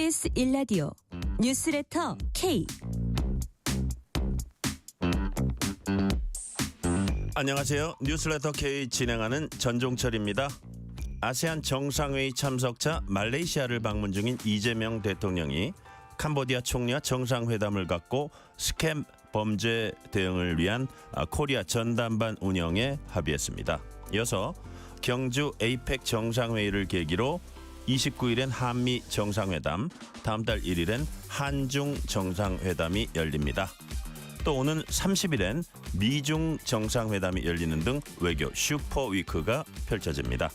KBS 1라디오 뉴스레터 K. 안녕하세요. 뉴스레터 K 진행하는 전종철입니다. 아세안 정상회의 참석차 말레이시아를 방문 중인 이재명 대통령이 캄보디아 총리와 정상회담을 갖고 스캠 범죄 대응을 위한 코리아 전담반 운영에 합의했습니다. 이어서 경주 에이펙 정상회의를 계기로 29일엔 한미 정상회담, 다음 달 1일엔 한중 정상회담이 열립니다. 또 오는 30일엔 미중 정상회담이 열리는 등 외교 슈퍼위크가 펼쳐집니다.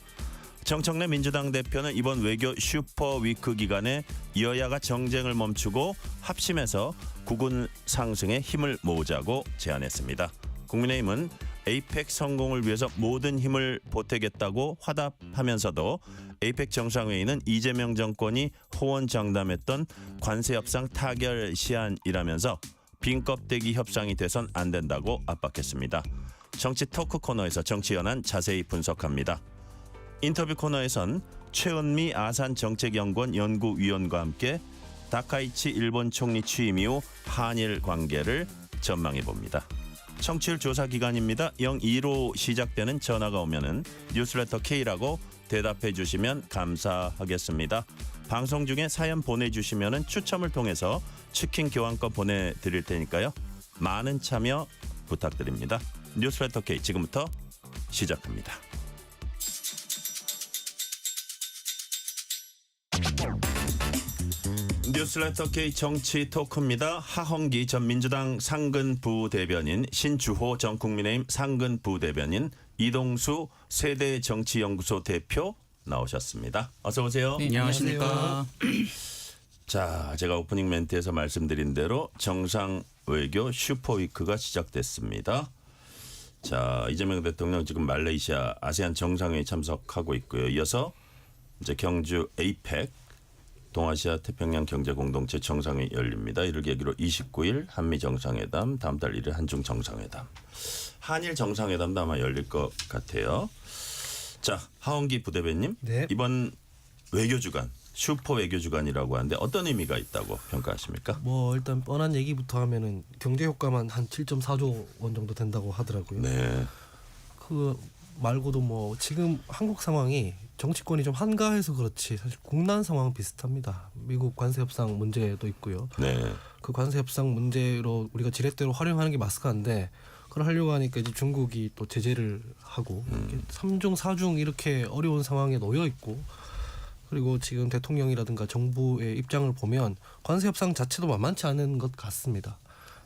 정청래 민주당 대표는 이번 외교 슈퍼위크 기간에 여야가 정쟁을 멈추고 합심해서 국운 상승에 힘을 모으자고 제안했습니다. 국민의힘은 에이펙 성공을 위해서 모든 힘을 보태겠다고 화답하면서도 에이펙 정상회의는 이재명 정권이 호언장담했던 관세협상 타결 시한이라면서 빈 껍데기 협상이 돼선 안 된다고 압박했습니다. 정치 토크 코너에서 정치 현안 자세히 분석합니다. 인터뷰 코너에선 최은미 아산정책연구원 연구위원과 함께 다카이치 일본 총리 취임 이후 한일 관계를 전망해봅니다. 청취율 조사 기간입니다. 02로 시작되는 전화가 오면은 뉴스레터 K라고 대답해 주시면 감사하겠습니다. 방송 중에 사연 보내주시면은 추첨을 통해서 치킨 교환권 보내드릴 테니까요. 많은 참여 부탁드립니다. 뉴스레터 K 지금부터 시작합니다. 뉴스레터 K 정치 토크입니다. 하헌기 전 민주당 상근 부대변인, 신주호 전 국민의힘 상근 부대변인, 이동수 세대정치연구소 대표 나오셨습니다. 어서 오세요. 네, 안녕하십니까. 자, 제가 오프닝 멘트에서 말씀드린 대로 정상 외교 슈퍼위크가 시작됐습니다. 자, 이재명 대통령 지금 말레이시아 아세안 정상회의 참석하고 있고요. 이어서 이제 경주 에이펙 동아시아 태평양 경제공동체 정상회의 열립니다. 이를 계기로 29일 한미 정상회담, 다음 달 1일 한중 정상회담. 한일 정상회담도 아마 열릴 것 같아요. 자, 하헌기 부대변인. 네. 이번 외교주간, 슈퍼 외교주간이라고 하는데 어떤 의미가 있다고 평가하십니까? 뭐 일단 뻔한 얘기부터 하면은 경제 효과만 한 7.4조 원 정도 된다고 하더라고요. 네. 그 말고도 뭐 지금 한국 상황이 정치권이 좀 한가해서 그렇지 사실 국난 상황 비슷합니다. 미국 관세 협상 문제도 있고요. 네. 그 관세 협상 문제로 우리가 지렛대로 활용하는 게 마스크한데 그걸 하려고 하니까 이제 중국이 또 제재를 하고 3중 4중 이렇게 어려운 상황에 놓여 있고, 그리고 지금 대통령이라든가 정부의 입장을 보면 관세 협상 자체도 만만치 않은 것 같습니다.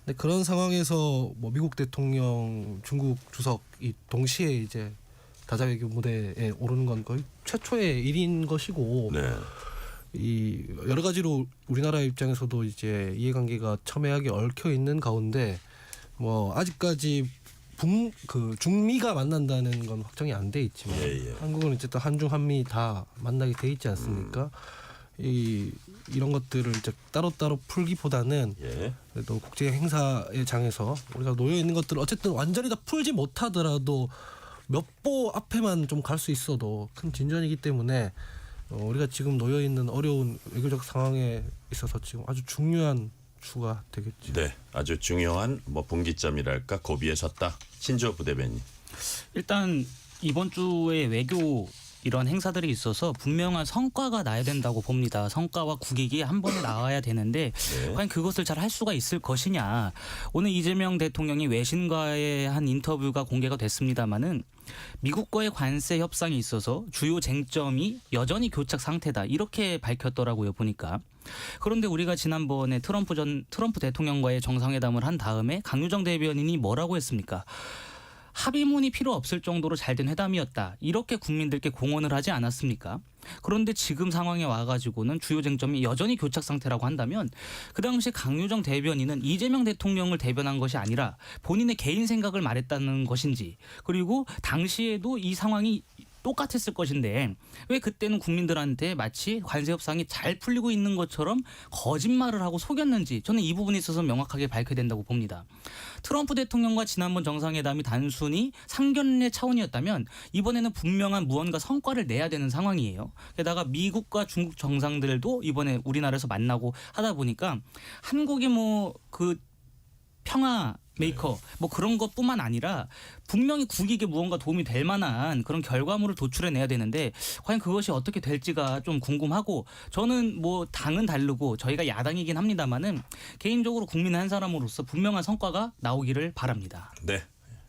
근데 그런 상황에서 뭐 미국 대통령, 중국 주석이 동시에 이제 다자외교 무대에 오르는 건 거의 최초의 일인 것이고, 네. 이 여러 가지로 우리나라 입장에서도 이제 이해관계가 첨예하게 얽혀 있는 가운데 뭐 아직까지 중미가 만난다는 건 확정이 안 돼 있지만 한국은 어쨌든 한중 한미 다 만나게 돼 있지 않습니까? 이런 것들을 이제 따로따로 풀기보다는 그래도 국제 행사의 장에서 우리가 놓여 있는 것들을 어쨌든 완전히 다 풀지 못하더라도 몇 보 앞에만 좀 갈 수 있어도 큰 진전이기 때문에 우리가 지금 놓여 있는 어려운 외교적 상황에 있어서 지금 아주 중요한 주가 되겠죠. 네. 아주 중요한 뭐 분기점이랄까 고비에 섰다. 신주호 부대변인. 일단 이번 주에 외교 이런 행사들이 있어서 분명한 성과가 나야 된다고 봅니다. 성과와 국익이 한 번에 나와야 되는데 과연 그것을 잘 할 수가 있을 것이냐. 오늘 이재명 대통령이 외신과의 한 인터뷰가 공개가 됐습니다마는 미국과의 관세 협상에 있어서 주요 쟁점이 여전히 교착 상태다. 이렇게 밝혔더라고요, 보니까. 그런데 우리가 지난번에 트럼프 대통령과의 정상회담을 한 다음에 강유정 대변인이 뭐라고 했습니까? 합의문이 필요 없을 정도로 잘된 회담이었다. 이렇게 국민들께 공언을 하지 않았습니까? 그런데 지금 상황에 와가지고는 주요 쟁점이 여전히 교착 상태라고 한다면 그 당시 강유정 대변인은 이재명 대통령을 대변한 것이 아니라 본인의 개인 생각을 말했다는 것인지, 그리고 당시에도 이 상황이 똑같았을 것인데 왜 그때는 국민들한테 마치 관세 협상이 잘 풀리고 있는 것처럼 거짓말을 하고 속였는지 저는 이 부분에 있어서 명확하게 밝혀야 된다고 봅니다. 트럼프 대통령과 지난번 정상회담이 단순히 상견례 차원이었다면 이번에는 분명한 무언가 성과를 내야 되는 상황이에요. 게다가 미국과 중국 정상들도 이번에 우리나라에서 만나고 하다 보니까 한국이 뭐 그 평화 메이커 뭐 그런 것뿐만 아니라 분명히 국익에 무언가 도움이 될 만한 그런 결과물을 도출해내야 되는데 과연 그것이 어떻게 될지가 좀 궁금하고 저는 뭐 당은 다르고 저희가 야당이긴 합니다만은 개인적으로 국민의 한 사람으로서 분명한 성과가 나오기를 바랍니다. 네.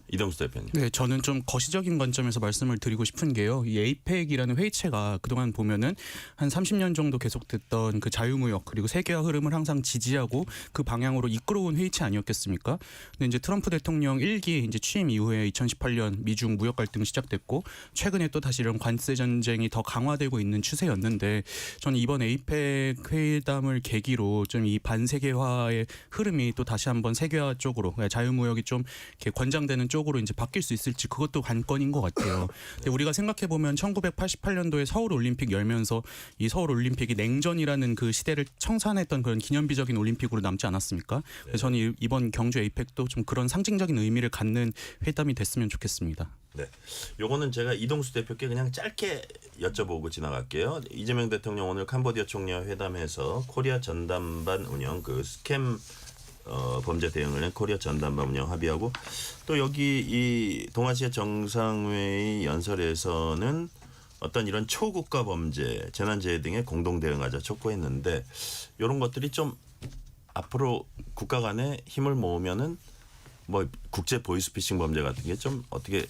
이동수 대표님. 네, 저는 좀 거시적인 관점에서 말씀을 드리고 싶은 게요. 이 에이펙이라는 회의체가 그동안 보면은 한 30년 정도 계속됐던 그 자유무역 그리고 세계화 흐름을 항상 지지하고 그 방향으로 이끌어온 회의체 아니었겠습니까? 근데 이제 트럼프 대통령 1기 이제 취임 이후에 2018년 미중 무역 갈등 시작됐고 최근에 또 다시 이런 관세 전쟁이 더 강화되고 있는 추세였는데 저는 이번 에이펙 회담을 계기로 좀 이 반세계화의 흐름이 또 다시 한번 세계화 쪽으로 자유무역이 좀 이렇게 권장되는 쪽으로 이제 바뀔 수 있을지 그것도 관건인 것 같아요. 근데 우리가 생각해 보면 1988년도에 서울 올림픽 열면서 이 서울 올림픽이 냉전이라는 그 시대를 청산했던 그런 기념비적인 올림픽으로 남지 않았습니까? 그래서 저는 이번 경주 에이펙도 좀 그런 상징적인 의미를 갖는 회담이 됐으면 좋겠습니다. 네, 요거는 제가 이동수 대표께 그냥 짧게 여쭤보고 지나갈게요. 이재명 대통령 오늘 캄보디아 총리와 회담해서 코리아 전담반 운영 그 스캠 범죄 대응을 낸 코리아 전담반 운영 합의하고 또 여기 이 동아시아 정상회의 연설에서는 어떤 이런 초국가 범죄, 재난재해 등에 공동 대응하자 촉구했는데 이런 것들이 좀 앞으로 국가 간에 힘을 모으면은 뭐 국제 보이스피싱 범죄 같은 게 좀 어떻게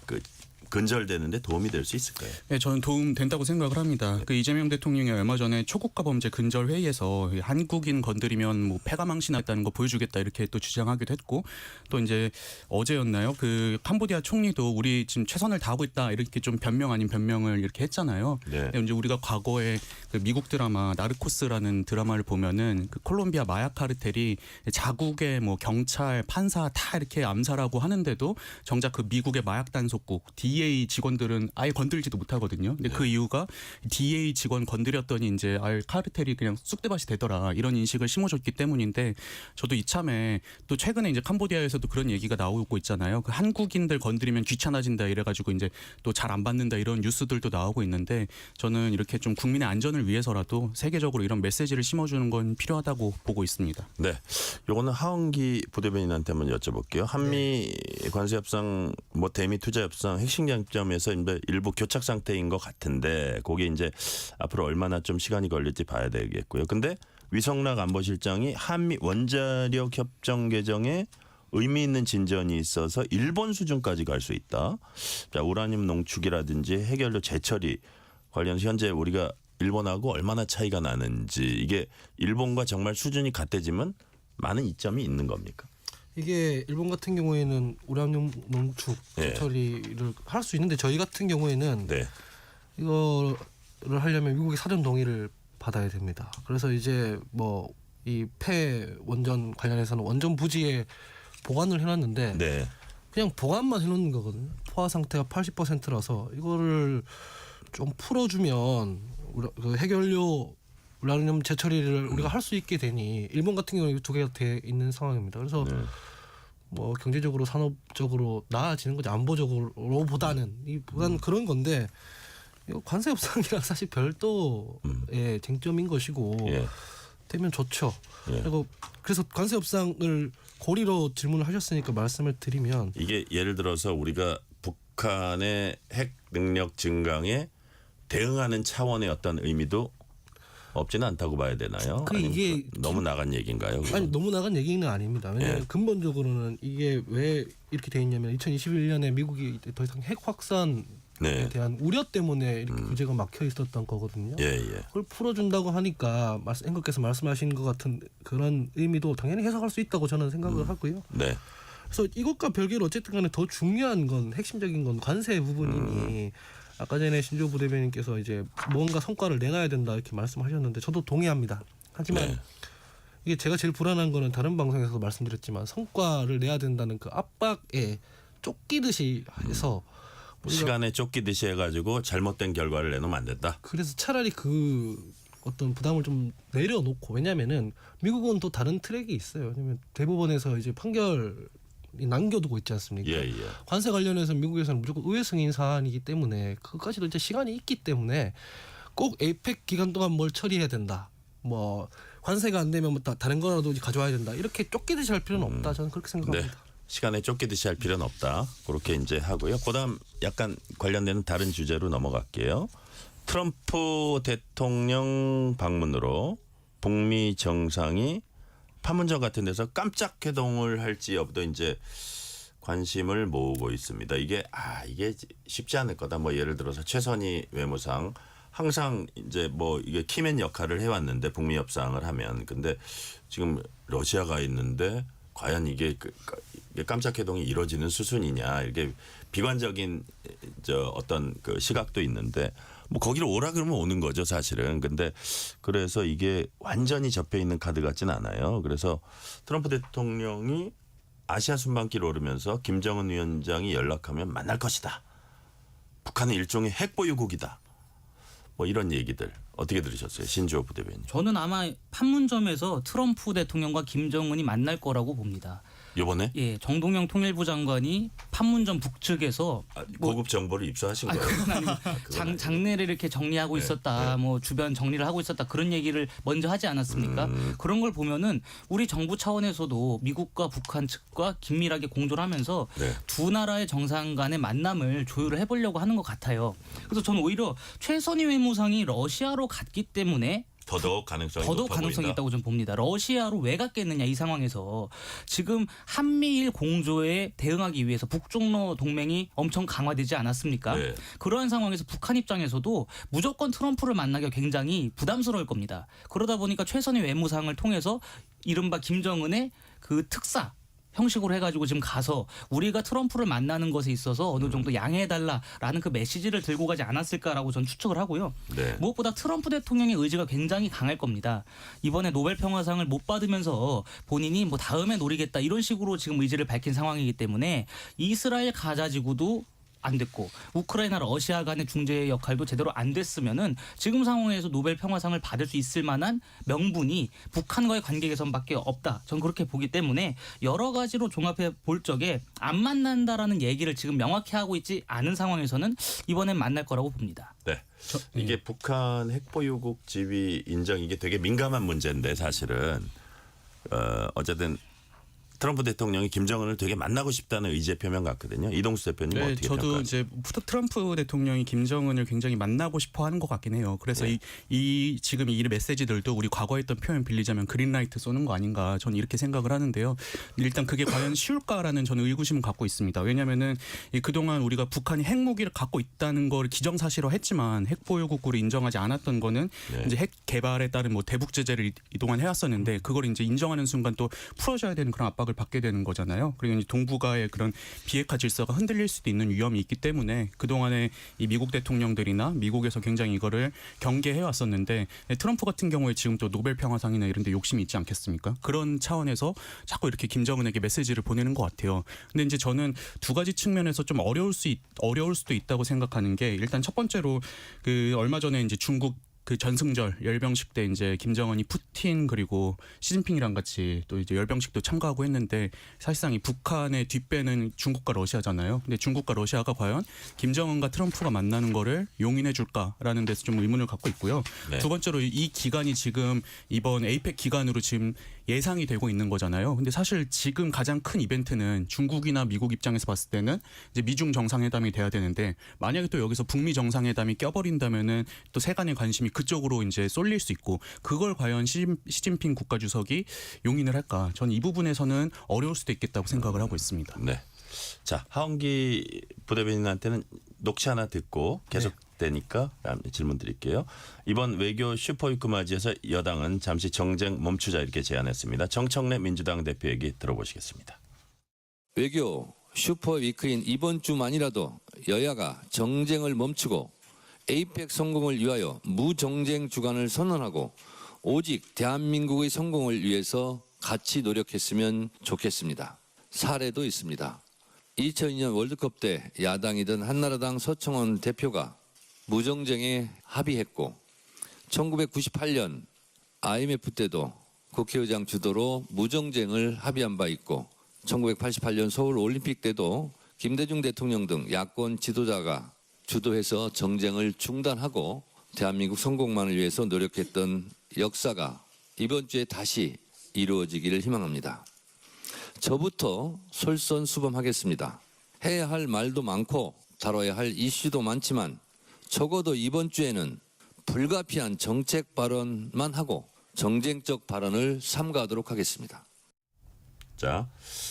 그 근절되는데 도움이 될 수 있을까요? 네, 저는 도움 된다고 생각을 합니다. 그 이재명 대통령이 얼마 전에 초국가 범죄 근절 회의에서 한국인 건드리면 뭐 패가 망신했다는 거 보여주겠다 이렇게 또 주장하기도 했고 또 이제 어제였나요? 그 캄보디아 총리도 우리 지금 최선을 다하고 있다 이렇게 좀 변명 아닌 변명을 이렇게 했잖아요. 네. 근데 이제 우리가 과거에 그 미국 드라마 나르코스라는 드라마를 보면은 그 콜롬비아 마약 카르텔이 자국의 뭐 경찰, 판사 다 이렇게 암살하고 하는데도 정작 그 미국의 마약 단속국 DEA 직원들은 아예 건들지도 못하거든요. 근데 그 이유가 DEA 직원 건드렸더니 이제 카르텔이 그냥 쑥대밭이 되더라 이런 인식을 심어줬기 때문인데 저도 이참에 또 최근에 이제 캄보디아에서도 그런 얘기가 나오고 있잖아요. 그 한국인들 건드리면 귀찮아진다 이래가지고 이제 또 잘 안 받는다 이런 뉴스들도 나오고 있는데 저는 이렇게 좀 국민의 안전을 위해서라도 세계적으로 이런 메시지를 심어주는 건 필요하다고 보고 있습니다. 네, 요거는 하은기 부대변인한테 한번 여쭤볼게요. 한미 관세 협상, 뭐 대미 투자 협상 핵심 장점에서 일부 교착 상태인 것 같은데 그게 이제 앞으로 얼마나 좀 시간이 걸릴지 봐야 되겠고요. 근데 위성락 안보실장이 한미 원자력 협정 개정에 의미 있는 진전이 있어서 일본 수준까지 갈 수 있다. 자, 우라늄 농축이라든지 해결료 재처리 관련해서 현재 우리가 일본하고 얼마나 차이가 나는지 이게 일본과 정말 수준이 같아지면 많은 이점이 있는 겁니까? 이게 일본 같은 경우에는 우라늄 농축 처리를 할 수 있는데 저희 같은 경우에는 네. 이거를 하려면 미국의 사전 동의를 받아야 됩니다. 그래서 이제 뭐 이 폐 원전 관련해서는 원전 부지에 보관을 해놨는데 네. 그냥 보관만 해놓는 거거든요. 포화 상태가 80%라서 이거를 좀 풀어주면 그 해결료 우라늄 재처리를 우리가 할 수 있게 되니 일본 같은 경우는 두 개가 돼 있는 상황입니다. 그래서 뭐 경제적으로 산업적으로 나아지는 거죠. 안보적으로보다는 이보다는 그런 건데 이거 관세 협상이랑 사실 별도의 쟁점인 것이고 되면 좋죠. 그리고 그래서 관세 협상을 고리로 질문을 하셨으니까 말씀을 드리면 이게 예를 들어서 우리가 북한의 핵 능력 증강에 대응하는 차원의 어떤 의미도 없지는 않다고 봐야 되나요? 이게 너무 나간 얘기인가요? 그건? 아니 너무 나간 얘기는 아닙니다. 왜냐하면 근본적으로는 이게 왜 이렇게 돼 있냐면 2021년에 미국이 더 이상 핵 확산에 대한 우려 때문에 이렇게 규제가 막혀 있었던 거거든요. 그걸 풀어준다고 하니까 앵커께서 말씀하신 것 같은 그런 의미도 당연히 해석할 수 있다고 저는 생각을 하고요. 네. 그래서 이것과 별개로 어쨌든 간에 더 중요한 건 핵심적인 건 관세 부분이니 아까 전에 신조 부대변인께서 이제 뭔가 성과를 내놔야 된다 이렇게 말씀하셨는데 저도 동의합니다. 하지만 이게 제가 제일 불안한 거는 다른 방송에서도 말씀드렸지만 성과를 내야 된다는 그 압박에 쫓기듯이 해서 시간에 쫓기듯이 해가지고 잘못된 결과를 내놓으면 안 된다. 그래서 차라리 그 어떤 부담을 좀 내려놓고, 왜냐면은 미국은 또 다른 트랙이 있어요. 왜냐면 대법원에서 이제 판결이 남겨두고 있지 않습니까? 예. 관세 관련해서 미국에서는 무조건 의회 승인 사안이기 때문에 그것까지도 이제 시간이 있기 때문에 꼭 에이펙 기간 동안 뭘 처리해야 된다. 뭐 관세가 안 되면 뭐 다른 거라도 가져와야 된다. 이렇게 쫓기듯이 할 필요는 없다. 저는 그렇게 생각합니다. 네. 시간에 쫓기듯이 할 필요는 없다. 그렇게 이제 하고요. 그다음 약간 관련되는 다른 주제로 넘어갈게요. 트럼프 대통령 방문으로 북미 정상이 판문점 같은 데서 깜짝 회동을 할지 여부도 이제 관심을 모으고 있습니다. 이게 쉽지 않을 거다. 뭐 예를 들어서 최선희 외무상 항상 이제 뭐 이게 키맨 역할을 해왔는데 북미 협상을 하면, 근데 지금 러시아가 있는데 과연 이게 깜짝 회동이 이루어지는 수순이냐, 이게 비관적인 어떤 그 시각도 있는데, 뭐 거기를 오라 그러면 오는 거죠 사실은. 근데 그래서 이게 완전히 접해 있는 카드 같지는 않아요. 그래서 트럼프 대통령이 아시아 순방길 오르면서 김정은 위원장이 연락하면 만날 것이다. 북한은 일종의 핵보유국이다. 뭐 이런 얘기들 어떻게 들으셨어요, 신주호 부대변인? 저는 아마 판문점에서 트럼프 대통령과 김정은이 만날 거라고 봅니다. 이번에 예, 정동영 통일부 장관이 판문점 북측에서 고급 정보를 입수하신 거예요? 그건 아니고 장례를 이렇게 정리하고 있었다, 뭐 주변 정리를 하고 있었다, 그런 얘기를 먼저 하지 않았습니까? 그런 걸 보면은 우리 정부 차원에서도 미국과 북한 측과 긴밀하게 공조를 하면서 네. 두 나라의 정상 간의 만남을 조율을 해보려고 하는 것 같아요. 그래서 저는 오히려 최선희 외무상이 러시아로 갔기 때문에 더더욱 가능성이 보인다. 있다고 좀 봅니다. 러시아로 왜 갔겠느냐, 이 상황에서 지금 한미일 공조에 대응하기 위해서 북중러 동맹이 엄청 강화되지 않았습니까? 네. 그러한 상황에서 북한 입장에서도 무조건 트럼프를 만나기가 굉장히 부담스러울 겁니다. 그러다 보니까 최선희 외무상을 통해서 이른바 김정은의 그 특사 형식으로 해가지고 지금 가서 우리가 트럼프를 만나는 것에 있어서 어느 정도 양해해달라라는 그 메시지를 들고 가지 않았을까라고 전 추측을 하고요. 네. 무엇보다 트럼프 대통령의 의지가 굉장히 강할 겁니다. 이번에 노벨 평화상을 못 받으면서 본인이 뭐 다음에 노리겠다 이런 식으로 지금 의지를 밝힌 상황이기 때문에 이스라엘 가자 지구도 안 됐고 우크라이나 러시아 간의 중재 역할도 제대로 안 됐으면은 지금 상황에서 노벨 평화상을 받을 수 있을 만한 명분이 북한과의 관계 개선밖에 없다. 전 그렇게 보기 때문에 여러 가지로 종합해 볼 적에 안 만난다라는 얘기를 지금 명확히 하고 있지 않은 상황에서는 이번엔 만날 거라고 봅니다. 네. 이게 북한 핵보유국 지위 인정, 이게 되게 민감한 문제인데 사실은 어쨌든 트럼프 대통령이 김정은을 되게 만나고 싶다는 의지의 표명 같거든요. 이동수 대표님 네, 어떻게 저도 평가하세요? 이제 트럼프 대통령이 김정은을 굉장히 만나고 싶어하는 것 같긴 해요. 그래서 네. 이 지금 이 메시지들도 우리 과거에 했던 표현 빌리자면 그린라이트 쏘는 거 아닌가, 저는 이렇게 생각을 하는데요. 일단 그게 과연 쉬울까라는 저는 의구심을 갖고 있습니다. 왜냐하면은 그동안 우리가 북한이 핵무기를 갖고 있다는 걸 기정사실화했지만 핵보유국으로 인정하지 않았던 거는 네. 이제 핵 개발에 따른 뭐 대북 제재를 이동안 해왔었는데 그걸 이제 인정하는 순간 또 풀어줘야 되는 그런 압박을 받게 되는 거잖아요. 그리고 이제 동북아의 그런 비핵화 질서가 흔들릴 수도 있는 위험이 있기 때문에 그동안에 이 미국 대통령들이나 미국에서 굉장히 이거를 경계해 왔었는데, 트럼프 같은 경우에 지금 또 노벨 평화상이나 이런 데 욕심이 있지 않겠습니까? 그런 차원에서 자꾸 이렇게 김정은에게 메시지를 보내는 것 같아요. 근데 이제 저는 두 가지 측면에서 좀 어려울 수도 있다고 생각하는 게, 일단 첫 번째로 그 얼마 전에 이제 중국 그 전승절 열병식 때 이제 김정은이 푸틴 그리고 시진핑이랑 같이 또 이제 열병식도 참가하고 했는데, 사실상 이 북한의 뒷배는 중국과 러시아잖아요. 근데 중국과 러시아가 과연 김정은과 트럼프가 만나는 거를 용인해 줄까라는 데서 좀 의문을 갖고 있고요. 네. 두 번째로 이 기간이 지금 이번 에이펙 기간으로 지금 예상이 되고 있는 거잖아요. 근데 사실 지금 가장 큰 이벤트는 중국이나 미국 입장에서 봤을 때는 이제 미중 정상회담이 돼야 되는데, 만약에 또 여기서 북미 정상회담이 껴버린다면은 또 세간의 관심이 그쪽으로 이제 쏠릴 수 있고, 그걸 과연 시진핑 국가주석이 용인을 할까? 저는 이 부분에서는 어려울 수도 있겠다고 생각을 하고 있습니다. 네. 자, 하원기 부대변인한테는 녹취 하나 듣고 계속 되니까 질문 드릴게요. 이번 외교 슈퍼위크 맞이해서 여당은 잠시 정쟁 멈추자 이렇게 제안했습니다. 정청래 민주당 대표 얘기 들어보시겠습니다. 외교 슈퍼위크인 이번 주만이라도 여야가 정쟁을 멈추고 에이펙 성공을 위하여 무정쟁 주간을 선언하고 오직 대한민국의 성공을 위해서 같이 노력했으면 좋겠습니다. 사례도 있습니다. 2002년 월드컵 때 야당이던 한나라당 서청원 대표가 무정쟁에 합의했고 1998년 IMF 때도 국회의장 주도로 무정쟁을 합의한 바 있고 1988년 서울 올림픽 때도 김대중 대통령 등 야권 지도자가 주도해서 정쟁을 중단하고 대한민국 성공만을 위해서 노력했던 역사가 이번 주에 다시 이루어지기를 희망합니다. 저부터 솔선수범하겠습니다. 해야 할 말도 많고 다뤄야 할 이슈도 많지만 적어도 이번 주에는 불가피한 정책 발언만 하고 정쟁적 발언을 삼가하도록 하겠습니다. 자,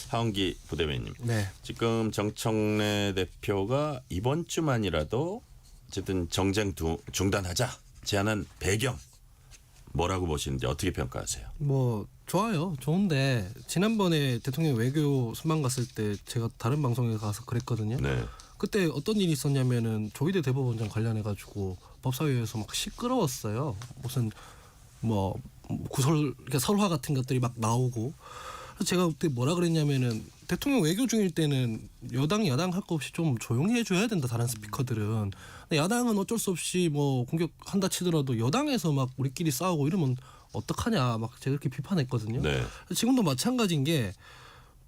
하은기 부대변인님. 네. 지금 정청래 대표가 이번 주만이라도 어쨌든 정쟁 중단하자 제안한 배경 뭐라고 보시는지 어떻게 평가하세요? 뭐 좋아요. 좋은데 지난번에 대통령 외교 순방 갔을 때 제가 다른 방송에 가서 그랬거든요. 네. 그때 어떤 일이 있었냐면은 조희대 대법원장 관련해 가지고 법사위에서 막 시끄러웠어요. 무슨 뭐 구설 그러니까 설화 같은 것들이 막 나오고. 그래서 제가 그때 뭐라 그랬냐면은 대통령 외교 중일 때는 여당 야당 할 거 없이 좀 조용히 해줘야 된다. 다른 스피커들은. 근데 야당은 어쩔 수 없이 뭐 공격한다 치더라도 여당에서 막 우리끼리 싸우고 이러면 어떡하냐 막 제가 그렇게 비판했거든요. 네. 지금도 마찬가지인 게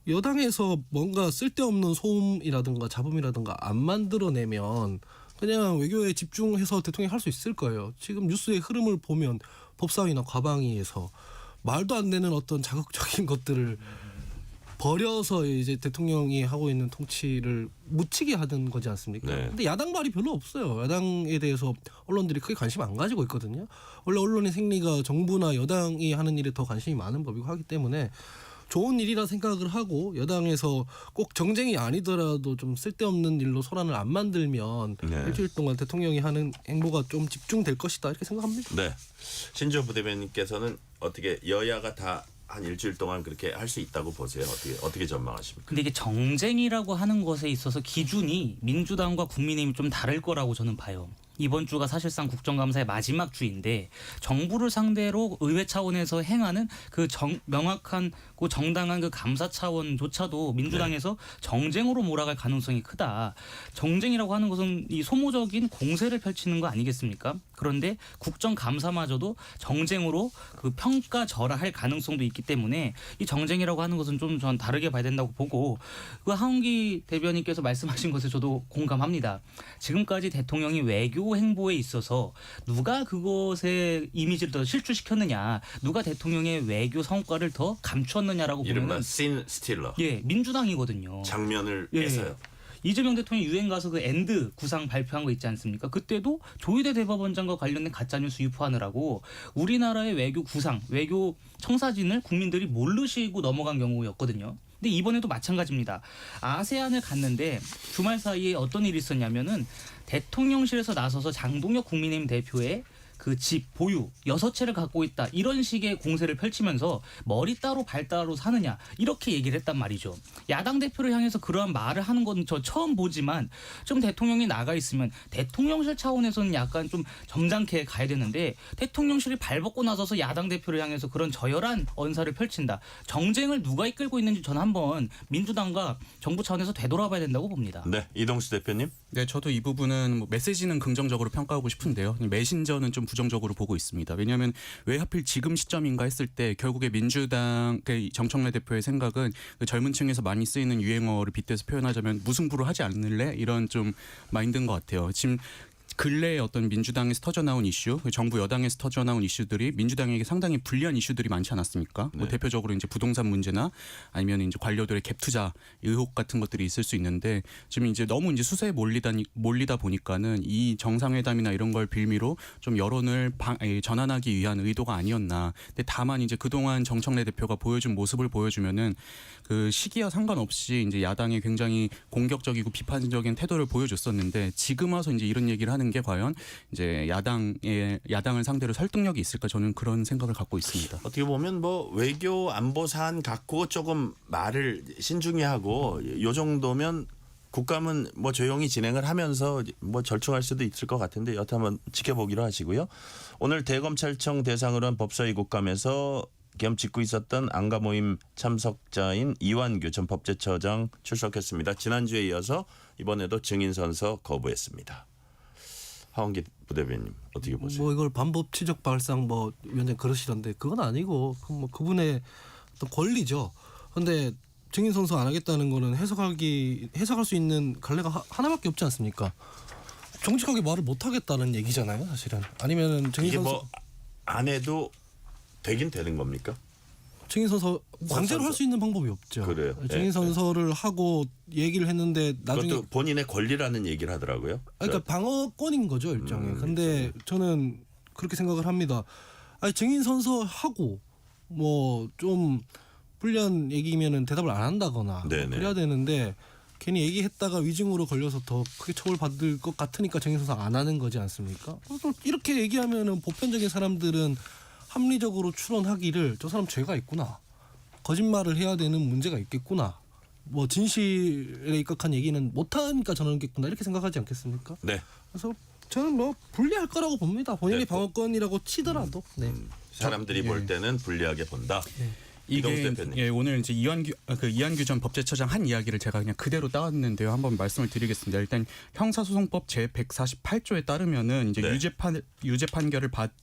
여당에서 뭔가 쓸데없는 소음이라든가 잡음이라든가 안 만들어내면 그냥 외교에 집중해서 대통령이 할 수 있을 거예요. 지금 뉴스의 흐름을 보면 법사위나 과방위에서 말도 안 되는 어떤 자극적인 것들을 버려서 이제 대통령이 하고 있는 통치를 묻히게 하는 거지 않습니까? 네. 근데 야당 말이 별로 없어요. 야당에 대해서 언론들이 크게 관심 안 가지고 있거든요. 원래 언론의 생리가 정부나 여당이 하는 일에 더 관심이 많은 법이고 하기 때문에 좋은 일이라 생각을 하고 여당에서 꼭 정쟁이 아니더라도 좀 쓸데없는 일로 소란을 안 만들면 네. 일주일 동안 대통령이 하는 행보가 좀 집중될 것이다 이렇게 생각합니다. 네. 신조 부대변인께서는 어떻게 여야가 다 한 일주일 동안 그렇게 할 수 있다고 보세요? 어떻게 전망하십니까? 근데 이게 정쟁이라고 하는 것에 있어서 기준이 민주당과 국민의힘이 좀 다를 거라고 저는 봐요. 이번 주가 사실상 국정감사의 마지막 주인데 정부를 상대로 의회 차원에서 행하는 그 명확한 그 정당한 그 감사 차원조차도 민주당에서 정쟁으로 몰아갈 가능성이 크다. 정쟁이라고 하는 것은 이 소모적인 공세를 펼치는 거 아니겠습니까? 그런데 국정감사마저도 정쟁으로 그 평가절하할 가능성도 있기 때문에 이 정쟁이라고 하는 것은 좀 전 다르게 봐야 된다고 보고 그 하은기 대변인께서 말씀하신 것에 저도 공감합니다. 지금까지 대통령이 외교 행보에 있어서 누가 그것의 이미지를 더 실추시켰느냐, 누가 대통령의 외교 성과를 더 감추었느냐라고 이른바 보면 씬 스틸러. 예, 민주당이거든요. 장면을 예. 뺏어요. 이재명 대통령이 유엔 가서 그 엔드 구상 발표한 거 있지 않습니까? 그때도 조희대 대법원장과 관련된 가짜뉴스 유포하느라고 우리나라의 외교 구상, 외교 청사진을 국민들이 모르시고 넘어간 경우였거든요. 근데 이번에도 마찬가지입니다. 아세안을 갔는데 주말 사이에 어떤 일이 있었냐면은 대통령실에서 나서서 장동혁 국민의힘 대표의 그 집 보유 6채를 갖고 있다 이런 식의 공세를 펼치면서 머리 따로 발 따로 사느냐 이렇게 얘기를 했단 말이죠. 야당 대표를 향해서 그러한 말을 하는 건 저 처음 보지만 좀 대통령이 나가 있으면 대통령실 차원에서는 약간 좀 점잖게 가야 되는데 대통령실이 발벗고 나서서 야당 대표를 향해서 그런 저열한 언사를 펼친다. 정쟁을 누가 이끌고 있는지 저는 한번 민주당과 정부 차원에서 되돌아봐야 된다고 봅니다. 네, 이동수 대표님. 네, 저도 이 부분은 뭐 메시지는 긍정적으로 평가하고 싶은데요. 메신저는 좀 부정적으로 보고 있습니다. 왜냐하면 왜 하필 지금 시점인가 했을 때 결국에 민주당 정청래 대표의 생각은 그 젊은 층에서 많이 쓰이는 유행어를 빗대서 표현하자면 무승부를 하지 않을래? 이런 좀 마인드인 것 같아요. 지금 근래에 어떤 민주당에서 터져나온 이슈, 정부 여당에서 터져나온 이슈들이 민주당에게 상당히 불리한 이슈들이 많지 않았습니까? 네. 뭐 대표적으로 이제 부동산 문제나 아니면 이제 관료들의 갭 투자 의혹 같은 것들이 있을 수 있는데 지금 이제 너무 이제 수세에 몰리다 보니까는 이 정상회담이나 이런 걸 빌미로 좀 여론을 전환하기 위한 의도가 아니었나. 근데 다만 이제 그동안 정청래 대표가 보여준 모습을 보여주면은 그 시기와 상관없이 이제 야당에 굉장히 공격적이고 비판적인 태도를 보여줬었는데 지금 와서 이제 이런 얘기를 하는 게 과연 이제 야당을 상대로 설득력이 있을까 저는 그런 생각을 갖고 있습니다. 어떻게 보면 뭐 외교 안보 사안 갖고 조금 말을 신중히 하고 요 정도면 국감은 뭐 조용히 진행을 하면서 뭐 절충할 수도 있을 것 같은데 여튼 한번 지켜보기로 하시고요. 오늘 대검찰청 대상으로 한 법사위 국감에서 겸 짓고 있었던 안가 모임 참석자인 이완규 전 법제처장 출석했습니다. 지난주에 이어서 이번에도 증인 선서 거부했습니다. 하원기 부대변인 어떻게 보세요? 뭐 이걸 반법 치적 발상 뭐 위원장 그러시던데 그건 아니고 뭐 그분의 어떤 권리죠. 그런데 증인 선서 안 하겠다는 거는 해석할 수 있는 갈래가 하나밖에 없지 않습니까? 정직하게 말을 못 하겠다는 얘기잖아요, 사실은. 아니면은 증인 이게 선서 뭐 안 해도 되긴 되는 겁니까? 증인 선서 강제로 할 수 있는 방법이 없죠. 그래요. 증인 네, 선서를 하고 얘기를 했는데 나중에 그것도 본인의 권리라는 얘기를 하더라고요. 그러니까 방어권인 거죠 일종의. 근데 그렇죠. 저는 그렇게 생각을 합니다. 아니 증인 선서하고 뭐 좀 불리한 얘기면은 대답을 안 한다거나 네네. 그래야 되는데 괜히 얘기했다가 위증으로 걸려서 더 크게 처벌받을 것 같으니까 증인 선서 안 하는 거지 않습니까? 또 이렇게 얘기하면은 보편적인 사람들은 합리적으로 추론하기를 저 사람 죄가 있구나. 거짓말을 해야 되는 문제가 있겠구나. 뭐 진실에 입각한 얘기는 못하니까 저러겠구나 이렇게 생각하지 않겠습니까? 네. 그래서 저는 뭐 불리할 거라고 봅니다. 본인이 네. 방어권이라고 치더라도. 네. 사람들이 볼 때는 불리하게 본다. 이동수 이게 대표님. 예, 오늘 이제 이완규 전 법제처장 한 이야기를 제가 그냥 그대로 따왔는데요. 한번 말씀을 드리겠습니다. 일단 형사소송법 제 148조에 따르면은 이제 네. 유죄 판결을 받을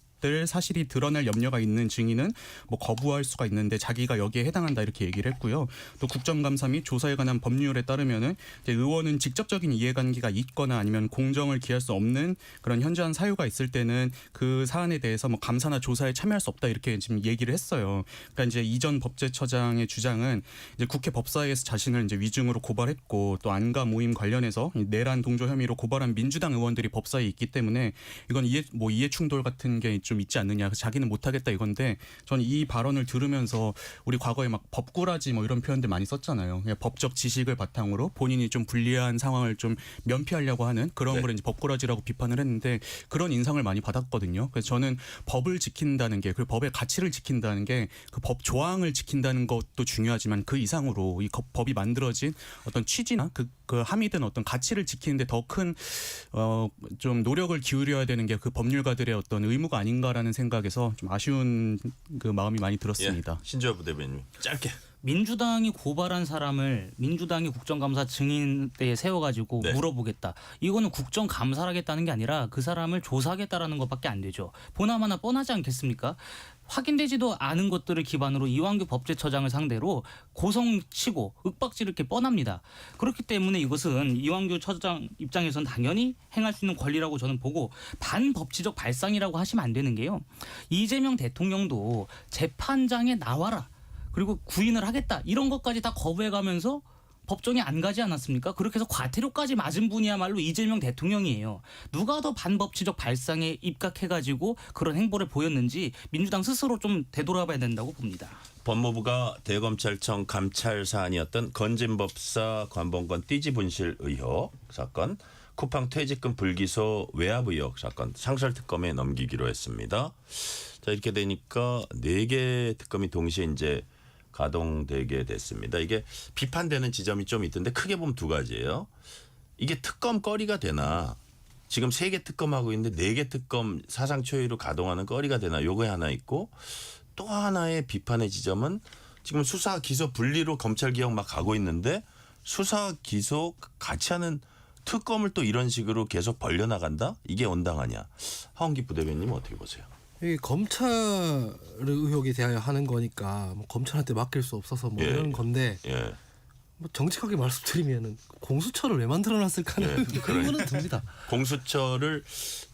사실이 드러날 염려가 있는 증인은 뭐 거부할 수가 있는데 자기가 여기에 해당한다 이렇게 얘기를 했고요. 또 국정감사 및 조사에 관한 법률에 따르면은 이제 의원은 직접적인 이해관계가 있거나 아니면 공정을 기할 수 없는 그런 현저한 사유가 있을 때는 그 사안에 대해서 뭐 감사나 조사에 참여할 수 없다 이렇게 지금 얘기를 했어요. 그러니까 이제 이전 법제처장의 주장은 이제 국회 법사위에서 자신을 이제 위증으로 고발했고 또 안가 모임 관련해서 내란 동조 혐의로 고발한 민주당 의원들이 법사위에 있기 때문에 이건 이해 충돌 같은 게 좀 있지 않느냐. 그래서 자기는 못하겠다 이건데 저는 이 발언을 들으면서 우리 과거에 막 법꾸라지 뭐 이런 표현들 많이 썼잖아요. 그냥 법적 지식을 바탕으로 본인이 좀 불리한 상황을 좀 면피하려고 하는 그런 네. 걸 이제 법꾸라지라고 비판을 했는데 그런 인상을 많이 받았거든요. 그래서 저는 법을 지킨다는 게, 그 법의 가치를 지킨다는 게 그 법 조항을 지킨다는 것도 중요하지만 그 이상으로 이 법이 만들어진 어떤 취지나 그 함의된 어떤 가치를 지키는데 더 큰 좀 노력을 기울여야 되는 게 그 법률가들의 어떤 의무가 아닌가라는 생각에서 좀 아쉬운 그 마음이 많이 들었습니다. 예. 신주호 부대변인 짧게. 민주당이 고발한 사람을 민주당이 국정감사 증인대에 세워가지고 네. 물어보겠다. 이거는 국정감사를 하겠다는 게 아니라 그 사람을 조사하겠다라는 것밖에 안 되죠. 보나마나 뻔하지 않겠습니까? 확인되지도 않은 것들을 기반으로 이완규 법제처장을 상대로 고성치고 윽박지를 게 뻔합니다. 그렇기 때문에 이것은 이완규 처장 입장에서는 당연히 행할 수 있는 권리라고 저는 보고 반법치적 발상이라고 하시면 안 되는 게요. 이재명 대통령도 재판장에 나와라. 그리고 구인을 하겠다. 이런 것까지 다 거부해가면서 법정에 안 가지 않았습니까? 그렇게 해서 과태료까지 맞은 분이야말로 이재명 대통령이에요. 누가 더 반법치적 발상에 입각해가지고 그런 행보를 보였는지 민주당 스스로 좀 되돌아봐야 된다고 봅니다. 법무부가 대검찰청 감찰 사안이었던 건진법사 관본권 띠지 분실 의혹 사건, 쿠팡 퇴직금 불기소 외압 의혹 사건 상설특검에 넘기기로 했습니다. 자, 이렇게 되니까 4개 특검이 동시에 이제 가동되게 됐습니다. 이게 비판되는 지점이 좀 있던데 크게 보면 2가지예요. 이게 특검 거리가 되나, 지금 3개 특검하고 있는데 4개 특검 사상 초유로 가동하는 거리가 되나, 요거 하나 있고, 또 하나의 비판의 지점은 지금 수사 기소 분리로 검찰 개혁 막 가고 있는데 수사 기소 같이 하는 특검을 또 이런 식으로 계속 벌려나간다? 이게 온당하냐? 하원기 부대변인님 어떻게 보세요? 이 검찰의 의혹에 대하여 하는 거니까 뭐 검찰한테 맡길 수 없어서 뭐 예, 이런 건데 예. 뭐 정직하게 말씀드리면은 공수처를 왜 만들어놨을까는 의문은 듭니다. 공수처를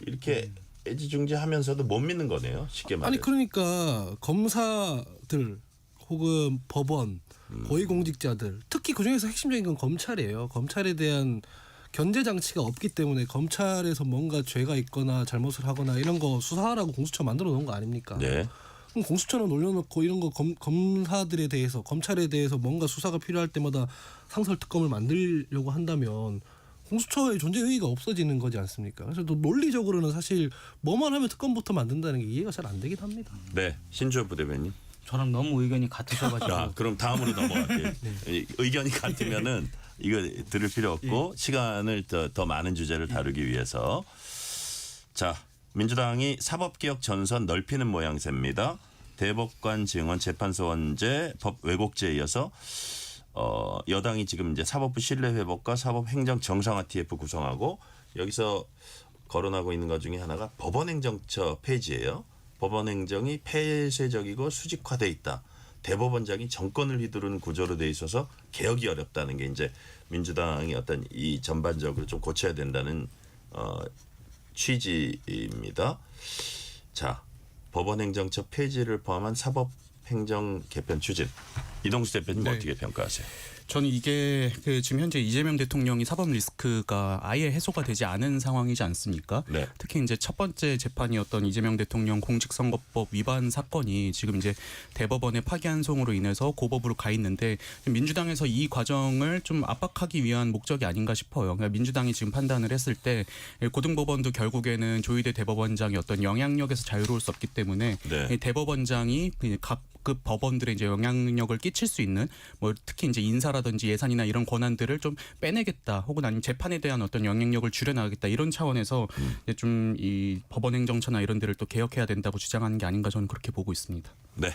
이렇게 애지중지하면서도 못 믿는 거네요. 쉽게 말해. 아니 그러니까 검사들 혹은 법원, 고위공직자들 특히 그중에서 핵심적인 건 검찰이에요. 검찰에 대한 견제 장치가 없기 때문에 검찰에서 뭔가 죄가 있거나 잘못을 하거나 이런 거 수사하라고 공수처 만들어 놓은 거 아닙니까? 네. 그럼 공수처는 올려놓고 이런 거 검사들에 대해서 검찰에 대해서 뭔가 수사가 필요할 때마다 상설특검을 만들려고 한다면 공수처의 존재 의의가 없어지는 거지 않습니까? 그래서 또 논리적으로는 사실 뭐만 하면 특검부터 만든다는 게 이해가 잘 안 되긴 합니다. 네. 신주호 부대변인. 저랑 너무 의견이 같으셔가지고 자, 그럼 다음으로 넘어갈게요. 의견이 같으면은 이거 들을 필요 없고 시간을 더 많은 주제를 다루기 위해서, 자, 민주당이 사법개혁 전선 넓히는 모양새입니다. 대법관 증언 재판소원제 법 왜곡죄에 이어서 여당이 지금 이제 사법부 신뢰회복과 사법행정 정상화 TF 구성하고 여기서 거론하고 있는 것 중에 하나가 법원행정처 폐지예요. 법원행정이 폐쇄적이고 수직화돼 있다. 대법원장이 정권을 휘두르는 구조로 돼 있어서 개혁이 어렵다는 게 이제 민주당이 어떤 이 전반적으로 좀 고쳐야 된다는 취지입니다. 자, 법원행정처 폐지를 포함한 사법행정 개편 추진. 이동수 대표님 네. 어떻게 평가하세요? 저는 이게 지금 현재 이재명 대통령이 사법 리스크가 아예 해소가 되지 않은 상황이지 않습니까? 네. 특히 이제 첫 번째 재판이었던 이재명 대통령 공직선거법 위반 사건이 지금 이제 대법원의 파기환송으로 인해서 고법으로 가 있는데 민주당에서 이 과정을 좀 압박하기 위한 목적이 아닌가 싶어요. 그러니까 민주당이 지금 판단을 했을 때 고등법원도 결국에는 조희대 대법원장의 어떤 영향력에서 자유로울 수 없기 때문에 네. 이 대법원장이 각급 법원들의 이제 영향력을 끼칠 수 있는 뭐 특히 이제 인사라든지 예산이나 이런 권한들을 좀 빼내겠다, 혹은 아니면 재판에 대한 어떤 영향력을 줄여나가겠다 이런 차원에서 좀 이 법원행정처나 이런 데를 또 개혁해야 된다고 주장하는 게 아닌가 저는 그렇게 보고 있습니다. 네.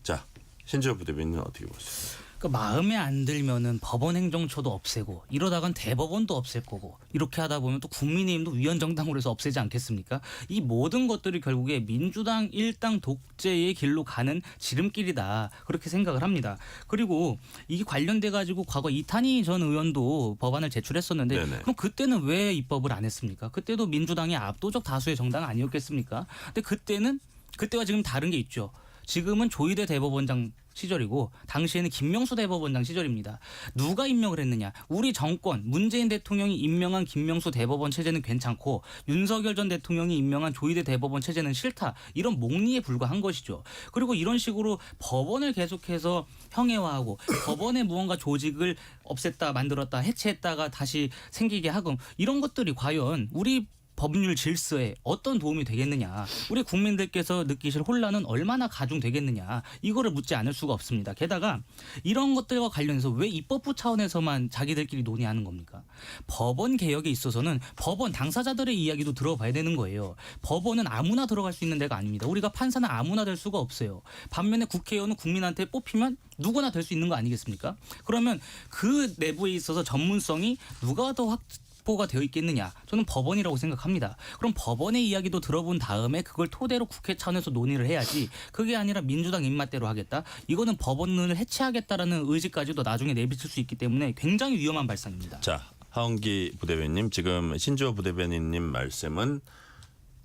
자, 신지호 부대변인은 어떻게 보세요? 그 마음에 안 들면은 법원 행정처도 없애고 이러다간 대법원도 없앨 거고 이렇게 하다 보면 또 국민의힘도 위헌정당으로 해서 없애지 않겠습니까? 이 모든 것들이 결국에 민주당 일당 독재의 길로 가는 지름길이다 그렇게 생각을 합니다. 그리고 이게 관련돼 가지고 과거 이탄희 전 의원도 법안을 제출했었는데 네네. 그럼 그때는 왜 입법을 안 했습니까? 그때도 민주당이 압도적 다수의 정당 아니었겠습니까? 근데 그때와 지금 다른 게 있죠. 지금은 조희대 대법원장 시절이고 당시에는 김명수 대법원장 시절입니다. 누가 임명을 했느냐? 우리 정권 문재인 대통령이 임명한 김명수 대법원 체제는 괜찮고 윤석열 전 대통령이 임명한 조희대 대법원 체제는 싫다. 이런 목리에 불과한 것이죠. 그리고 이런 식으로 법원을 계속해서 형해화하고 법원의 무언가 조직을 없앴다 만들었다 해체했다가 다시 생기게 하고 이런 것들이 과연 우리 법률 질서에 어떤 도움이 되겠느냐. 우리 국민들께서 느끼실 혼란은 얼마나 가중되겠느냐. 이거를 묻지 않을 수가 없습니다. 게다가 이런 것들과 관련해서 왜 입법부 차원에서만 자기들끼리 논의하는 겁니까? 법원 개혁에 있어서는 법원 당사자들의 이야기도 들어봐야 되는 거예요. 법원은 아무나 들어갈 수 있는 데가 아닙니다. 우리가 판사는 아무나 될 수가 없어요. 반면에 국회의원은 국민한테 뽑히면 누구나 될 수 있는 거 아니겠습니까? 그러면 그 내부에 있어서 전문성이 누가 더 확보가 되어 있겠느냐. 저는 법원이라고 생각합니다. 그럼 법원의 이야기도 들어본 다음에 그걸 토대로 국회 차원에서 논의를 해야지 그게 아니라 민주당 입맛대로 하겠다. 이거는 법원을 해체하겠다라는 의지까지도 나중에 내비칠 수 있기 때문에 굉장히 위험한 발상입니다. 자, 하원기 부대변인님, 지금 신지호 부대변인님 말씀은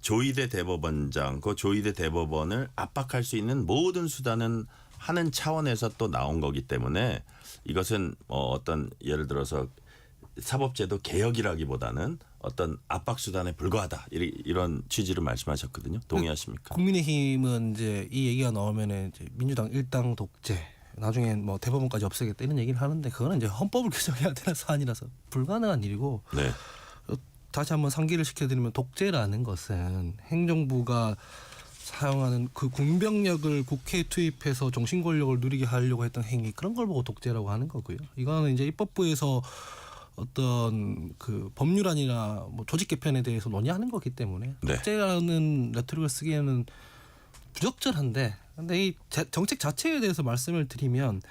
조희대 대법원장, 그 조희대 대법원을 압박할 수 있는 모든 수단은 하는 차원에서 또 나온 거기 때문에 이것은 어떤 예를 들어서 사법제도 개혁이라기보다는 어떤 압박 수단에 불과하다 이런 취지로 말씀하셨거든요. 동의하십니까? 국민의힘은 이제 이 얘기가 나오면은 이제 민주당 일당 독재, 나중에 뭐 대법원까지 없애겠다 이런 얘기를 하는데 그거는 이제 헌법을 개정해야 되는 사안이라서 불가능한 일이고. 네. 다시 한번 상기를 시켜드리면 독재라는 것은 행정부가 사용하는 그 군병력을 국회에 투입해서 정신 권력을 누리게 하려고 했던 행위, 그런 걸 보고 독재라고 하는 거고요. 이거는 이제 입법부에서 어떤 그 법률안이나 뭐 조직 개편에 대해서 논의하는 거기 때문에 네. 독재라는 레토릭을 쓰기에는 부적절한데, 근데 이 정책 자체에 대해서 말씀을 드리면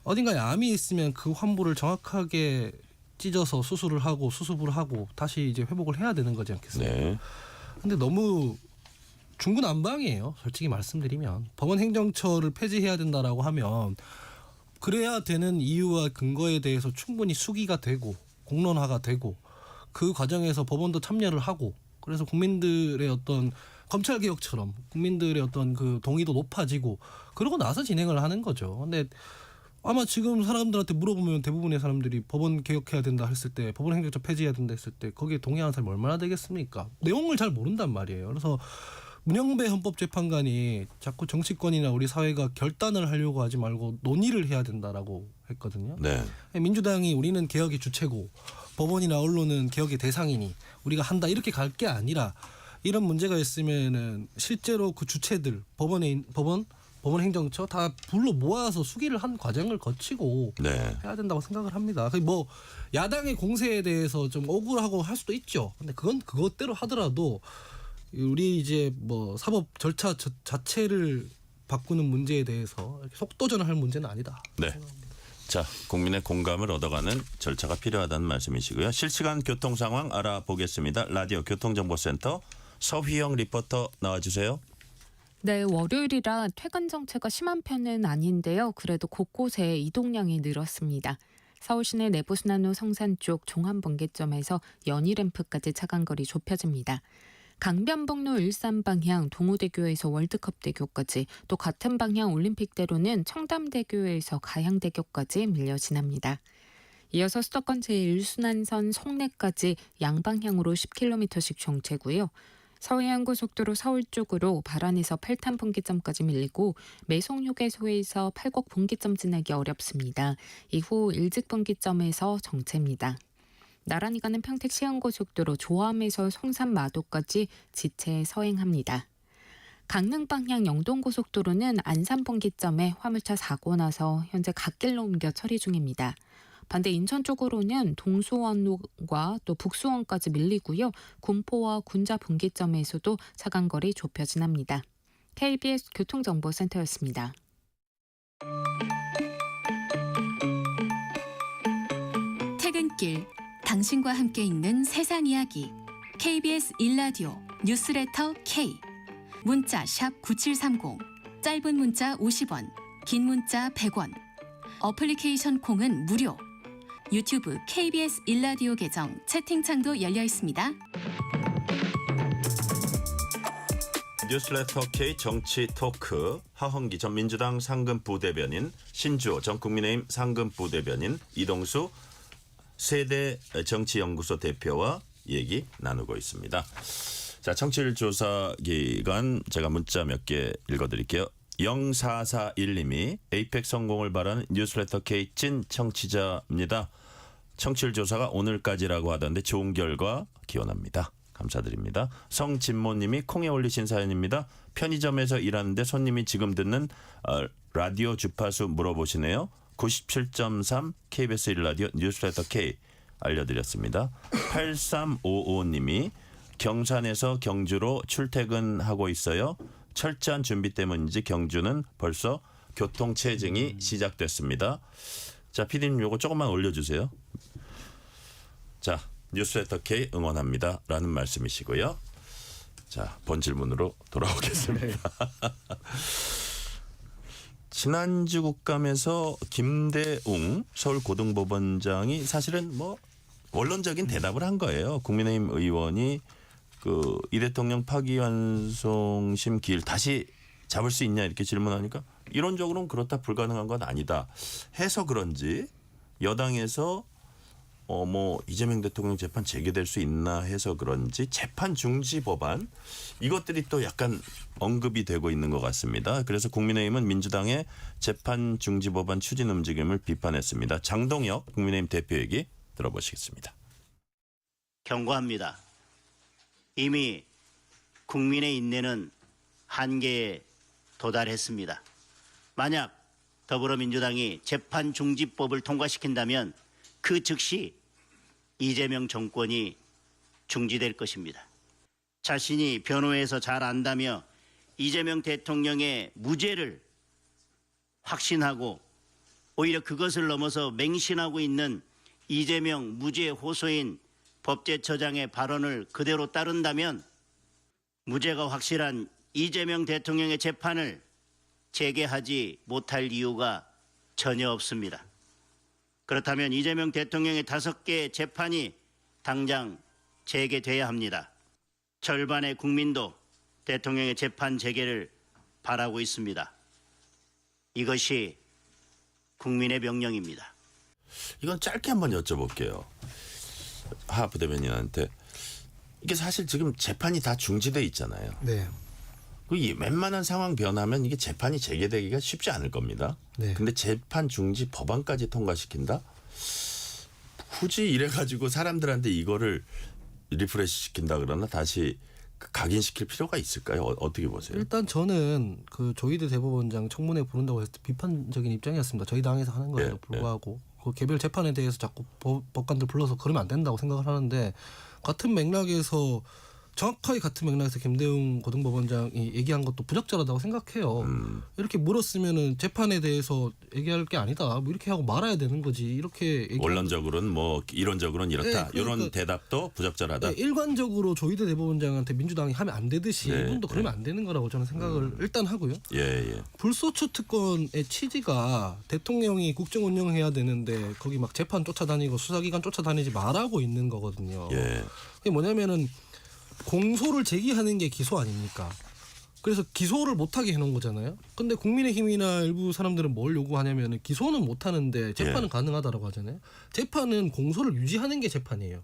어딘가에 암이 있으면 그 환부를 정확하게 찢어서 수술을 하고 수습을 하고 다시 이제 회복을 해야 되는 거지 않겠습니까? 네. 근데 너무 중구난방이에요. 솔직히 말씀드리면 법원 행정처를 폐지해야 된다라고 하면 그래야 되는 이유와 근거에 대해서 충분히 수기가 되고 공론화가 되고 그 과정에서 법원도 참여를 하고, 그래서 국민들의 어떤 검찰 개혁처럼 국민들의 어떤 그 동의도 높아지고 그러고 나서 진행을 하는 거죠. 근데 아마 지금 사람들한테 물어보면 대부분의 사람들이 법원 개혁해야 된다 했을 때, 법원 행정처 폐지해야 된다 했을 때 거기에 동의하는 사람이 얼마나 되겠습니까? 내용을 잘 모른단 말이에요. 그래서 문영배 헌법재판관이 자꾸 정치권이나 우리 사회가 결단을 하려고 하지 말고 논의를 해야 된다라고 했거든요. 네. 민주당이 우리는 개혁의 주체고 법원이나 언론은 개혁의 대상이니 우리가 한다 이렇게 갈 게 아니라, 이런 문제가 있으면은 실제로 그 주체들 법원 행정처 다 불러 모아서 수기를 한 과정을 거치고 네. 해야 된다고 생각을 합니다. 뭐 야당의 공세에 대해서 좀 억울하고 할 수도 있죠. 근데 그건 그것대로 하더라도 우리 이제 뭐 사법 절차 자체를 바꾸는 문제에 대해서 이렇게 속도전을 할 문제는 아니다. 네. 자, 국민의 공감을 얻어가는 절차가 필요하다는 말씀이시고요. 실시간 교통 상황 알아보겠습니다. 라디오 교통정보센터 서휘영 리포터 나와주세요. 네, 월요일이라 퇴근 정체가 심한 편은 아닌데요. 그래도 곳곳에 이동량이 늘었습니다. 서울시내 내부순환로 성산 쪽 종암분기점에서 연희램프까지 차간거리 좁혀집니다. 강변북로 일산 방향 동호대교에서 월드컵대교까지, 또 같은 방향 올림픽대로는 청담대교에서 가양대교까지 밀려 지납니다. 이어서 수도권 제1순환선 송내까지 양방향으로 10km씩 정체고요. 서해안고속도로 서울 쪽으로 발안에서 8탄 분기점까지 밀리고 매송휴게소에서 팔곡 분기점 지나기 어렵습니다. 이후 일직 분기점에서 정체입니다. 나란히 가는 평택 시흥고속도로 조암에서 송산마도까지 지체 서행합니다. 강릉 방향 영동고속도로는 안산 분기점에 화물차 사고 나서 현재 갓길로 옮겨 처리 중입니다. 반대 인천 쪽으로는 동수원로가 또 북수원까지 밀리고요. 군포와 군자 분기점에서도 차간거리 좁혀 지납니다. KBS 교통정보센터였습니다. 퇴근길 당신과 함께 읽는 세상 이야기 KBS 1라디오 뉴스레터 K 문자 샵 9730 짧은 문자 50원 긴 문자 100원 어플리케이션 콩은 무료 유튜브 KBS 1라디오 계정 채팅창도 열려 있습니다. 뉴스레터 K 정치 토크 하헌기 전 민주당 상근 부대변인, 신주호 전 국민의힘 상근 부대변인, 이동수 세대 정치연구소 대표와 얘기 나누고 있습니다. 자, 청취율 조사 기간 제가 문자 몇 개 읽어드릴게요. 0441님이 에이펙 성공을 바라는 뉴스레터 K 찐 청취자입니다. 청취율 조사가 오늘까지라고 하던데 좋은 결과 기원합니다. 감사드립니다. 성진모님이 콩에 올리신 사연입니다. 편의점에서 일하는데 손님이 지금 듣는 라디오 주파수 물어보시네요. 97.3 KBS 1라디오 뉴스레터 K 알려드렸습니다. 8355님이 경산에서 경주로 출퇴근하고 있어요. 철저한 준비 때문인지 경주는 벌써 교통체증이 시작됐습니다. 자, PD님 요거 조금만 올려주세요. 자, 뉴스레터 K 응원합니다 라는 말씀이시고요. 자, 본 질문으로 돌아오겠습니다. 지난주 국감에서 김대웅 서울고등법원장이 사실은 뭐 원론적인 대답을 한 거예요. 국민의힘 의원이 그 이 대통령 파기환송심 기일 다시 잡을 수 있냐 이렇게 질문하니까 이론적으로는 그렇다, 불가능한 건 아니다 해서 그런지 여당에서 뭐 이재명 대통령 재판 재개될 수 있나 해서 그런지 재판 중지 법안 이것들이 또 약간 언급이 되고 있는 것 같습니다. 그래서 국민의힘은 민주당의 재판 중지 법안 추진 움직임을 비판했습니다. 장동혁 국민의힘 대표 얘기 들어보시겠습니다. 경고합니다. 이미 국민의 인내는 한계에 도달했습니다. 만약 더불어민주당이 재판 중지법을 통과시킨다면 그 즉시 이재명 정권이 중지될 것입니다. 자신이 변호해서 잘 안다며 이재명 대통령의 무죄를 확신하고 오히려 그것을 넘어서 맹신하고 있는 이재명 무죄 호소인 법제처장의 발언을 그대로 따른다면 무죄가 확실한 이재명 대통령의 재판을 재개하지 못할 이유가 전혀 없습니다. 그렇다면 이재명 대통령의 5개 재판이 당장 재개돼야 합니다. 절반의 국민도 대통령의 재판 재개를 바라고 있습니다. 이것이 국민의 명령입니다. 이건 짧게 한번 여쭤볼게요. 하 부대변인한테. 이게 사실 지금 재판이 다 중지돼 있잖아요. 네. 웬만한 상황 변하면 이게 재판이 재개되기가 쉽지 않을 겁니다. 네. 근데 재판 중지 법안까지 통과시킨다? 굳이 이래가지고 사람들한테 이거를 리프레시 시킨다 그러나 다시 각인시킬 필요가 있을까요? 어떻게 보세요? 일단 저는 그 조희대 대법원장 청문회 부른다고 했을 때 비판적인 입장이었습니다. 저희 당에서 하는 거에도 불구하고 그 개별 재판에 대해서 자꾸 법관들 불러서 그러면 안 된다고 생각을 하는데 같은 맥락에서 정확하게 같은 맥락에서 김대웅 고등법원장이 얘기한 것도 부적절하다고 생각해요. 이렇게 물었으면은 재판에 대해서 얘기할 게 아니다. 뭐 이렇게 하고 말아야 되는 거지. 이렇게 원론적으로는 뭐 이론적으로는 이렇다. 네, 그러니까, 이런 대답도 부적절하다. 네, 일관적으로 조희대 대법원장한테 민주당이 하면 안 되듯이 네, 이분도 그러면 안 되는 거라고 저는 생각을 일단 하고요. 예. 불소추 특권의 취지가 대통령이 국정 운영해야 되는데 거기 막 재판 쫓아다니고 수사기관 쫓아다니지 말라고 있는 거거든요. 예. 그게 뭐냐면은 공소를 제기하는 게 기소 아닙니까? 그래서 기소를 못하게 해놓은 거잖아요. 근데 국민의힘이나 일부 사람들은 뭘 요구하냐면 기소는 못하는데 재판은 가능하다라고 하잖아요. 재판은 공소를 유지하는 게 재판이에요.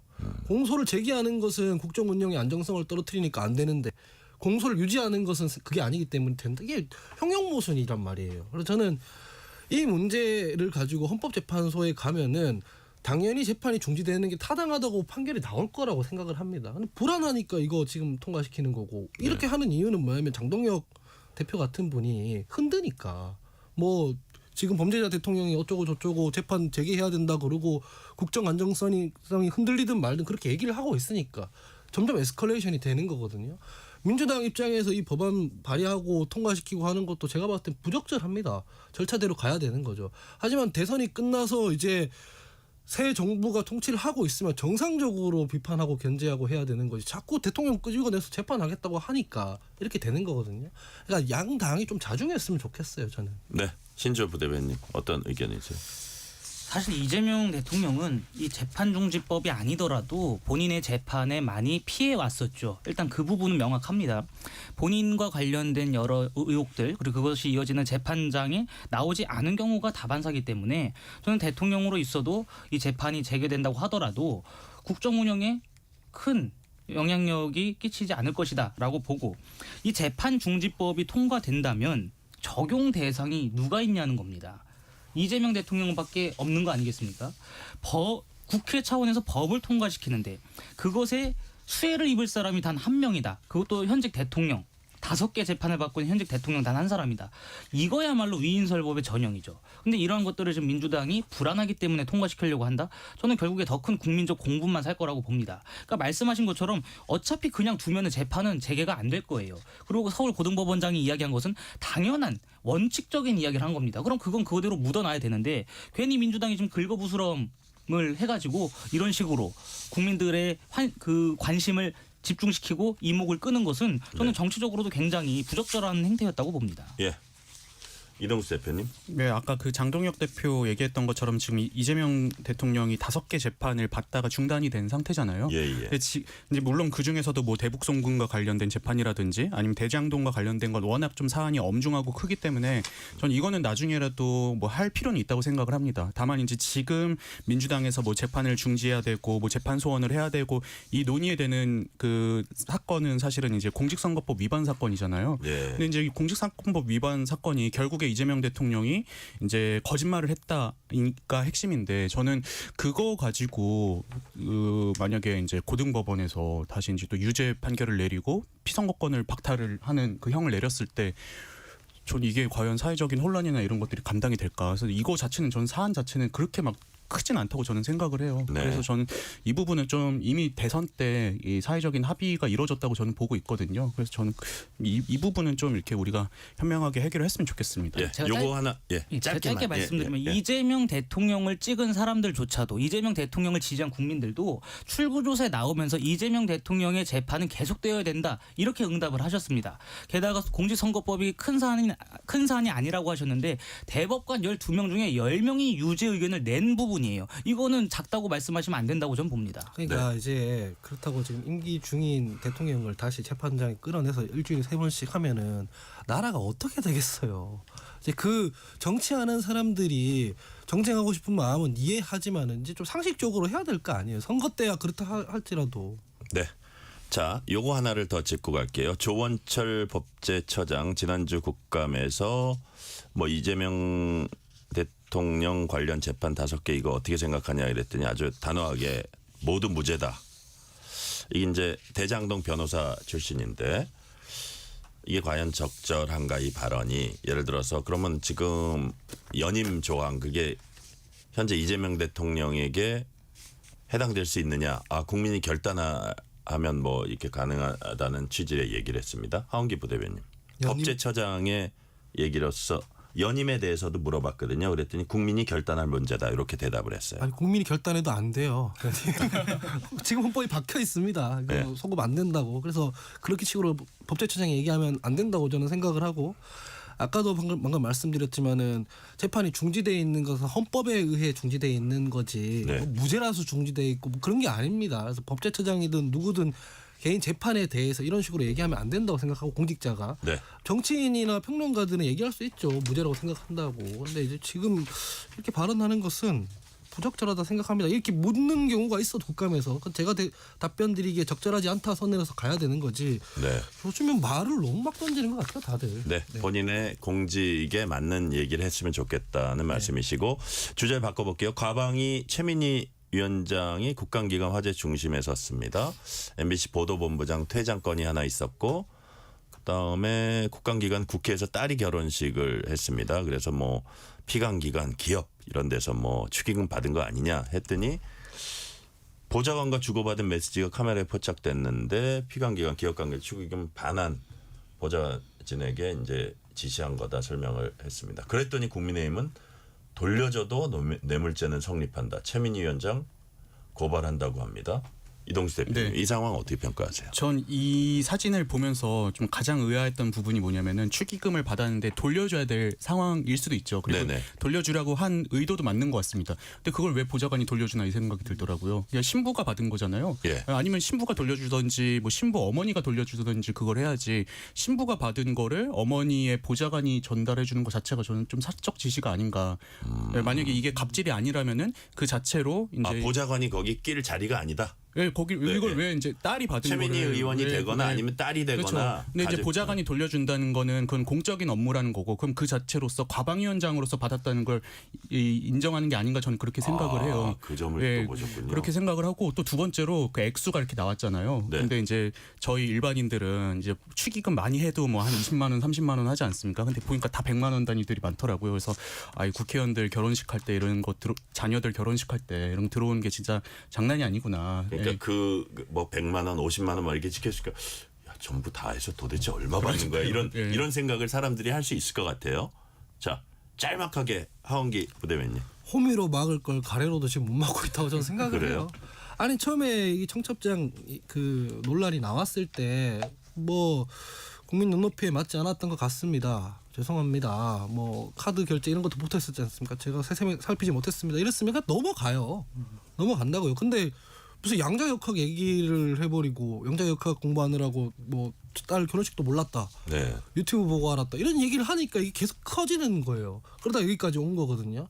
공소를 제기하는 것은 국정 운영의 안정성을 떨어뜨리니까 안 되는데 공소를 유지하는 것은 그게 아니기 때문에 된다. 이게 형용모순이란 말이에요. 그래서 저는 이 문제를 가지고 헌법재판소에 가면은 당연히 재판이 중지되는 게 타당하다고 판결이 나올 거라고 생각을 합니다. 근데 불안하니까 이거 지금 통과시키는 거고 이렇게 하는 이유는 뭐냐면 장동혁 대표 같은 분이 흔드니까 뭐 지금 범죄자 대통령이 어쩌고 저쩌고 재판 재개해야 된다 그러고 국정 안정성이 흔들리든 말든 그렇게 얘기를 하고 있으니까 점점 에스컬레이션이 되는 거거든요. 민주당 입장에서 이 법안 발의하고 통과시키고 하는 것도 제가 봤을 땐 부적절합니다. 절차대로 가야 되는 거죠. 하지만 대선이 끝나서 이제 새 정부가 통치를 하고 있으면 정상적으로 비판하고 견제하고 해야 되는 거지. 자꾸 대통령 끄집어내서 재판하겠다고 하니까 이렇게 되는 거거든요. 그러니까 양 당이 좀 자중했으면 좋겠어요, 저는. 네. 신조 부대변님 어떤 의견이세요? 사실 이재명 대통령은 이 재판중지법이 아니더라도 본인의 재판에 많이 피해 왔었죠. 일단 그 부분은 명확합니다. 본인과 관련된 여러 의혹들 그리고 그것이 이어지는 재판장에 나오지 않은 경우가 다반사이기 때문에 저는 대통령으로 있어도 이 재판이 재개된다고 하더라도 국정 운영에 큰 영향력이 끼치지 않을 것이다라고 보고 이 재판중지법이 통과된다면 적용 대상이 누가 있냐는 겁니다. 이재명 대통령밖에 없는 거 아니겠습니까? 국회 차원에서 법을 통과시키는데 그것에 수혜를 입을 사람이 단 한 명이다. 그것도 현직 대통령. 5개 재판을 받고 있는 현직 대통령 단 한 사람이다. 이거야말로 위인설법의 전형이죠. 근데 이러한 것들을 지금 민주당이 불안하기 때문에 통과시키려고 한다? 저는 결국에 더 큰 국민적 공분만 살 거라고 봅니다. 그러니까 말씀하신 것처럼 어차피 그냥 두면은 재판은 재개가 안 될 거예요. 그리고 서울 고등법원장이 이야기한 것은 당연한 원칙적인 이야기를 한 겁니다. 그럼 그건 그대로 묻어놔야 되는데 괜히 민주당이 지금 긁어부스럼을 해가지고 이런 식으로 국민들의 관심을 집중시키고 이목을 끄는 것은 저는 정치적으로도 굉장히 부적절한 행태였다고 봅니다. 예. 이동수 대표님. 네, 아까 그 장동혁 대표 얘기했던 것처럼 지금 이재명 대통령이 5개 재판을 받다가 중단이 된 상태잖아요. 예. 근데 이제 물론 그 중에서도 뭐 대북송금과 관련된 재판이라든지 아니면 대장동과 관련된 건 워낙 좀 사안이 엄중하고 크기 때문에 전 이거는 나중에라도 뭐 할 필요는 있다고 생각을 합니다. 다만 이제 지금 민주당에서 뭐 재판을 중지해야 되고 뭐 재판 소원을 해야 되고 이 논의에 되는 그 사건은 사실은 이제 공직선거법 위반 사건이잖아요. 예. 근데 이제 이 공직선거법 위반 사건이 결국에 이재명 대통령이 이제 거짓말을 했다니까 핵심인데 저는 그거 가지고 만약에 이제 고등법원에서 다시 이제 또 유죄 판결을 내리고 피선거권을 박탈을 하는 그 형을 내렸을 때 전 이게 과연 사회적인 혼란이나 이런 것들이 감당이 될까? 그래서 이거 자체는 전 사안 자체는 그렇게 막 크진 않다고 저는 생각을 해요. 네. 그래서 저는 이 부분은 좀 이미 대선 때 이 사회적인 합의가 이루어졌다고 저는 보고 있거든요. 그래서 저는 이 부분은 좀 이렇게 우리가 현명하게 해결했으면 좋겠습니다. 예. 제가 요거 하나 짧게 말씀드리면 이재명 대통령을 찍은 사람들조차도 이재명 대통령을 지지한 국민들도 출구조사에 나오면서 이재명 대통령의 재판은 계속되어야 된다 이렇게 응답을 하셨습니다. 게다가 공직선거법이 큰 사안이 아니라고 하셨는데 대법관 12명 중에 10명이 유죄 의견을 낸 부분이에요. 이거는 작다고 말씀하시면 안 된다고 저는 봅니다. 그러니까 이제 그렇다고 지금 임기 중인 대통령을 다시 재판장에 끌어내서 일주일에 3번씩 하면은 나라가 어떻게 되겠어요. 이제 그 정치하는 사람들이 정쟁하고 싶은 마음은 이해하지만은 이제 좀 상식적으로 해야 될 거 아니에요. 선거 때야 그렇다 할지라도. 네. 자, 요거 하나를 더 짚고 갈게요. 조원철 법제처장 지난주 국감에서 뭐 이재명 대통령 관련 재판 5개 이거 어떻게 생각하냐 이랬더니 아주 단호하게 모두 무죄다. 이게 이제 대장동 변호사 출신인데 이게 과연 적절한가 이 발언이. 예를 들어서 그러면 지금 연임 조항 그게 현재 이재명 대통령에게 해당될 수 있느냐. 국민이 결단할 하면 뭐 이렇게 가능하다는 취지의 얘기를 했습니다. 하원기 부대변인. 법제처장의 얘기로서 연임에 대해서도 물어봤거든요. 그랬더니 국민이 결단할 문제다 이렇게 대답을 했어요. 아니 국민이 결단해도 안 돼요. 지금 헌법이 박혀 있습니다. 이거 네. 소급 안 된다고. 그래서 그렇게 식으로 법제처장이 얘기하면 안 된다고 저는 생각을 하고 아까도 방금 말씀드렸지만은 재판이 중지돼 있는 것은 헌법에 의해 중지돼 있는 거지 네. 뭐 무죄라서 중지돼 있고 뭐 그런 게 아닙니다. 그래서 법제처장이든 누구든 개인 재판에 대해서 이런 식으로 얘기하면 안 된다고 생각하고 공직자가 네. 정치인이나 평론가들은 얘기할 수 있죠. 무죄라고 생각한다고. 근데 이제 지금 이렇게 발언하는 것은 부적절하다 생각합니다. 이렇게 묻는 경우가 있어 국감에서 제가 답변 드리기에 적절하지 않다 선에서 가야 되는 거지. 네. 요즘엔 말을 너무 막 던지는 것 같아요, 다들. 네. 본인의 공직에 맞는 얘기를 했으면 좋겠다는 말씀이시고 주제를 바꿔볼게요. 과방위 최민희 위원장이 국감기간 화제 중심에 섰습니다. MBC 보도본부장 퇴장 건이 하나 있었고 그다음에 국감기간 국회에서 딸이 결혼식을 했습니다. 그래서 뭐 피감기관 기업 이런 데서 뭐 축의금 받은 거 아니냐 했더니 보좌관과 주고받은 메시지가 카메라에 포착됐는데 피감기관 기업관계 축의금 반환 보좌진에게 이제 지시한 거다 설명을 했습니다. 그랬더니 국민의힘은 돌려줘도 뇌물죄는 성립한다. 최민희 위원장 고발한다고 합니다. 이동수 대표님, 네. 이 상황 어떻게 평가하세요? 전 이 사진을 보면서 좀 가장 의아했던 부분이 뭐냐면은 축의금을 받았는데 돌려줘야 될 상황일 수도 있죠. 그리고 네네. 돌려주라고 한 의도도 맞는 것 같습니다. 근데 그걸 왜 보좌관이 돌려주나 이 생각이 들더라고요. 그냥 신부가 받은 거잖아요. 예. 아니면 신부가 돌려주든지 뭐 신부 어머니가 돌려주든지 그걸 해야지 신부가 받은 거를 어머니의 보좌관이 전달해 주는 것 자체가 저는 좀 사적 지시가 아닌가. 만약에 이게 갑질이 아니라면은 그 자체로 이제 보좌관이 거기 낄 자리가 아니다. 예, 거기 네, 이걸 네. 왜 이제 딸이 받은 거를 최민희 의원이 왜, 되거나 네. 아니면 딸이 되거나. 그렇죠. 근데 이제 보좌관이 돌려준다는 거는 그건 공적인 업무라는 거고 그럼 그 자체로서 과방위원장으로서 받았다는 걸 인정하는 게 아닌가 저는 그렇게 생각을 해요. 그 점을 예, 또 보셨군요. 그렇게 생각을 하고 또 두 번째로 그 액수가 이렇게 나왔잖아요. 네. 근데 이제 저희 일반인들은 이제 축의금 많이 해도 뭐 한 20만 원, 30만 원 하지 않습니까? 근데 보니까 다 100만 원 단위들이 많더라고요. 그래서 이 국회의원들 결혼식 할 때 이런 거 자녀들 결혼식 할 때 이런 거 들어오는 게 진짜 장난이 아니구나. 그러니까 예. 그 뭐 100만 원, 50만 원 막 이렇게 지켰으니까 야, 전부 다 해서 도대체 얼마 받는 거야? 예. 이런 생각을 사람들이 할 수 있을 것 같아요. 자, 짤막하게 하원기 부대변인. 호미로 막을 걸 가래로도 지금 못 막고 있다고 저는 생각을 그래요? 해요. 아니 처음에 이 청첩장 그 논란이 나왔을 때 뭐 국민 눈높이에 맞지 않았던 것 같습니다. 죄송합니다. 뭐 카드 결제 이런 것도 못했었지 않습니까? 제가 세세히 살피지 못했습니다. 이랬으면 그냥 넘어가요. 넘어간다고요. 근데 무슨 양자역학 얘기를 해버리고 양자역학 공부하느라고 뭐 딸 결혼식도 몰랐다. 네. 유튜브 보고 알았다. 이런 얘기를 하니까 이게 계속 커지는 거예요. 그러다 여기까지 온 거거든요.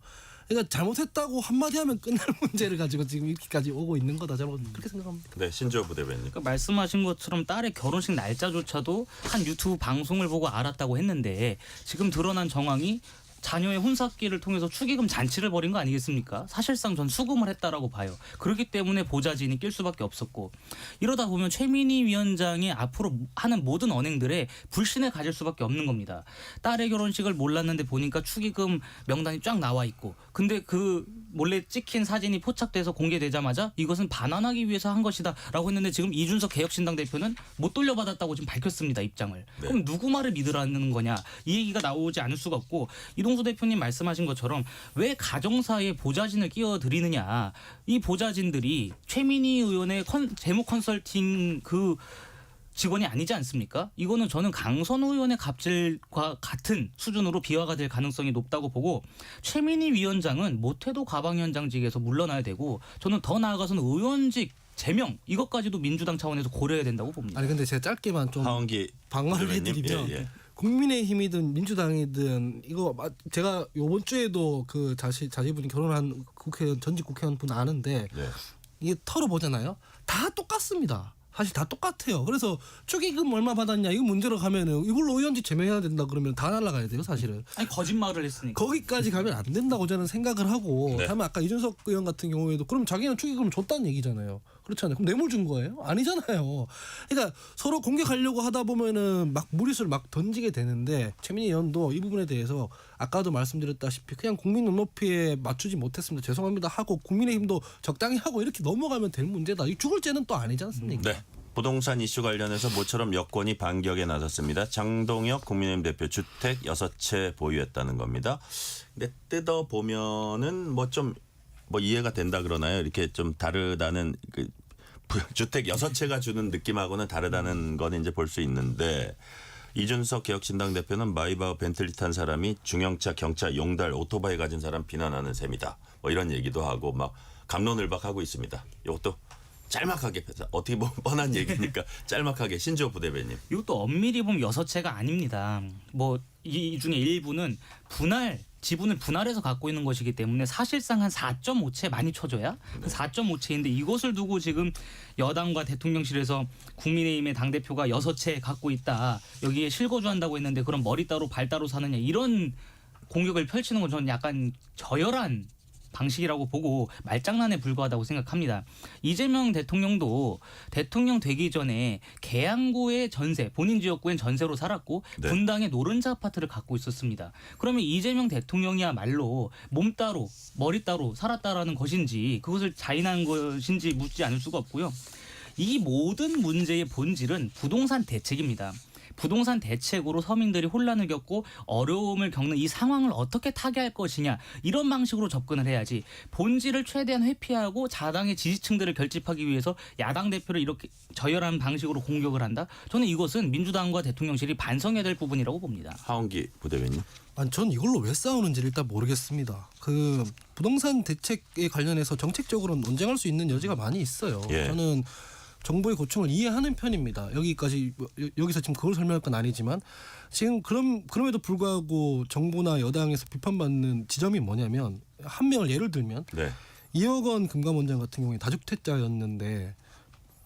그러니까 잘못했다고 한마디 하면 끝날 문제를 가지고 지금 이렇게까지 오고 있는 거다. 저는 그렇게 생각합니다. 네, 신조 부대변인. 그러니까 말씀하신 것처럼 딸의 결혼식 날짜조차도 한 유튜브 방송을 보고 알았다고 했는데 지금 드러난 정황이 자녀의 혼사기를 통해서 축의금 잔치를 벌인 거 아니겠습니까? 사실상 전 수금을 했다라고 봐요. 그렇기 때문에 보좌진이 낄 수밖에 없었고 이러다 보면 최민희 위원장이 앞으로 하는 모든 언행들에 불신을 가질 수밖에 없는 겁니다. 딸의 결혼식을 몰랐는데 보니까 축의금 명단이 쫙 나와 있고 근데 그 몰래 찍힌 사진이 포착돼서 공개되자마자 이것은 반환하기 위해서 한 것이다 라고 했는데 지금 이준석 개혁신당 대표는 못 돌려받았다고 지금 밝혔습니다. 입장을. 네. 그럼 누구 말을 믿으라는 거냐 이 얘기가 나오지 않을 수가 없고 이동수 대표님 말씀하신 것처럼 왜 가정사에 보좌진을 끼워드리느냐 이 보좌진들이 최민희 의원의 재무 컨설팅 그 직원이 아니지 않습니까? 이거는 저는 강선우 의원의 갑질과 같은 수준으로 비화가 될 가능성이 높다고 보고 최민희 위원장은 못해도 과방위원장직에서 물러나야 되고 저는 더 나아가서는 의원직 제명 이것까지도 민주당 차원에서 고려해야 된다고 봅니다. 아니 근데 제가 짧게만 좀 하원기 방어를 부대변인. 해드리면 예. 국민의힘이든 민주당이든 이거 제가 이번 주에도 그 자제분이 결혼한 국회의원 전직 국회의원 분 아는데 네. 이게 털어보잖아요. 다 똑같습니다. 사실 다 똑같아요. 그래서 축의금 얼마 받았냐 이거 문제로 가면은 이걸로 의원직 제명해야 된다 그러면 다 날아가야 돼요 사실은. 아니 거짓말을 했으니까. 거기까지 가면 안 된다고 저는 생각을 하고 네. 다만 아까 이준석 의원 같은 경우에도 그럼 자기는 축의금을 줬다는 얘기잖아요. 그렇잖아요. 그럼 뇌물 준 거예요? 아니잖아요. 그러니까 서로 공격하려고 하다 보면은 막 무리수를 막 던지게 되는데 최민희 의원도 이 부분에 대해서 아까도 말씀드렸다시피 그냥 국민 눈높이에 맞추지 못했습니다. 죄송합니다 하고 국민의힘도 적당히 하고 이렇게 넘어가면 될 문제다. 이 죽을 죄는 또 아니지 않습니까? 네. 부동산 이슈 관련해서 모처럼 여권이 반격에 나섰습니다. 장동혁 국민의힘 대표 주택 6채 보유했다는 겁니다. 근데 뜯어 보면은 뭐 이해가 된다 그러나요? 이렇게 좀 다르다는 그 주택 6채가 주는 느낌하고는 다르다는 건 이제 볼 수 있는데 이준석 개혁신당 대표는 마이바흐 벤틀리 탄 사람이 중형차, 경차, 용달, 오토바이 가진 사람 비난하는 셈이다. 뭐 이런 얘기도 하고 막 갑론을박하고 있습니다. 이것도 짤막하게 어떻게 보면 뻔한 얘기니까 짤막하게 신지호 부대변인. 이것도 엄밀히 보면 6채가 아닙니다. 뭐 이 중에 일부는 지분을 분할해서 갖고 있는 것이기 때문에 사실상 한 4.5채 많이 쳐줘야 4.5채인데 이것을 두고 지금 여당과 대통령실에서 국민의힘의 당대표가 6채 갖고 있다. 여기에 실거주한다고 했는데 그럼 머리 따로 발 따로 사느냐 이런 공격을 펼치는 건 저는 약간 저열한 방식이라고 보고 말장난에 불과하다고 생각합니다. 이재명 대통령도 대통령 되기 전에 계양구의 전세, 본인 지역구엔 전세로 살았고 네. 분당에 노른자 아파트를 갖고 있었습니다. 그러면 이재명 대통령이야말로 몸 따로 머리 따로 살았다라는 것인지 그것을 자인한 것인지 묻지 않을 수가 없고요. 이 모든 문제의 본질은 부동산 대책입니다. 부동산 대책으로 서민들이 혼란을 겪고 어려움을 겪는 이 상황을 어떻게 타개할 것이냐 이런 방식으로 접근을 해야지 본질을 최대한 회피하고 자당의 지지층들을 결집하기 위해서 야당 대표를 이렇게 저열한 방식으로 공격을 한다. 저는 이것은 민주당과 대통령실이 반성해야 될 부분이라고 봅니다. 하원기 부대변인. 아니, 전 이걸로 왜 싸우는지 일단 모르겠습니다. 그 부동산 대책에 관련해서 정책적으로 논쟁할 수 있는 여지가 많이 있어요. 예. 저는 정부의 고충을 이해하는 편입니다. 여기서 지금 그걸 설명할 건 아니지만 지금 그럼에도 불구하고 정부나 여당에서 비판받는 지점이 뭐냐면 한 명을 예를 들면 네. 2억 원 금감원장 같은 경우에 다주택자였는데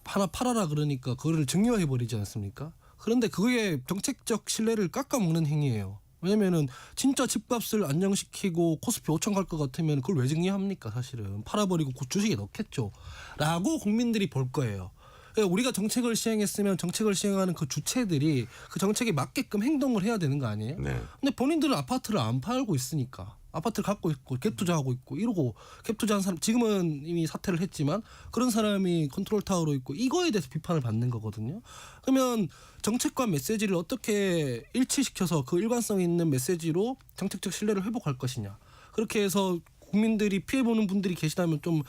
하나 팔아라 그러니까 그거를 증여해버리지 않습니까? 그런데 그게 정책적 신뢰를 깎아먹는 행위예요. 왜냐면은 진짜 집값을 안정시키고 코스피 5천 갈 것 같으면 그걸 왜 증여합니까? 사실은 팔아버리고 주식에 넣겠죠. 라고 국민들이 볼 거예요. 우리가 정책을 시행했으면 정책을 시행하는 그 주체들이 그 정책에 맞게끔 행동을 해야 되는 거 아니에요? 네. 근데 본인들은 아파트를 안 팔고 있으니까 아파트를 갖고 있고 갭 투자하고 있고 이러고 갭 투자한 사람 지금은 이미 사퇴를 했지만 그런 사람이 컨트롤 타워로 있고 이거에 대해서 비판을 받는 거거든요. 그러면 정책과 메시지를 어떻게 일치시켜서 그 일관성 있는 메시지로 정책적 신뢰를 회복할 것이냐. 그렇게 해서 국민들이 피해보는 분들이 계시다면 좀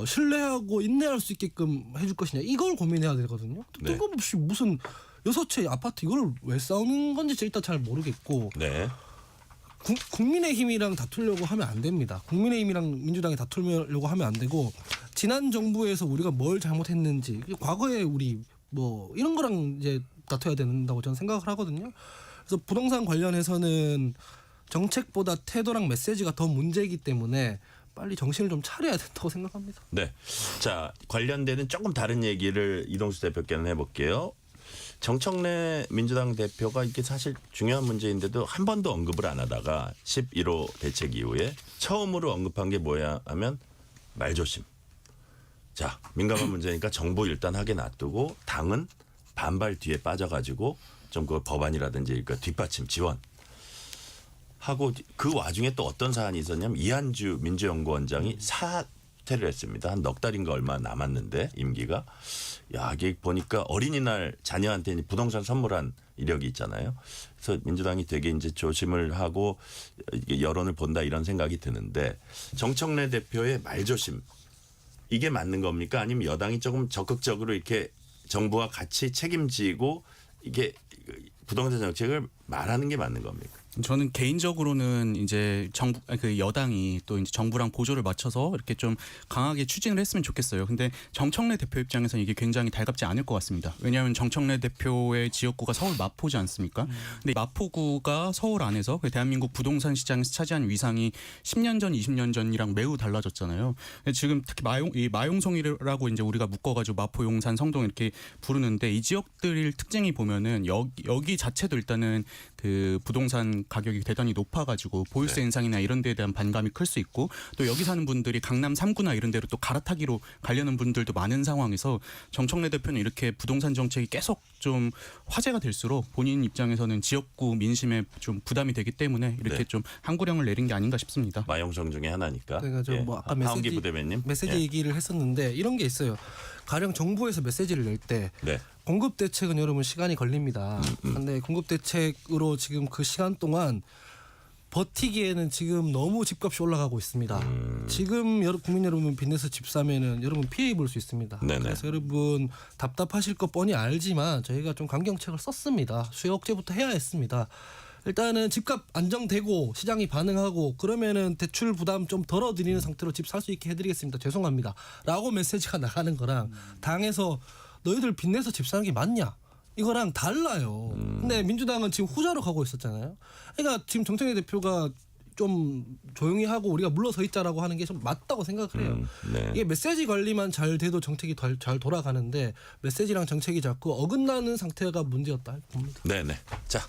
신뢰하고 인내할 수 있게끔 해줄 것이냐 이걸 고민해야 되거든요. 네. 뜬금없이 무슨 6채 아파트 이걸 왜 싸우는 건지 일단 잘 모르겠고 네. 국민의힘이랑 다투려고 하면 안 됩니다. 국민의힘이랑 민주당이 다투려고 하면 안 되고 지난 정부에서 우리가 뭘 잘못했는지 과거에 우리 뭐 이런 거랑 이제 다퉈야 된다고 저는 생각을 하거든요. 그래서 부동산 관련해서는 정책보다 태도랑 메시지가 더 문제이기 때문에 빨리 정신을 좀 차려야 된다고 생각합니다. 네. 자, 관련되는 조금 다른 얘기를 이동수 대표께는 해볼게요. 정청래 민주당 대표가 이게 사실 중요한 문제인데도 한 번도 언급을 안 하다가 11.15 대책 이후에 처음으로 언급한 게 뭐야 하면 말조심. 자, 민감한 문제니까 정부 일단 하게 놔두고 당은 반발 뒤에 빠져가지고 좀 그 법안이라든지 그 뒷받침 지원. 하고 그 와중에 또 어떤 사안이 있었냐면 이한주 민주연구원장이 사퇴를 했습니다. 한 넉 달인가 얼마 남았는데 임기가. 야, 이게 보니까 어린이날 자녀한테 부동산 선물한 이력이 있잖아요. 그래서 민주당이 되게 이제 조심을 하고 여론을 본다 이런 생각이 드는데 정청래 대표의 말조심 이게 맞는 겁니까? 아니면 여당이 조금 적극적으로 이렇게 정부와 같이 책임지고 이게 부동산 정책을 말하는 게 맞는 겁니까? 저는 개인적으로는 이제 그 여당이 또 이제 정부랑 보조를 맞춰서 이렇게 좀 강하게 추진을 했으면 좋겠어요. 근데 정청래 대표 입장에서는 이게 굉장히 달갑지 않을 것 같습니다. 왜냐하면 정청래 대표의 지역구가 서울 마포지 않습니까? 근데 마포구가 서울 안에서 대한민국 부동산 시장에서 차지한 위상이 10년 전, 20년 전이랑 매우 달라졌잖아요. 지금 특히 마용성이라고 이제 우리가 묶어가지고 마포, 용산, 성동 이렇게 부르는데 이 지역들 특징이 보면은 여기 자체도 일단은 그 부동산 가격이 대단히 높아가지고 보유세 인상이나 이런 데에 대한 반감이 클 수 있고 또 여기 사는 분들이 강남 3구나 이런 데로 또 갈아타기로 가려는 분들도 많은 상황에서 정청래 대표는 이렇게 부동산 정책이 계속 좀 화제가 될수록 본인 입장에서는 지역구 민심에 좀 부담이 되기 때문에 이렇게 좀 항구령을 내린 게 아닌가 싶습니다. 마용성 중에 하나니까. 그러니까 뭐 아까 하은기 부대변인 메시지 얘기를 했었는데 이런 게 있어요. 가령 정부에서 메시지를 낼 때 공급 대책은 여러분 시간이 걸립니다. 근데 공급 대책으로 지금 그 시간 동안 버티기에는 지금 너무 집값이 올라가고 있습니다. 지금 국민 여러분 빚내서 집 사면은 여러분 피해 입을 수 있습니다. 네네. 그래서 여러분 답답하실 거 뻔히 알지만 저희가 좀 강경책을 썼습니다. 수요 억제부터 해야 했습니다. 일단은 집값 안정되고 시장이 반응하고 그러면은 대출 부담 좀 덜어드리는 상태로 집 살 수 있게 해드리겠습니다. 죄송합니다. 라고 메시지가 나가는 거랑 당에서 너희들 빚내서 집 사는 게 맞냐? 이거랑 달라요. 근데 민주당은 지금 후자로 가고 있었잖아요. 그러니까 지금 정청래 대표가 좀 조용히 하고 우리가 물러서 있자라고 하는 게 좀 맞다고 생각을 해요. 이게 메시지 관리만 잘 돼도 정책이 잘 돌아가는데 메시지랑 정책이 자꾸 어긋나는 상태가 문제였다 봅니다. 네네. 자.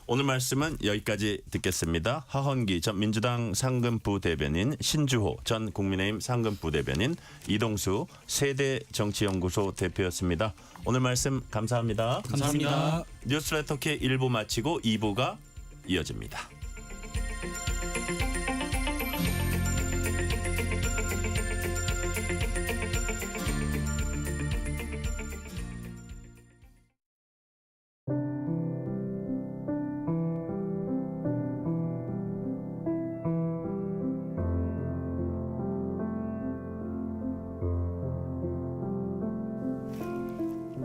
오늘 말씀은 여기까지 듣겠습니다. 하헌기 전 민주당 상근부 대변인, 신주호 전 국민의힘 상근부 대변인, 이동수 세대정치연구소 대표였습니다. 오늘 말씀 감사합니다. 감사합니다. 뉴스레터 K 1부 마치고 2부가 이어집니다.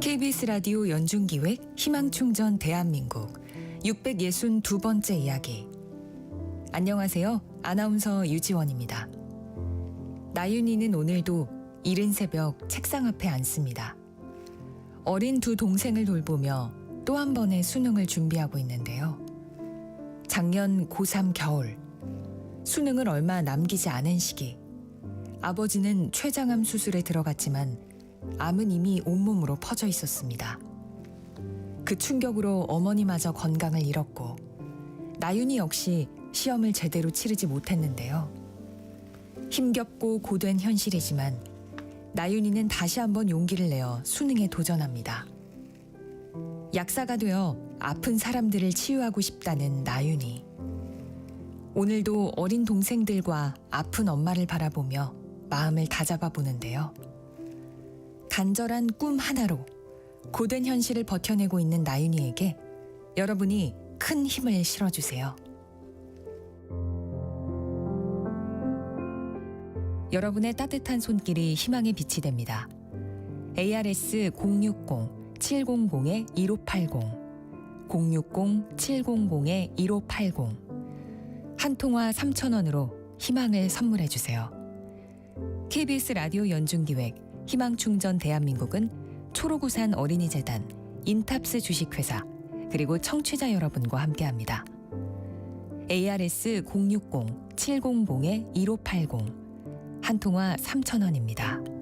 KBS 라디오 연중기획 희망충전 대한민국 662번째 이야기. 안녕하세요. 아나운서 유지원입니다. 나윤이는 오늘도 이른 새벽 책상 앞에 앉습니다. 어린 두 동생을 돌보며 또 한 번의 수능을 준비하고 있는데요. 작년 고3 겨울, 수능을 얼마 남기지 않은 시기, 아버지는 췌장암 수술에 들어갔지만 암은 이미 온몸으로 퍼져 있었습니다. 그 충격으로 어머니마저 건강을 잃었고 나윤이 역시 시험을 제대로 치르지 못했는데요. 힘겹고 고된 현실이지만 나윤이는 다시 한번 용기를 내어 수능에 도전합니다. 약사가 되어 아픈 사람들을 치유하고 싶다는 나윤이. 오늘도 어린 동생들과 아픈 엄마를 바라보며 마음을 다잡아 보는데요. 간절한 꿈 하나로 고된 현실을 버텨내고 있는 나윤이에게 여러분이 큰 힘을 실어주세요. 여러분의 따뜻한 손길이 희망의 빛이 됩니다. ARS 060-700-1580 060-700-1580 한 통화 3,000원으로 희망을 선물해주세요. KBS 라디오 연중기획 희망충전 대한민국은 초록우산 어린이재단, 인탑스 주식회사, 그리고 청취자 여러분과 함께합니다. ARS 060-700-1580 한 통화 3,000원입니다.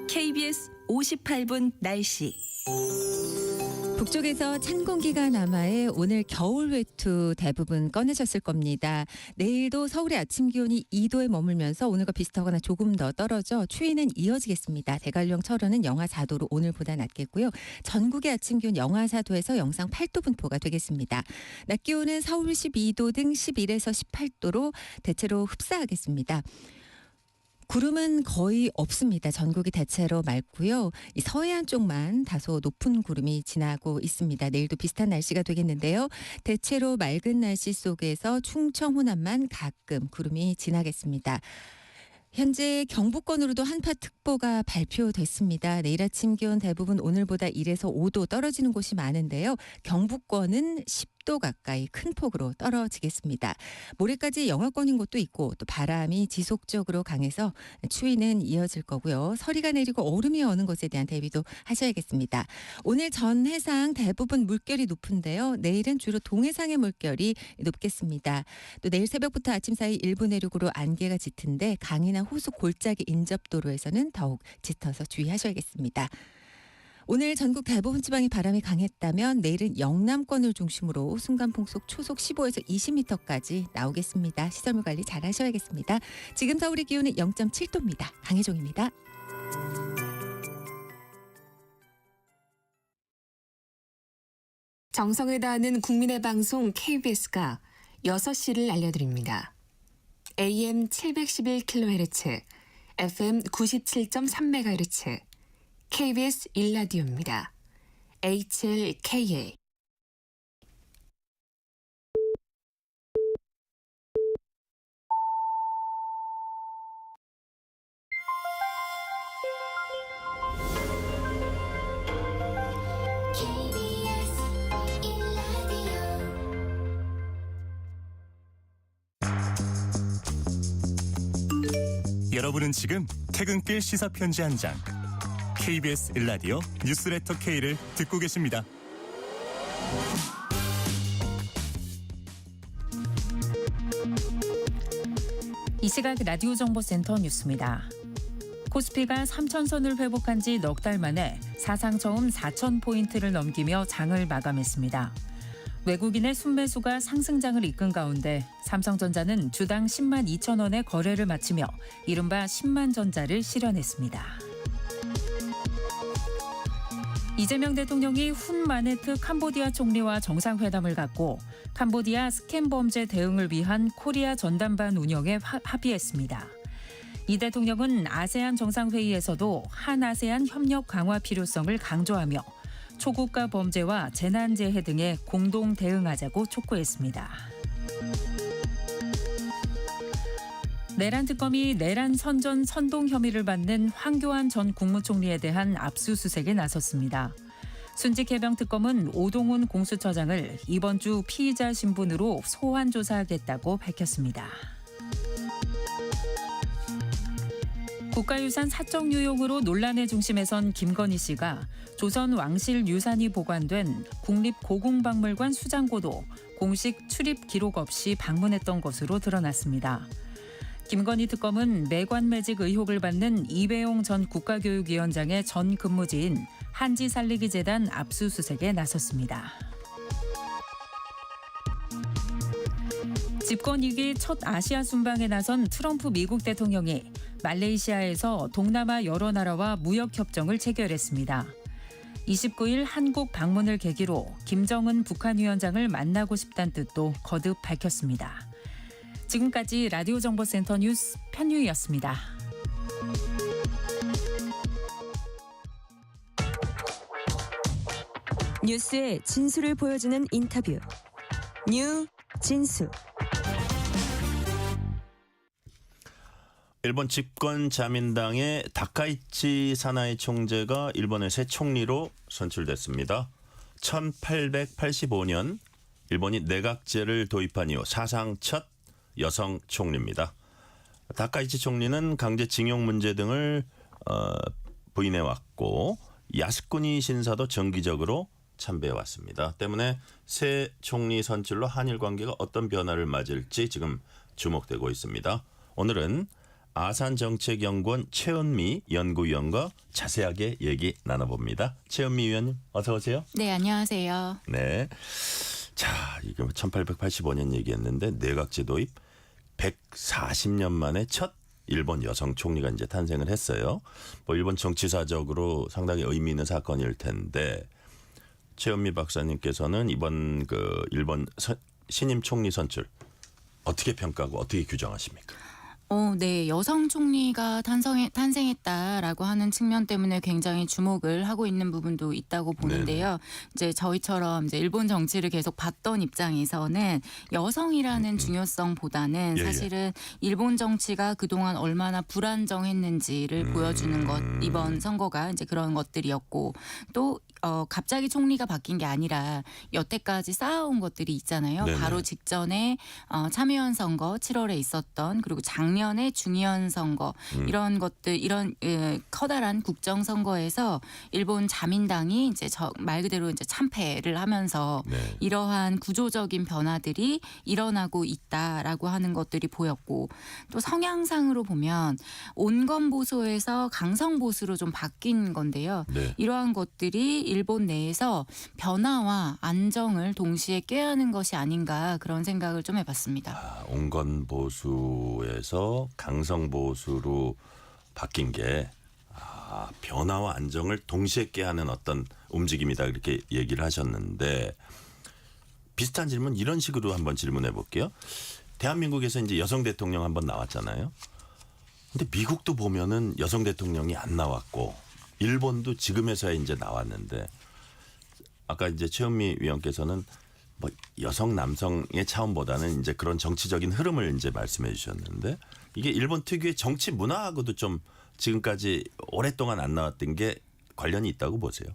KBS 58분 날씨. 북쪽에서 찬 공기가 남하해 오늘 겨울 외투 대부분 꺼내셨을 겁니다. 내일도 서울의 아침 기온이 2도에 머물면서 오늘과 비슷하거나 조금 더 떨어져 추위는 이어지겠습니다. 대관령 철원은 영하 4도로 오늘보다 낮겠고요. 전국의 아침 기온 영하 4도에서 영상 8도 분포가 되겠습니다. 낮 기온은 서울 12도 등 11에서 18도로 대체로 흡사하겠습니다. 구름은 거의 없습니다. 전국이 대체로 맑고요. 이 서해안 쪽만 다소 높은 구름이 지나고 있습니다. 내일도 비슷한 날씨가 되겠는데요. 대체로 맑은 날씨 속에서 충청 호남만 가끔 구름이 지나겠습니다. 현재 경북권으로도 한파특보가 발표됐습니다. 내일 아침 기온 대부분 오늘보다 1에서 5도 떨어지는 곳이 많은데요. 경북권은 10도 10도 가까이 큰 폭으로 떨어지겠습니다. 모레까지 영하권인 곳도 있고 또 바람이 지속적으로 강해서 추위는 이어질 거고요. 서리가 내리고 얼음이 오는 것에 대한 대비도 하셔야겠습니다. 오늘 전 해상 대부분 물결이 높은데요. 내일은 주로 동해상의 물결이 높겠습니다. 또 내일 새벽부터 아침 사이 일부 내륙으로 안개가 짙은데 강이나 호수 골짜기 인접도로에서는 더욱 짙어서 주의하셔야겠습니다. 오늘 전국 대부분 지방이 바람이 강했다면 내일은 영남권을 중심으로 순간풍속 초속 15에서 20m까지 나오겠습니다. 시설물 관리 잘 하셔야겠습니다. 지금 서울의 기온은 0.7도입니다. 강혜종입니다. 정성을 다하는 국민의 방송 KBS가 6시를 알려드립니다. AM 711kHz, FM 97.3MHz, KBS 1라디오입니다. HLKA. 여러분은 지금 퇴근길 시사편지 한 장 KBS 1라디오 뉴스레터 K를 듣고 계십니다. 이 시각 라디오 정보센터 뉴스입니다. 코스피가 3,000선을 회복한 지 넉 달 만에 사상 처음 4,000포인트를 넘기며 장을 마감했습니다. 외국인의 순매수가 상승장을 이끈 가운데 삼성전자는 주당 10만 2천 원의 거래를 마치며 이른바 10만 전자를 실현했습니다. 이재명 대통령이 훈 마네트 캄보디아 총리와 정상회담을 갖고 캄보디아 스캠 범죄 대응을 위한 코리아 전담반 운영에 합의했습니다. 이 대통령은 아세안 정상회의에서도 한아세안 협력 강화 필요성을 강조하며 초국가 범죄와 재난재해 등에 공동 대응하자고 촉구했습니다. 내란 특검이 내란 선전 선동 혐의를 받는 황교안 전 국무총리에 대한 압수수색에 나섰습니다. 순직 해병 특검은 오동훈 공수처장을 이번 주 피의자 신분으로 소환 조사하겠다고 밝혔습니다. 국가유산 사적 유용으로 논란의 중심에 선 김건희 씨가 조선 왕실 유산이 보관된 국립고궁박물관 수장고도 공식 출입 기록 없이 방문했던 것으로 드러났습니다. 김건희 특검은 매관매직 의혹을 받는 이배용 전 국가교육위원장의 전 근무지인 한지살리기재단 압수수색에 나섰습니다. 집권 2기 첫 아시아 순방에 나선 트럼프 미국 대통령이 말레이시아에서 동남아 여러 나라와 무역협정을 체결했습니다. 29일 한국 방문을 계기로 김정은 북한 위원장을 만나고 싶다는 뜻도 거듭 밝혔습니다. 지금까지 라디오 정보센터 뉴스 편유희였습니다. 뉴스의 진수를 보여주는 인터뷰. 뉴 진수. 일본 집권 자민당의 다카이치 사나이 총재가 일본의 새 총리로 선출됐습니다. 1885년 일본이 내각제를 도입한 이후 사상 첫 여성 총리입니다. 다카이치 총리는 강제징용 문제 등을 부인해왔고 야스쿠니 신사도 정기적으로 참배해왔습니다. 때문에 새 총리 선출로 한일 관계가 어떤 변화를 맞을지 지금 주목되고 있습니다. 오늘은 아산정책연구원 최은미 연구위원과 자세하게 얘기 나눠봅니다. 최은미 위원님 어서 오세요. 네, 안녕하세요. 네. 자, 이게 1885년 얘기했는데 내각제 도입 140년 만에 첫 일본 여성 총리가 이제 탄생을 했어요. 뭐 일본 정치사적으로 상당히 의미 있는 사건일 텐데 최은미 박사님께서는 이번 그 일본 신임 총리 선출 어떻게 평가하고 어떻게 규정하십니까? 네, 여성 총리가 탄생했다라고 하는 측면 때문에 굉장히 주목을 하고 있는 부분도 있다고 보는데요. 네네. 이제 저희처럼 이제 일본 정치를 계속 봤던 입장에서는 여성이라는 중요성보다는 사실은 일본 정치가 그동안 얼마나 불안정했는지를 보여주는 것, 이번 선거가 이제 그런 것들이었고 또 갑자기 총리가 바뀐 게 아니라 여태까지 쌓아온 것들이 있잖아요. 네네. 바로 직전에 참의원 선거 7월에 있었던 그리고 작년에 중의원 선거 이런 것들 이런 커다란 국정 선거에서 일본 자민당이 이제 말 그대로 이제 참패를 하면서 네. 이러한 구조적인 변화들이 일어나고 있다라고 하는 것들이 보였고 또 성향상으로 보면 온건 보수에서 강성 보수로 좀 바뀐 건데요. 네. 이러한 것들이 일본 내에서 변화와 안정을 동시에 꾀하는 것이 아닌가 그런 생각을 좀 해봤습니다. 온건 보수에서 강성 보수로 바뀐 게 변화와 안정을 동시에 꾀하는 어떤 움직임이다 이렇게 얘기를 하셨는데 비슷한 질문 이런 식으로 한번 질문해 볼게요. 대한민국에서 이제 여성 대통령 한번 나왔잖아요. 근데 미국도 보면은 여성 대통령이 안 나왔고 일본도 지금에서야 이제 나왔는데 아까 이제 최은미 위원께서는 뭐 여성 남성의 차원보다는 이제 그런 정치적인 흐름을 이제 말씀해 주셨는데 이게 일본 특유의 정치 문화하고도 좀 지금까지 오랫동안 안 나왔던 게 관련이 있다고 보세요.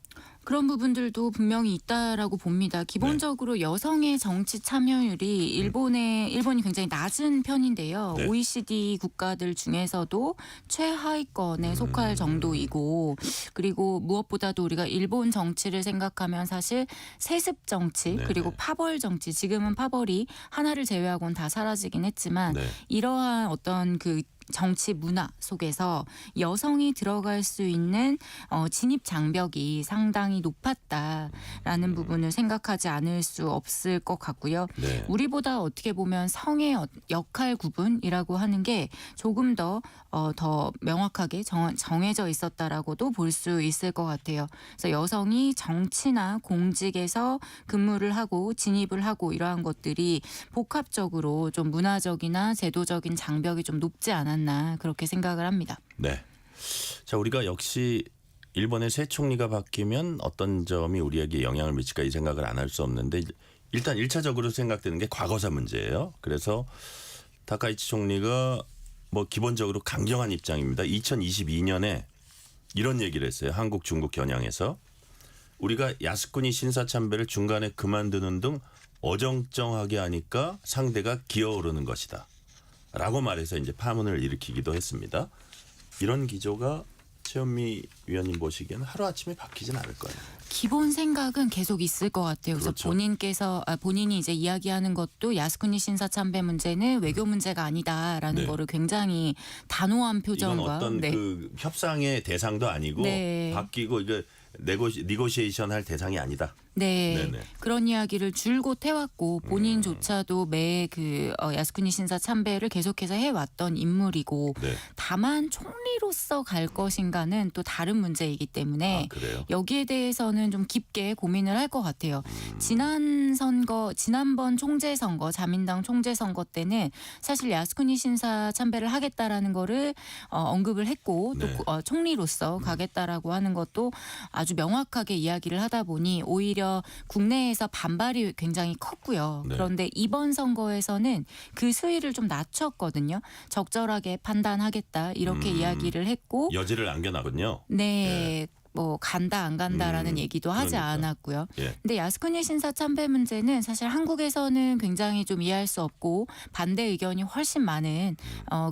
그런 부분들도 분명히 있다라고 봅니다. 기본적으로 여성의 정치 참여율이 일본이 굉장히 낮은 편인데요. 네. OECD 국가들 중에서도 최하위권에 속할 정도이고 그리고 무엇보다도 우리가 일본 정치를 생각하면 사실 세습 정치 네네. 그리고 파벌 정치 지금은 파벌이 하나를 제외하고는 다 사라지긴 했지만 네. 이러한 어떤 그 정치 문화 속에서 여성이 들어갈 수 있는 진입 장벽이 상당히 높았다라는 부분을 생각하지 않을 수 없을 것 같고요. 네. 우리보다 어떻게 보면 성의 역할 구분이라고 하는 게 조금 더 명확하게 정해져 있었다라고도 볼 수 있을 것 같아요. 그래서 여성이 정치나 공직에서 근무를 하고 진입을 하고 이러한 것들이 복합적으로 좀 문화적이나 제도적인 장벽이 좀 높지 않았나 그렇게 생각을 합니다. 네. 자, 우리가 역시 일본의 새 총리가 바뀌면 어떤 점이 우리에게 영향을 미칠까 이 생각을 안 할 수 없는데 일단 1차적으로 생각되는 게 과거사 문제예요. 그래서 타카이치 총리가 뭐 기본적으로 강경한 입장입니다. 2022년에 이런 얘기를 했어요. 한국 중국 겨냥해서 우리가 야스쿠니 신사 참배를 중간에 그만두는 등 어정쩡하게 하니까 상대가 기어오르는 것이다. 라고 말해서 이제 파문을 일으키기도 했습니다. 이런 기조가 최현미 위원님 보시기에는 하루아침에 바뀌진 않을 거예요. 기본 생각은 계속 있을 것 같아요. 그래서 그렇죠. 본인이 이제 이야기하는 것도 야스쿠니 신사 참배 문제는 외교 문제가 아니다라는 네. 거를 굉장히 단호한 이건 표정과 어떤 그 협상의 대상도 아니고 네. 바뀌고 이거 니고시에이션 할 대상이 아니다. 네, 네네. 그런 이야기를 줄곧 해왔고 본인조차도 매 야스쿠니 신사 참배를 계속해서 해왔던 인물이고 네. 다만 총리로서 갈 것인가는 또 다른 문제이기 때문에 그래요? 여기에 대해서는 좀 깊게 고민을 할 것 같아요. 지난번 총재 선거, 자민당 총재 선거 때는 사실 야스쿠니 신사 참배를 하겠다라는 거를 언급을 했고 또 네. 총리로서 가겠다라고 하는 것도 아주 명확하게 이야기를 하다 보니 오히려 국내에서 반발이 굉장히 컸고요. 네. 그런데 이번 선거에서는 그 수위를 좀 낮췄거든요. 적절하게 판단하겠다 이렇게 이야기를 했고 여지를 남겨놨군요. 네. 뭐 간다 안 간다라는 얘기도 하지 그러니까. 않았고요. 예. 근데 야스쿠니 신사 참배 문제는 사실 한국에서는 굉장히 좀 이해할 수 없고 반대 의견이 훨씬 많은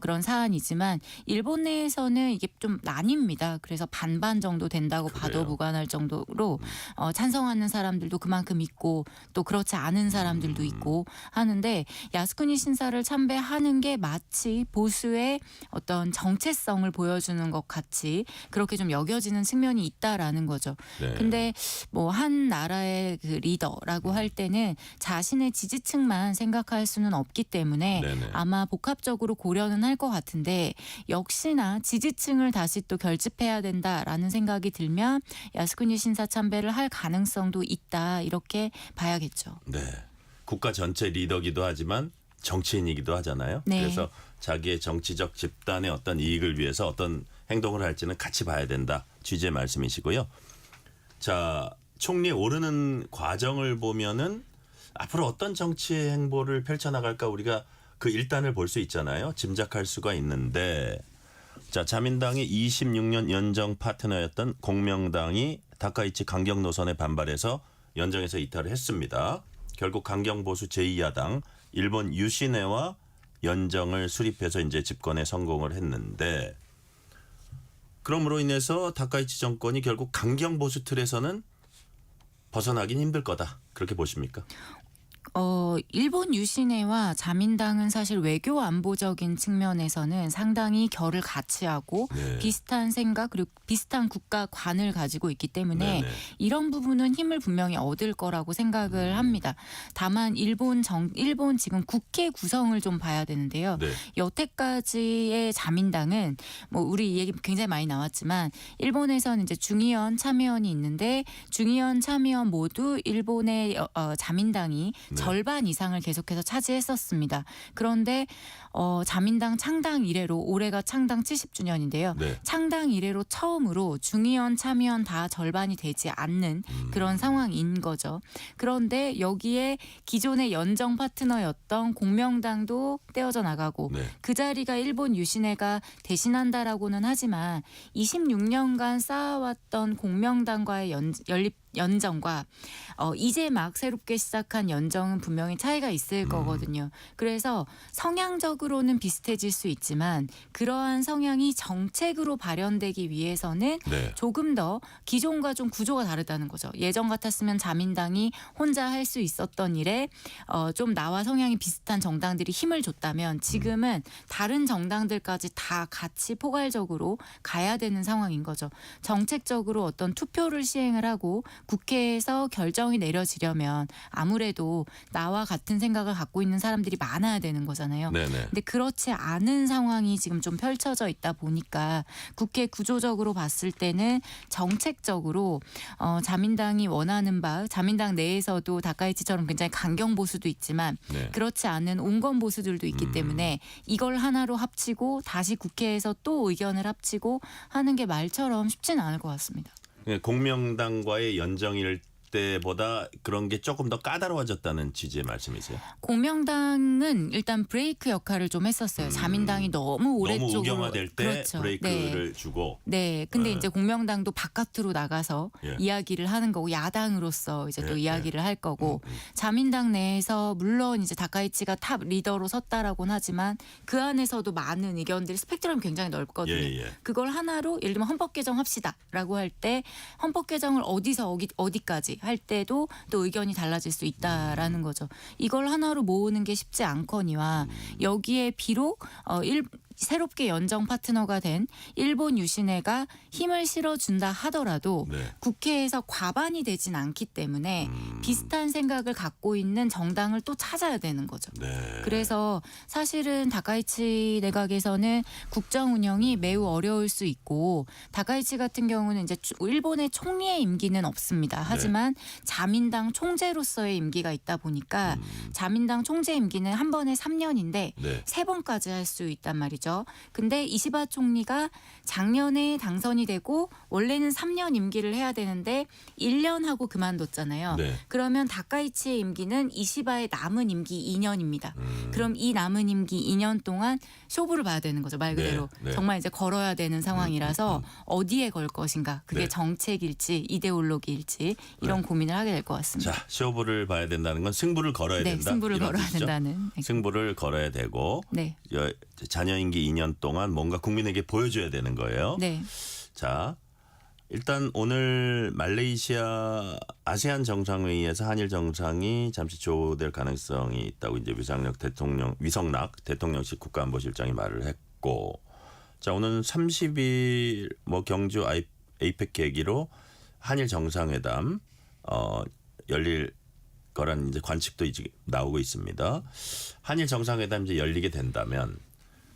그런 사안이지만 일본 내에서는 이게 좀 나뉩니다. 그래서 반반 정도 된다고 봐도 그래요. 무관할 정도로 찬성하는 사람들도 그만큼 있고 또 그렇지 않은 사람들도 있고 하는데 야스쿠니 신사를 참배하는 게 마치 보수의 어떤 정체성을 보여주는 것 같이 그렇게 좀 여겨지는 측면이 있다라는 거죠. 네. 근데 뭐 한 나라의 그 리더라고 할 때는 자신의 지지층만 생각할 수는 없기 때문에 네네. 아마 복합적으로 고려는 할 것 같은데 역시나 지지층을 다시 또 결집해야 된다라는 생각이 들면 야스쿠니 신사 참배를 할 가능성도 있다 이렇게 봐야겠죠. 네. 국가 전체 리더기도 하지만 정치인이기도 하잖아요. 네. 그래서 자기의 정치적 집단의 어떤 이익을 위해서 어떤 행동을 할지는 같이 봐야 된다. 취지의 말씀이시고요. 자, 총리 오르는 과정을 보면은 앞으로 어떤 정치 행보를 펼쳐나갈까 우리가 그 일단을 볼 수 있잖아요. 짐작할 수가 있는데 자, 자민당이 26년 연정 파트너였던 공명당이 다카이치 강경 노선에 반발해서 연정에서 이탈을 했습니다. 결국 강경 보수 제2야당 일본 유시네와 연정을 수립해서 이제 집권에 성공을 했는데 그럼으로 인해서 다카이치 정권이 결국 강경 보수 틀에서는 벗어나긴 힘들 거다. 그렇게 보십니까? 일본 유시네와 자민당은 사실 외교 안보적인 측면에서는 상당히 결을 같이 하고 네. 비슷한 생각 그리고 비슷한 국가관을 가지고 있기 때문에 네네. 이런 부분은 힘을 분명히 얻을 거라고 생각을 합니다. 다만 일본 지금 국회 구성을 좀 봐야 되는데요. 네. 여태까지의 자민당은 뭐 우리 얘기 굉장히 많이 나왔지만 일본에서는 이제 중의원 참의원이 있는데 중의원 참의원 모두 일본의 자민당이 네. 절반 이상을 계속해서 차지했었습니다. 그런데 자민당 창당 이래로 올해가 창당 70주년인데요. 네. 창당 이래로 처음으로 중의원 참의원 다 절반이 되지 않는 그런 상황인 거죠. 그런데 여기에 기존의 연정 파트너였던 공명당도 떼어져 나가고 네. 그 자리가 일본 유시네가 대신한다라고는 하지만 26년간 쌓아왔던 공명당과의 연정과 이제 막 새롭게 시작한 연정은 분명히 차이가 있을 거거든요. 그래서 성향적으로는 비슷해질 수 있지만 그러한 성향이 정책으로 발현되기 위해서는 네. 조금 더 기존과 좀 구조가 다르다는 거죠. 예전 같았으면 자민당이 혼자 할 수 있었던 일에 좀 나와 성향이 비슷한 정당들이 힘을 줬다면 지금은 다른 정당들까지 다 같이 포괄적으로 가야 되는 상황인 거죠. 정책적으로 어떤 투표를 시행을 하고 국회에서 결정이 내려지려면 아무래도 나와 같은 생각을 갖고 있는 사람들이 많아야 되는 거잖아요. 네네. 근데 그렇지 않은 상황이 지금 좀 펼쳐져 있다 보니까 국회 구조적으로 봤을 때는 정책적으로 자민당이 원하는 바 자민당 내에서도 다카이치처럼 굉장히 강경 보수도 있지만 네. 그렇지 않은 온건 보수들도 있기 때문에 이걸 하나로 합치고 다시 국회에서 또 의견을 합치고 하는 게 말처럼 쉽지는 않을 것 같습니다. 공명당과의 연정일 때보다 그런 게 조금 더 까다로워졌다는 취지의 말씀이세요? 공명당은 일단 브레이크 역할을 좀 했었어요. 자민당이 너무 오랫동안 너무 우경화될 때 그렇죠. 브레이크를 주고. 네, 근데 이제 공명당도 바깥으로 나가서 예. 이야기를 하는 거고 야당으로서 이제 또 예, 이야기를 할 거고 자민당 내에서 물론 이제 다카이치가 탑 리더로 섰다라고는 하지만 그 안에서도 많은 의견들이 스펙트럼이 굉장히 넓거든요. 예. 그걸 하나로 예를 들면 헌법 개정합시다라고 할 때 헌법 개정을 어디서 어디까지 할 때도 또 의견이 달라질 수 있다라는 거죠. 이걸 하나로 모으는 게 쉽지 않거니와 여기에 비록 새롭게 연정 파트너가 된 일본 유시네가 힘을 실어준다 하더라도 네. 국회에서 과반이 되진 않기 때문에 비슷한 생각을 갖고 있는 정당을 또 찾아야 되는 거죠. 네. 그래서 사실은 다카이치 내각에서는 국정 운영이 매우 어려울 수 있고 다카이치 같은 경우는 이제 일본의 총리의 임기는 없습니다. 하지만 자민당 총재로서의 임기가 있다 보니까 자민당 총재 임기는 한 번에 3년인데 네. 3번까지 할 수 있단 말이죠. 근데 이시바 총리가 작년에 당선이 되고 원래는 3년 임기를 해야 되는데 1년 하고 그만뒀잖아요. 네. 그러면 다카이치의 임기는 이시바의 남은 임기 2년입니다. 그럼 이 남은 임기 2년 동안 쇼부를 봐야 되는 거죠. 말 그대로. 네. 정말 이제 걸어야 되는 상황이라서 어디에 걸 것인가. 그게 네. 정책일지 이데올로기일지 이런 고민을 하게 될 것 같습니다. 자, 쇼부를 봐야 된다는 건 승부를 걸어야 네, 된다. 승부를 이런 걸어야 뜻이죠? 된다는. 승부를 걸어야 되고 네. 자녀 임기 2년 동안 뭔가 국민에게 보여줘야 되는 거예요. 네. 자, 일단 오늘 말레이시아 아세안 정상회의에서 한일 정상이 잠시 조될 가능성이 있다고 이제 위성락 대통령실 국가안보실장이 말을 했고, 자 오늘 30일 경주 에이펙 계기로 한일 정상회담 열릴 거란 이제 관측도 이제 나오고 있습니다. 한일 정상회담 이제 열리게 된다면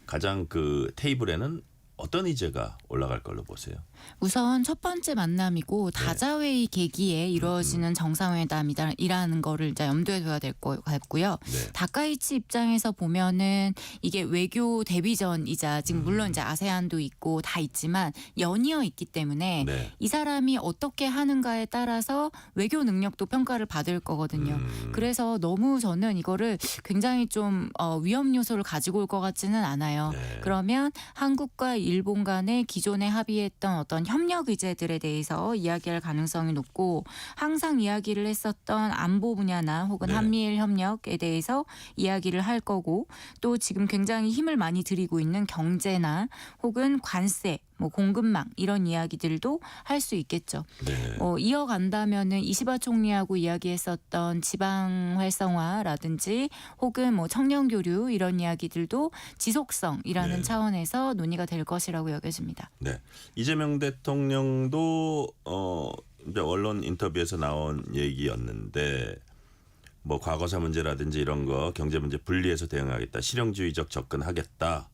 가장 그 테이블에는 어떤 의제가 올라갈 걸로 보세요? 우선 첫 번째 만남이고 다자회의 계기에 이루어지는 정상회담이라는 거를 이제 염두에 둬야 될 것 같고요. 네. 다카이치 입장에서 보면은 이게 외교 데뷔전이자 지금 물론 이제 아세안도 있고 다 있지만 연이어 있기 때문에 네. 이 사람이 어떻게 하는가에 따라서 외교 능력도 평가를 받을 거거든요. 그래서 너무 저는 이거를 굉장히 좀 위험 요소를 가지고 올 것 같지는 않아요. 네. 그러면 한국과 일본 간의 기존에 합의했던 어떤 협력 의제들에 대해서 이야기할 가능성이 높고 항상 이야기를 했었던 안보 분야나 혹은 네. 한미일 협력에 대해서 이야기를 할 거고 또 지금 굉장히 힘을 많이 들이고 있는 경제나 혹은 관세 뭐 공급망 이런 이야기들도 할 수 있겠죠. 네. 이어간다면은 이시바 총리하고 이야기했었던 지방 활성화라든지 혹은 뭐 청년 교류 이런 이야기들도 지속성이라는 네. 차원에서 논의가 될 것이라고 여겨집니다. 네. 이재명 대통령도 이제 언론 인터뷰에서 나온 얘기였는데 뭐 과거사 문제라든지 이런 거 경제 문제 분리해서 대응하겠다. 실용주의적 접근하겠다.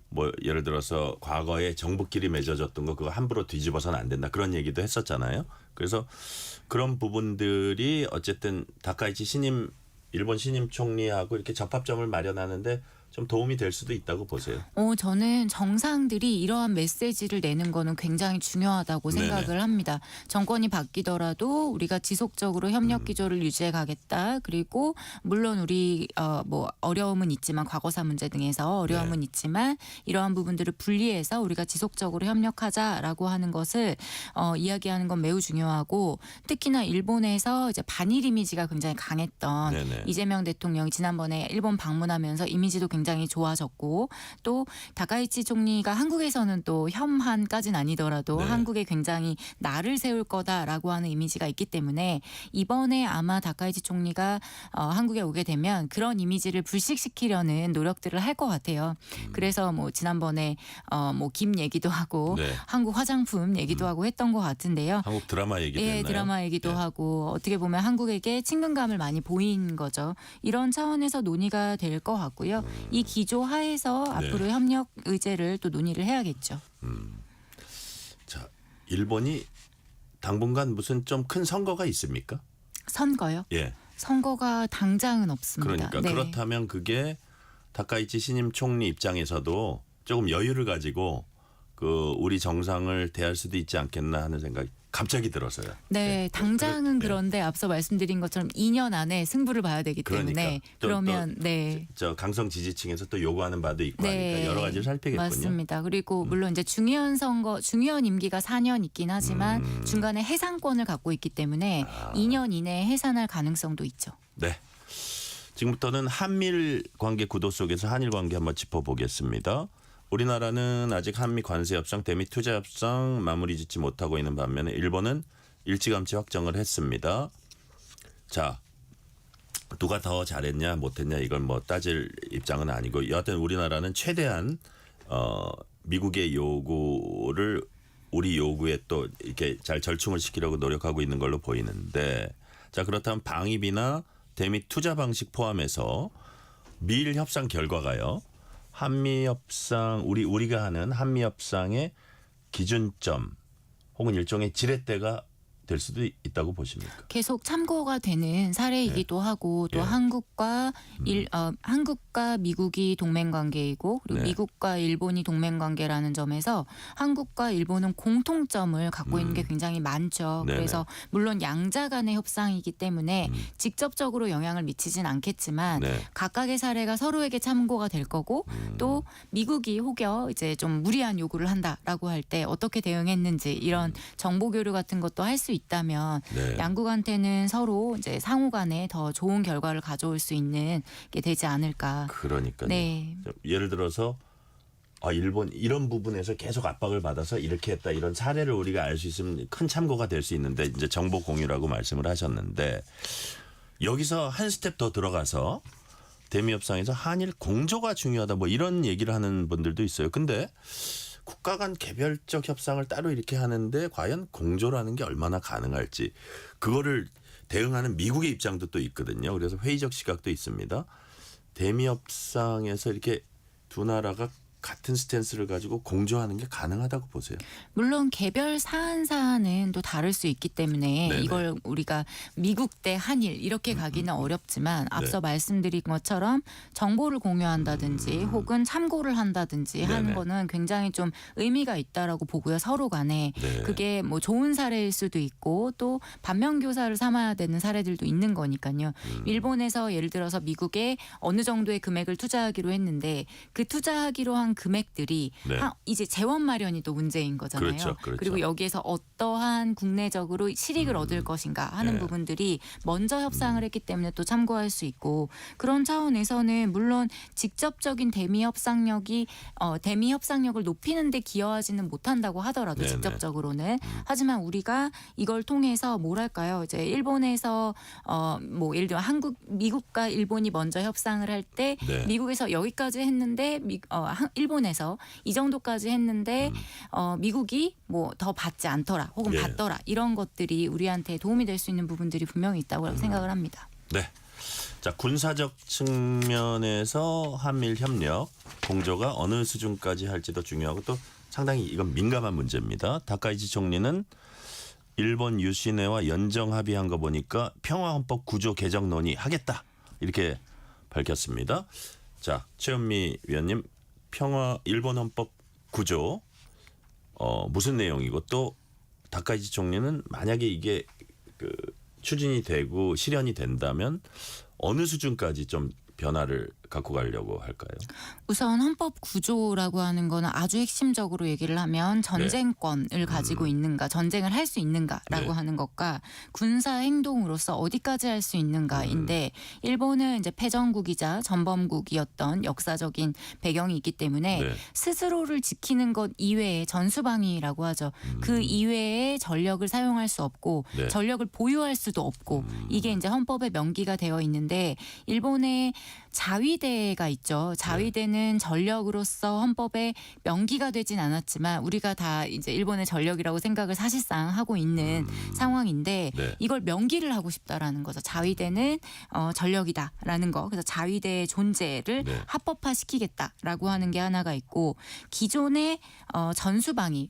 뭐 예를 들어서 과거에 정부끼리 맺어졌던 거 그거 함부로 뒤집어서는 안 된다. 그런 얘기도 했었잖아요. 그래서 그런 부분들이 어쨌든 다카이치 일본 신임 총리하고 이렇게 접합점을 마련하는데 좀 도움이 될 수도 있다고 보세요. 저는 정상들이 이러한 메시지를 내는 거는 굉장히 중요하다고 네네. 생각을 합니다. 정권이 바뀌더라도 우리가 지속적으로 협력 기조를 유지해 가겠다. 그리고 물론 우리 뭐 어려움은 있지만 과거사 문제 등에서 어려움은 있지만 이러한 부분들을 분리해서 우리가 지속적으로 협력하자라고 하는 것을 이야기하는 건 매우 중요하고 특히나 일본에서 이제 반일 이미지가 굉장히 강했던 네네. 이재명 대통령이 지난번에 일본 방문하면서 이미지도 굉장히 좋아졌고 또 다카이치 총리가 한국에서는 또 혐한까지는 아니더라도 네. 한국에 굉장히 날을 세울 거다라고 하는 이미지가 있기 때문에 이번에 아마 다카이치 총리가 한국에 오게 되면 그런 이미지를 불식시키려는 노력들을 할 것 같아요. 그래서 뭐 지난번에 뭐 김 얘기도 하고 네. 한국 화장품 얘기도 하고 했던 것 같은데요. 한국 드라마 얘기도 했나요? 드라마 얘기도 하고 어떻게 보면 한국에게 친근감을 많이 보인 거죠. 이런 차원에서 논의가 될 것 같고요. 이 기조 하에서 네. 앞으로 협력 의제를 또 논의를 해야겠죠. 자, 일본이 당분간 무슨 좀 큰 선거가 있습니까? 선거요? 예. 선거가 당장은 없습니다. 그러니까 네. 그렇다면 그게 다카이치 신임 총리 입장에서도 조금 여유를 가지고 그 우리 정상을 대할 수도 있지 않겠나 하는 생각이 갑자기 들어서요. 네, 당장은 그런데 앞서 말씀드린 것처럼 2년 안에 승부를 봐야 되기 때문에 그러니까. 그러면 네. 저 강성 지지층에서 또 요구하는 바도 있고 하니까 여러 가지를 살피겠군요. 맞습니다. 그리고 물론 이제 중요한 임기가 4년 있긴 하지만 중간에 해상권을 갖고 있기 때문에 2년 이내에 해산할 가능성도 있죠. 네. 지금부터는 한미일 관계 구도 속에서 한일 관계 한번 짚어보겠습니다. 우리나라는 아직 한미 관세 협상, 대미 투자 협상 마무리 짓지 못하고 있는 반면에 일본은 일찌감치 확정을 했습니다. 자, 누가 더 잘했냐 못했냐 이걸 뭐 따질 입장은 아니고 여하튼 우리나라는 최대한 미국의 요구를 우리 요구에 또 이렇게 잘 절충을 시키려고 노력하고 있는 걸로 보이는데 자 그렇다면 방위비나 대미 투자 방식 포함해서 미일 협상 결과가요. 한미 협상 우리가 하는 한미 협상의 기준점 혹은 일종의 지렛대가 될 수도 있다고 보십니까? 계속 참고가 되는 사례이기도 하고 또 한국과 미국이 동맹 관계이고 그리고 미국과 일본이 동맹 관계라는 점에서 한국과 일본은 공통점을 갖고 있는 게 굉장히 많죠. 네네. 그래서 물론 양자 간의 협상이기 때문에 직접적으로 영향을 미치진 않겠지만 네. 각각의 사례가 서로에게 참고가 될 거고 또 미국이 혹여 이제 좀 무리한 요구를 한다라고 할 때 어떻게 대응했는지 이런 정보 교류 같은 것도 할 수 있다면 네. 양국한테는 서로 이제 상호간에 더 좋은 결과를 가져올 수 있는 게 되지 않을까. 그러니까요. 네. 예를 들어서 일본 이런 부분에서 계속 압박을 받아서 이렇게 했다 이런 사례를 우리가 알 수 있으면 큰 참고가 될 수 있는데 이제 정보 공유라고 말씀을 하셨는데 여기서 한 스텝 더 들어가서 대미 협상에서 한일 공조가 중요하다 뭐 이런 얘기를 하는 분들도 있어요. 근데 국가 간 개별적 협상을 따로 이렇게 하는데 과연 공조라는 게 얼마나 가능할지 그거를 대응하는 미국의 입장도 또 있거든요. 그래서 회의적 시각도 있습니다. 대미 협상에서 이렇게 두 나라가 같은 스탠스를 가지고 공조하는 게 가능하다고 보세요. 물론 개별 사안은 또 다를 수 있기 때문에 네네. 이걸 우리가 미국 대 한일 이렇게 가기는 어렵지만 앞서 말씀드린 것처럼 정보를 공유한다든지 혹은 참고를 한다든지 하는 네네. 거는 굉장히 좀 의미가 있다라고 보고요. 서로 간에 네. 그게 뭐 좋은 사례일 수도 있고 또 반면 교사를 삼아야 되는 사례들도 있는 거니까요. 일본에서 예를 들어서 미국에 어느 정도의 금액을 투자하기로 했는데 그 투자하기로 한 금액들이 네. 이제 재원 마련이 또 문제인 거잖아요. 그렇죠. 그리고 여기에서 어떠한 국내적으로 실익을 얻을 것인가 하는 네. 부분들이 먼저 협상을 했기 때문에 또 참고할 수 있고 그런 차원에서는 물론 직접적인 대미 협상력을 높이는 데 기여하지는 못한다고 하더라도 네네. 직접적으로는 하지만 우리가 이걸 통해서 뭐랄까요? 이제 일본에서 뭐 예를 들어 미국과 일본이 먼저 협상을 할 때 네. 미국에서 여기까지 했는데 일본에서 이 정도까지 했는데 미국이 뭐 더 받지 않더라 혹은 예. 받더라 이런 것들이 우리한테 도움이 될 수 있는 부분들이 분명히 있다고 생각을 합니다. 네. 자, 군사적 측면에서 한미일 협력 공조가 어느 수준까지 할지도 중요하고 또 상당히 이건 민감한 문제입니다. 다카이치 총리는 일본 유시네와 연정 합의한 거 보니까 평화헌법 구조 개정 논의하겠다 이렇게 밝혔습니다. 자, 최현미 위원님, 일본 헌법 구조 무슨 내용이고 또 다카이치 총리는 만약에 이게 추진이 되고 실현이 된다면 어느 수준까지 좀 변화를 갖고 가려고 할까요? 우선 헌법 구조라고 하는 거는 아주 핵심적으로 얘기를 하면 전쟁권을 가지고 있는가, 전쟁을 할 수 있는가라고 하는 것과 군사 행동으로서 어디까지 할 수 있는가인데 일본은 이제 패전국이자 전범국이었던 역사적인 배경이 있기 때문에 스스로를 지키는 것 이외에 전수방위라고 하죠. 그 이외에 전력을 사용할 수 없고 전력을 보유할 수도 없고 이게 이제 헌법에 명기가 되어 있는데 일본의 자위대가 있죠. 자위대는 전력으로서 헌법에 명기가 되진 않았지만 우리가 다 이제 일본의 전력이라고 생각을 사실상 하고 있는 상황인데 이걸 명기를 하고 싶다라는 거죠. 자위대는 전력이다라는 거. 그래서 자위대의 존재를 합법화시키겠다라고 하는 게 하나가 있고 기존의 전수방위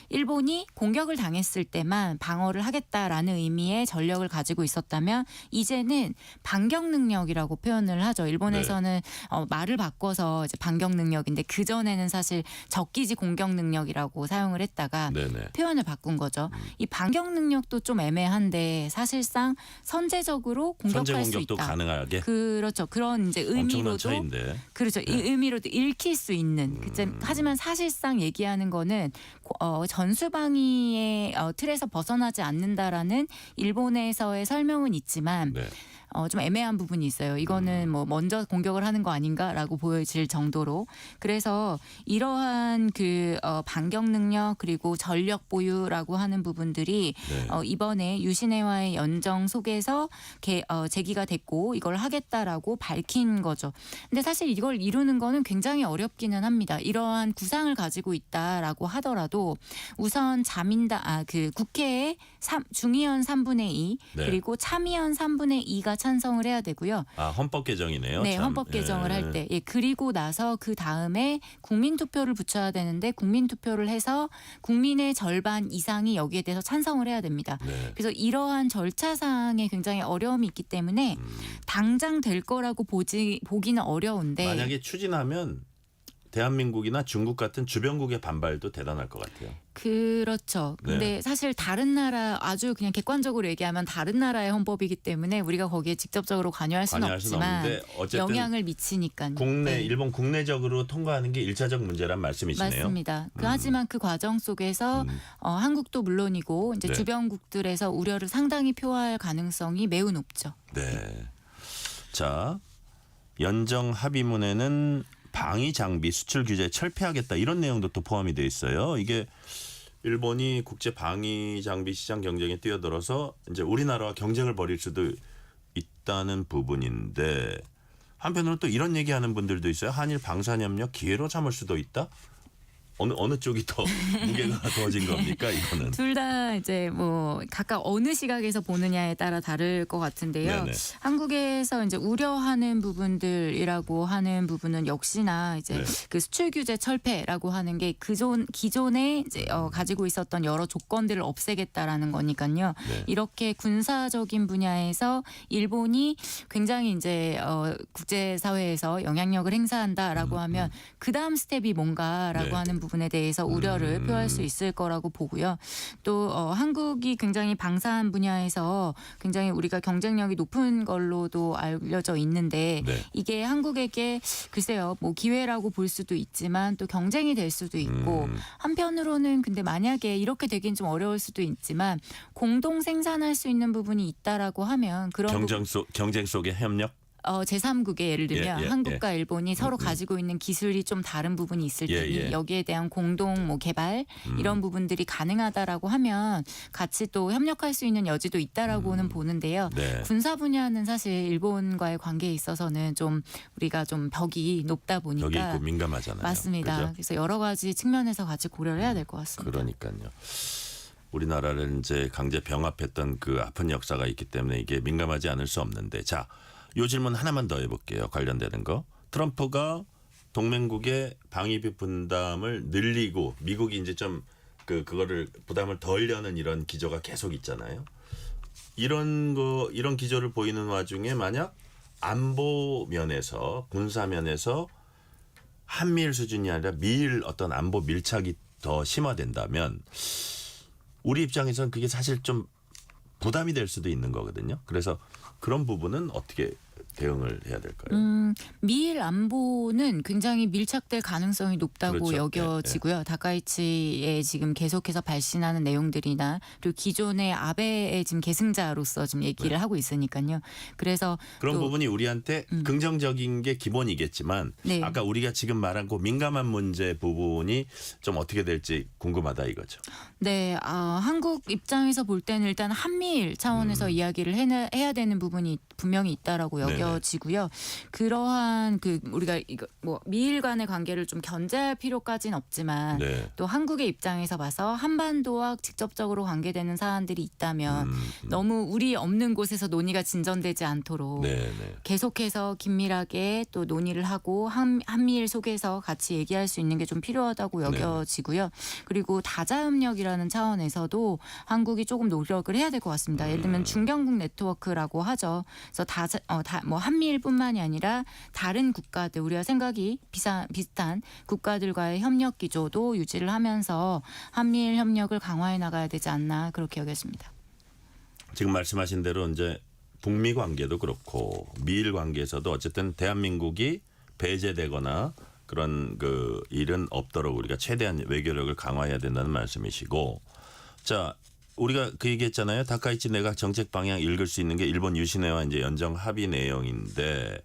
일본이 공격을 당했을 때만 방어를 하겠다라는 의미의 전력을 가지고 있었다면 이제는 반격 능력이라고 표현을 하죠. 일본에서는 말을 바꿔서 이제 반격 능력인데 그 전에는 사실 적기지 공격 능력이라고 사용을 했다가 표현을 바꾼 거죠. 이 반격 능력도 좀 애매한데 사실상 선제적으로 공격할 수 있다. 가능하게. 그렇죠. 그런 이제 의미로도 차이인데. 그렇죠. 이 의미로도 읽힐 수 있는. 하지만 사실상 얘기하는 거는 전수방위의 틀에서 벗어나지 않는다라는 일본에서의 설명은 있지만. 좀 애매한 부분이 있어요. 이거는 뭐 먼저 공격을 하는 거 아닌가라고 보여질 정도로. 그래서 이러한 반격 능력 그리고 전력 보유라고 하는 부분들이 이번에 유시네와의 연정 속에서 제기가 됐고 이걸 하겠다라고 밝힌 거죠. 근데 사실 이걸 이루는 거는 굉장히 어렵기는 합니다. 이러한 구상을 가지고 있다라고 하더라도 우선 국회에 중의원 3분의 2 그리고 참의원 3분의 2가 찬성을 해야 되고요. 헌법 개정이네요. 네, 헌법 개정을 할 때. 그리고 나서 그 다음에 국민 투표를 붙여야 되는데 국민 투표를 해서 국민의 절반 이상이 여기에 대해서 찬성을 해야 됩니다. 그래서 이러한 절차상에 굉장히 어려움이 있기 때문에 당장 될 거라고 보기는 어려운데 만약에 추진하면 대한민국이나 중국 같은 주변국의 반발도 대단할 것 같아요. 그렇죠. 근데 사실 다른 나라 아주 그냥 객관적으로 얘기하면 다른 나라의 헌법이기 때문에 우리가 거기에 직접적으로 관여할 수는 없지만 영향을 미치니까요. 일본 국내적으로 통과하는 게 1차적 문제란 말씀이시네요. 맞습니다. 하지만 그 과정 속에서 한국도 물론이고 이제 주변국들에서 우려를 상당히 표할 가능성이 매우 높죠. 네. 자, 연정 합의문에는 방위 장비 수출 규제 철폐하겠다 이런 내용도 또 포함이 돼 있어요. 이게 일본이 국제 방위 장비 시장 경쟁에 뛰어들어서 이제 우리나라와 경쟁을 벌일 수도 있다는 부분인데 한편으로는 또 이런 얘기하는 분들도 있어요. 한일 방산협력 기회로 삼을 수도 있다. 어느 쪽이 더 무게가 더진 겁니까 이거는? 둘 다 이제 뭐 각각 어느 시각에서 보느냐에 따라 다를 것 같은데요. 한국에서 이제 우려하는 부분들이라고 하는 부분은 역시나 이제 그 수출 규제 철폐라고 하는 게 기존에 이제 가지고 있었던 여러 조건들을 없애겠다라는 거니까요. 이렇게 군사적인 분야에서 일본이 굉장히 이제 국제 사회에서 영향력을 행사한다라고 하면 그 다음 스텝이 뭔가라고 하는 부분. 부분에 대해서 우려를 표할 수 있을 거라고 보고요. 또 한국이 굉장히 방산 분야에서 굉장히 우리가 경쟁력이 높은 걸로도 알려져 있는데 네. 이게 한국에게 글쎄요, 뭐 기회라고 볼 수도 있지만 또 경쟁이 될 수도 있고 한편으로는 근데 만약에 이렇게 되긴 좀 어려울 수도 있지만 공동 생산할 수 있는 부분이 있다라고 하면 그런 경쟁 속의 협력? 제3국의 예를 들면 예, 한국과 일본이 서로 가지고 있는 기술이 좀 다른 부분이 있을 테니 여기에 대한 공동 뭐 개발 이런 부분들이 가능하다라고 하면 같이 또 협력할 수 있는 여지도 있다라고는 보는데요. 네. 군사 분야는 사실 일본과의 관계에 있어서는 좀 우리가 좀 벽이 높다 보니까 여기 있고 민감하잖아요. 맞습니다. 그죠? 그래서 여러 가지 측면에서 같이 고려를 해야 될 것 같습니다. 그러니까요. 우리나라를 이제 강제 병합했던 그 아픈 역사가 있기 때문에 이게 민감하지 않을 수 없는데 자, 요 질문 하나만 더 해볼게요. 관련되는 거. 트럼프가 동맹국의 방위비 분담을 늘리고 미국이 이제 좀 그거를 부담을 덜 여는 이런 기조가 계속 있잖아요. 이런 기조를 보이는 와중에 만약 안보 면에서 군사 면에서 한미일 수준이 아니라 미일 어떤 안보 밀착이 더 심화된다면 우리 입장에서는 그게 사실 좀 부담이 될 수도 있는 거거든요. 그래서 그런 부분은 어떻게 대응을 해야 될까요? 미일 안보는 굉장히 밀착될 가능성이 높다고 그렇죠. 여겨지고요. 다카이치에 지금 계속해서 발신하는 내용들이나 그리고 기존의 아베의 지금 계승자로서 지금 얘기를 하고 있으니까요. 그래서 그런 부분이 우리한테 긍정적인 게 기본이겠지만 네. 아까 우리가 지금 말한 그 민감한 문제 부분이 좀 어떻게 될지 궁금하다 이거죠. 네, 한국 입장에서 볼 때는 일단 한미일 차원에서 이야기를 해야 되는 부분이 분명히 있다라고 여겨지고요. 그러한 우리가 이거 뭐 미일 간의 관계를 좀 견제할 필요까지는 없지만 네. 또 한국의 입장에서 봐서 한반도와 직접적으로 관계되는 사안들이 있다면 너무 우리 없는 곳에서 논의가 진전되지 않도록 계속해서 긴밀하게 또 논의를 하고 한미일 속에서 같이 얘기할 수 있는 게 좀 필요하다고 여겨지고요. 그리고 다자협력이라는 차원에서도 한국이 조금 노력을 해야 될 것 같습니다. 예를 들면 중견국 네트워크라고 하죠. 그래서 뭐 한미일뿐만이 아니라 다른 국가들 우리와 생각이 비슷한 국가들과의 협력 기조도 유지를 하면서 한미일 협력을 강화해 나가야 되지 않나 그렇게 여겼습니다. 지금 말씀하신 대로 이제 북미 관계도 그렇고 미일 관계에서도 어쨌든 대한민국이 배제되거나 그런 일은 없도록 우리가 최대한 외교력을 강화해야 된다는 말씀이시고 자. 우리가 그 얘기했잖아요. 다카이치 내각 정책 방향 읽을 수 있는 게 일본 유신회와 이제 연정 합의 내용인데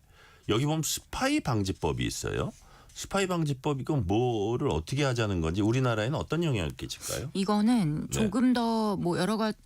여기 보면 스파이 방지법이 있어요. 스파이 방지법 이건 뭐를 어떻게 하자는 건지 우리나라에는 어떤 영향을 끼칠까요? 이거는 조금 더 뭐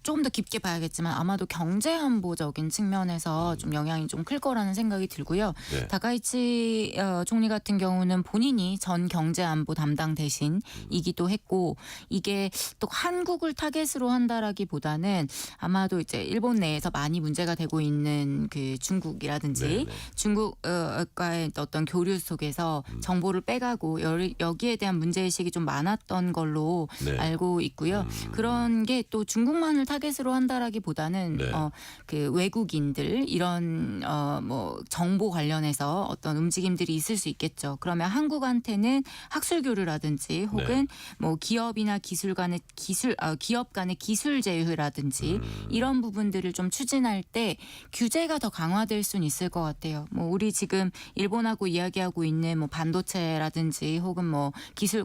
조금 더 깊게 봐야겠지만 아마도 경제 안보적인 측면에서 좀 영향이 좀 클 거라는 생각이 들고요. 네. 다카이치 총리 같은 경우는 본인이 전 경제 안보 담당 대신이기도 했고 이게 또 한국을 타겟으로 한다라기보다는 아마도 이제 일본 내에서 많이 문제가 되고 있는 그 중국이라든지 중국과의 어떤 교류 속에서 정보를 빼가고 여기에 대한 문제의식이 좀 많았던 걸로 알고 있고요. 그런 게 또 중국만을 타겟으로 한다라기보다는 그 외국인들 이런 뭐 정보 관련해서 어떤 움직임들이 있을 수 있겠죠. 그러면 한국한테는 학술 교류라든지 혹은 뭐 기업이나 기업 간의 기술 제휴라든지 이런 부분들을 좀 추진할 때 규제가 더 강화될 수는 있을 것 같아요. 뭐 우리 지금 일본하고 이야기하고 있는 뭐 반도체라든지 혹은 뭐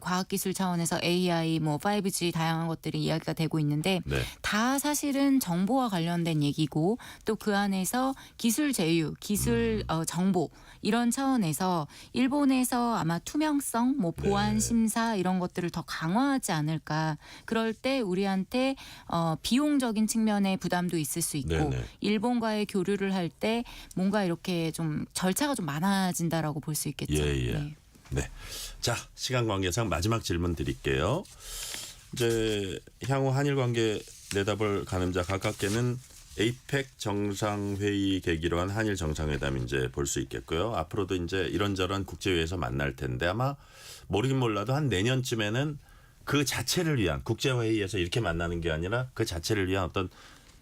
과학기술 차원에서 AI, 뭐 5G 다양한 것들이 이야기가 되고 있는데 다 사실은 정보와 관련된 얘기고 또 그 안에서 기술 제휴, 기술 정보 이런 차원에서 일본에서 아마 투명성, 뭐 보안 심사 이런 것들을 더 강화하지 않을까. 그럴 때 우리한테 비용적인 측면의 부담도 있을 수 있고 일본과의 교류를 할 때 뭔가 이렇게 좀 절차가 좀 많아진다라고 볼 수 있겠죠. 네. 자, 시간 관계상 마지막 질문 드릴게요. 이제 향후 한일 관계 내다볼 가늠자 가깝게는 에이펙 정상회의 계기로 한 한일 정상회담 이제 볼 수 있겠고요. 앞으로도 이제 이런저런 국제회의에서 만날 텐데 아마 모르긴 몰라도 한 내년쯤에는 그 자체를 위한 국제회의에서 이렇게 만나는 게 아니라 그 자체를 위한 어떤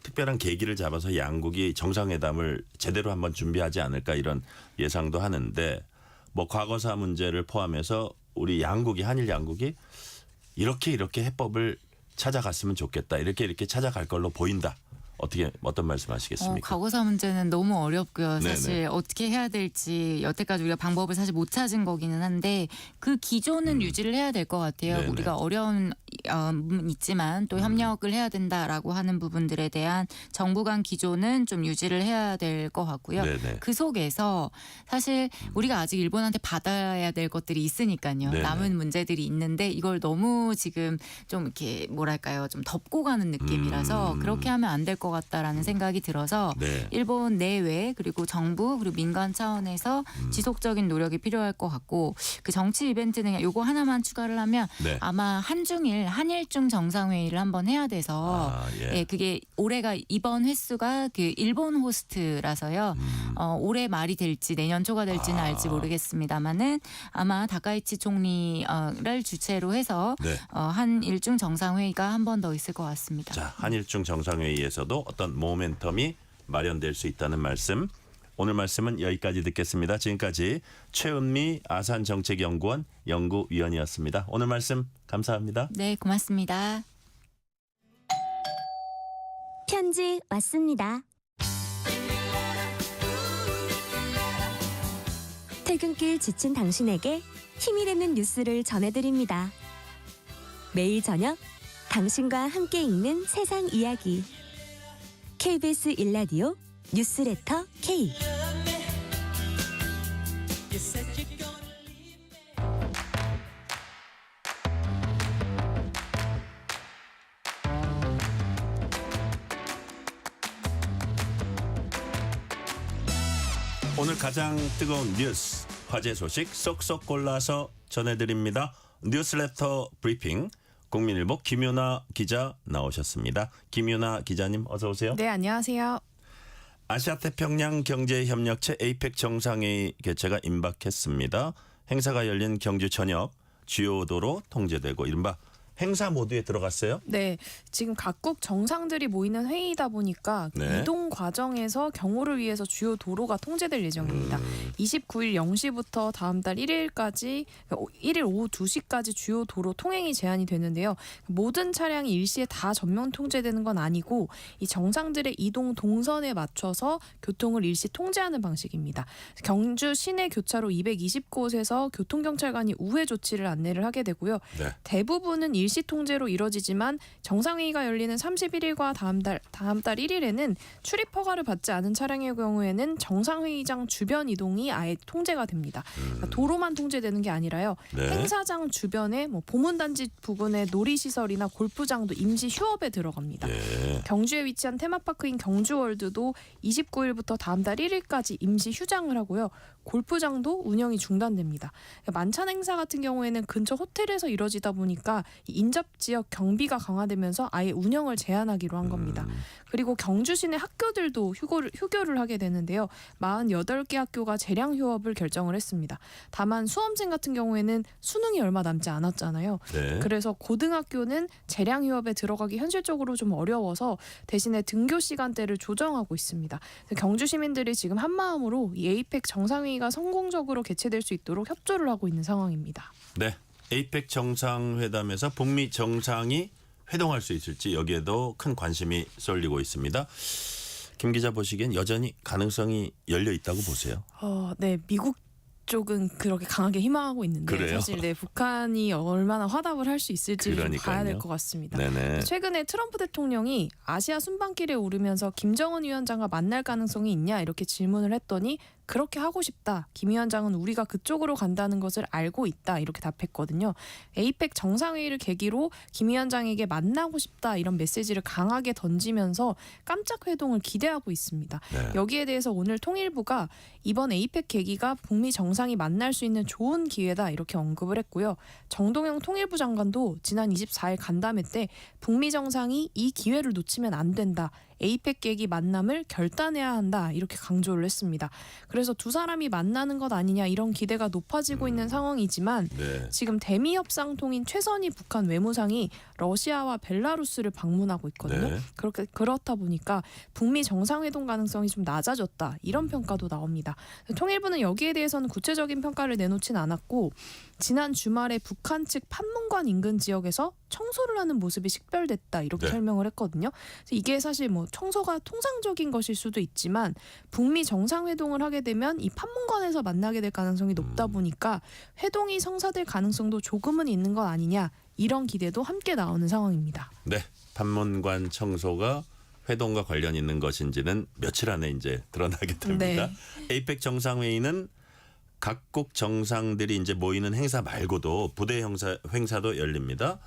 특별한 계기를 잡아서 양국이 정상회담을 제대로 한번 준비하지 않을까 이런 예상도 하는데 뭐 과거사 문제를 포함해서 우리 양국이 한일 양국이 이렇게 해법을 찾아갔으면 좋겠다. 이렇게 찾아갈 걸로 보인다. 어떤 말씀하시겠습니까? 과거사 문제는 너무 어렵고요. 네네. 사실 어떻게 해야 될지 여태까지 우리가 방법을 사실 못 찾은 거기는 한데 그 기조는 유지를 해야 될 것 같아요. 네네. 우리가 어려운 부분 있지만 또 협력을 해야 된다라고 하는 부분들에 대한 정부 간 기조는 좀 유지를 해야 될 것 같고요. 네네. 그 속에서 사실 우리가 아직 일본한테 받아야 될 것들이 있으니까요. 네네. 남은 문제들이 있는데 이걸 너무 지금 좀 이렇게 뭐랄까요, 좀 덮고 가는 느낌이라서 그렇게 하면 안 될 것 같다라는 생각이 들어서 네. 일본 내외 그리고 정부 그리고 민간 차원에서 지속적인 노력이 필요할 것 같고 그 정치 이벤트는 요거 하나만 추가를 하면 네. 아마 한일중 정상회의를 한번 해야 돼서 예, 그게 올해가 이번 횟수가 그 일본 호스트라서요. 올해 말이 될지 내년 초가 될지는 알지 모르겠습니다만은 아마 다카이치 총리를 주체로 해서 네. 한일중 정상회의가 한 번 더 있을 것 같습니다. 자, 한일중 정상회의에서도 어떤 모멘텀이 마련될 수 있다는 말씀. 오늘 말씀은 여기까지 듣겠습니다. 지금까지 최은미 아산정책연구원 연구위원이었습니다. 오늘 말씀 감사합니다. 네, 고맙습니다. 편지 왔습니다. 퇴근길 지친 당신에게 힘이 되는 뉴스를 전해드립니다. 매일 저녁 당신과 함께 읽는 세상 이야기. KBS 1라디오 뉴스레터 K. 오늘 가장 뜨거운 뉴스, 화제 소식 쏙쏙 골라서 전해드립니다. 뉴스레터 브리핑. 국민일보 김윤아 기자 나오셨습니다. 김윤아 기자님 어서 오세요. 네, 안녕하세요. 아시아태평양 경제협력체 에이펙 정상회의 개최가 임박했습니다. 행사가 열린 경주 전역 주요 도로 통제되고 이른바 행사 모드에 들어갔어요? 네, 지금 각국 정상들이 모이는 회의이다 보니까 네. 이동 과정에서 경호를 위해서 주요 도로가 통제될 예정입니다. 29일 0시부터 다음 달 1일까지 1일 오후 2시까지 주요 도로 통행이 제한이 되는데요. 모든 차량이 일시에 다 전면 통제되는 건 아니고 이 정상들의 이동 동선에 맞춰서 교통을 일시 통제하는 방식입니다. 경주 시내 교차로 220곳에서 교통경찰관이 우회 조치를 안내를 하게 되고요. 네. 대부분은 일시 통제로 이뤄지지만 정상회의가 열리는 31일과 다음 달 1일에는 출입 허가를 받지 않은 차량의 경우에는 정상회의장 주변 이동이 아예 통제가 됩니다. 그러니까 도로만 통제되는 게 아니라요. 네. 행사장 주변에 보문단지 부근의 놀이시설이나 골프장도 임시 휴업에 들어갑니다. 예. 경주에 위치한 테마파크인 경주월드도 29일부터 다음 달 1일까지 임시 휴장을 하고요. 골프장도 운영이 중단됩니다. 만찬 행사 같은 경우에는 근처 호텔에서 이뤄지다 보니까 인접 지역 경비가 강화되면서 아예 운영을 제한하기로 한 겁니다. 그리고 경주 시내 학교들도 휴교를 하게 되는데요. 48개 학교가 재량 휴업을 결정을 했습니다. 다만 수험생 같은 경우에는 수능이 얼마 남지 않았잖아요. 네. 그래서 고등학교는 재량 휴업에 들어가기 현실적으로 좀 어려워서 대신에 등교 시간대를 조정하고 있습니다. 경주 시민들이 지금 한마음으로 이 에이펙 정상회의가 성공적으로 개최될 수 있도록 협조를 하고 있는 상황입니다. 네. 에이펙 정상회담에서 북미 정상이 회동할 수 있을지 여기에도 큰 관심이 쏠리고 있습니다. 김 기자 보시기엔 여전히 가능성이 열려 있다고 보세요. 네, 미국 쪽은 그렇게 강하게 희망하고 있는데 그래요? 사실 북한이 얼마나 화답을 할 수 있을지 좀 봐야 될 그러니까요. 것 같습니다. 네네. 최근에 트럼프 대통령이 아시아 순방길에 오르면서 김정은 위원장과 만날 가능성이 있냐 이렇게 질문을 했더니 그렇게 하고 싶다. 김 위원장은 우리가 그쪽으로 간다는 것을 알고 있다. 이렇게 답했거든요. 에이펙 정상회의를 계기로 김 위원장에게 만나고 싶다. 이런 메시지를 강하게 던지면서 깜짝 회동을 기대하고 있습니다. 네. 여기에 대해서 오늘 통일부가 이번 에이펙 계기가 북미 정상이 만날 수 있는 좋은 기회다. 이렇게 언급을 했고요. 정동영 통일부 장관도 지난 24일 간담회 때 북미 정상이 이 기회를 놓치면 안 된다. 에이펙 계기 만남을 결단해야 한다 이렇게 강조를 했습니다. 그래서 두 사람이 만나는 것 아니냐 이런 기대가 높아지고 있는 상황이지만 네. 지금 대미 협상통인 최선희 북한 외무상이 러시아와 벨라루스를 방문하고 있거든요. 네. 그렇다 보니까 북미 정상회동 가능성이 좀 낮아졌다 이런 평가도 나옵니다. 통일부는 여기에 대해서는 구체적인 평가를 내놓진 않았고 지난 주말에 북한 측 판문관 인근 지역에서 청소를 하는 모습이 식별됐다 이렇게 네. 설명을 했거든요. 그래서 이게 사실 뭐 청소가 통상적인 것일 수도 있지만 북미 정상회동을 하게 되면 이 판문관에서 만나게 될 가능성이 높다 보니까 회동이 성사될 가능성도 조금은 있는 것 아니냐 이런 기대도 함께 나오는 상황입니다. 네, 판문관 청소가 회동과 관련 있는 것인지는 며칠 안에 이제 드러나게 됩니다. 에이펙 정상회의는 각국 정상들이 이제 모이는 행사 말고도 부대 행사도 열립니다.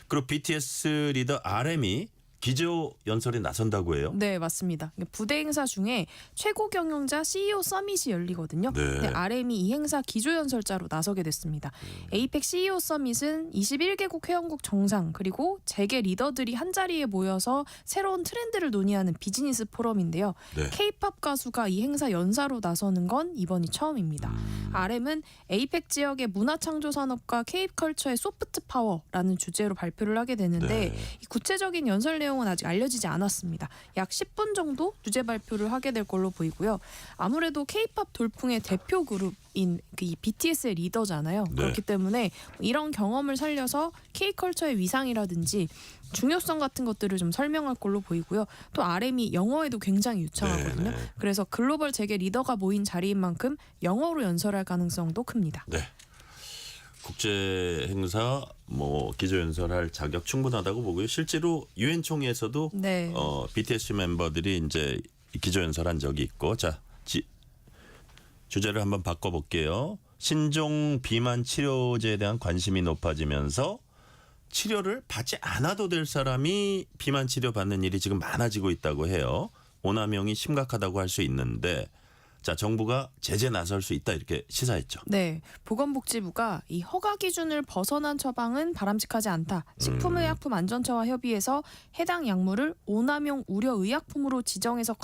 그리고 BTS 리더 RM이 기조 연설에 나선다고 해요. 네, 맞습니다. 부대 행사 중에 최고 경영자 CEO 서밋이 열리거든요. 네. 네, RM이 이 행사 기조 연설자로 나서게 됐습니다. 에이펙 CEO 서밋은 21개국 회원국 정상 그리고 재계 리더들이 한 자리에 모여서 새로운 트렌드를 논의하는 비즈니스 포럼인데요. 네. K-팝 가수가 이 행사 연사로 나서는 건 이번이 처음입니다. RM은 에이펙 지역의 문화창조 산업과 K-컬처의 소프트 파워라는 주제로 발표를 하게 되는데 네. 이 구체적인 연설 내용은 아직 알려지지 않았습니다. 약 10분 정도 주제 발표를 하게 될 걸로 보이고요. 아무래도 K-팝 돌풍의 대표 그룹인 이 BTS의 리더잖아요. 네. 그렇기 때문에 이런 경험을 살려서 K-컬처의 위상이라든지 중요성 같은 것들을 좀 설명할 걸로 보이고요. 또 RM이 영어에도 굉장히 유창하거든요. 그래서 글로벌 재계 리더가 모인 자리인 만큼 영어로 연설할 가능성도 큽니다. 네. 국제 행사 뭐 기조 연설할 자격 충분하다고 보고요. 실제로 유엔 총회에서도 네. BTS 멤버들이 이제 기조 연설한 적이 있고, 자 주제를 한번 바꿔볼게요. 신종 비만 치료제에 대한 관심이 높아지면서 치료를 받지 않아도 될 사람이 비만 치료 받는 일이 지금 많아지고 있다고 해요. 오남용이 심각하다고 할 수 있는데. 자, 정부가 제재 나설 수 있다 이렇게 시사했죠. 네, 보건복지부가 이 허가 기준을 벗어난 처방은 바람직하지 않다. 식품의약품안전처와 협의해서 해당 약물을 오남용 우려 의약품으로 지정해서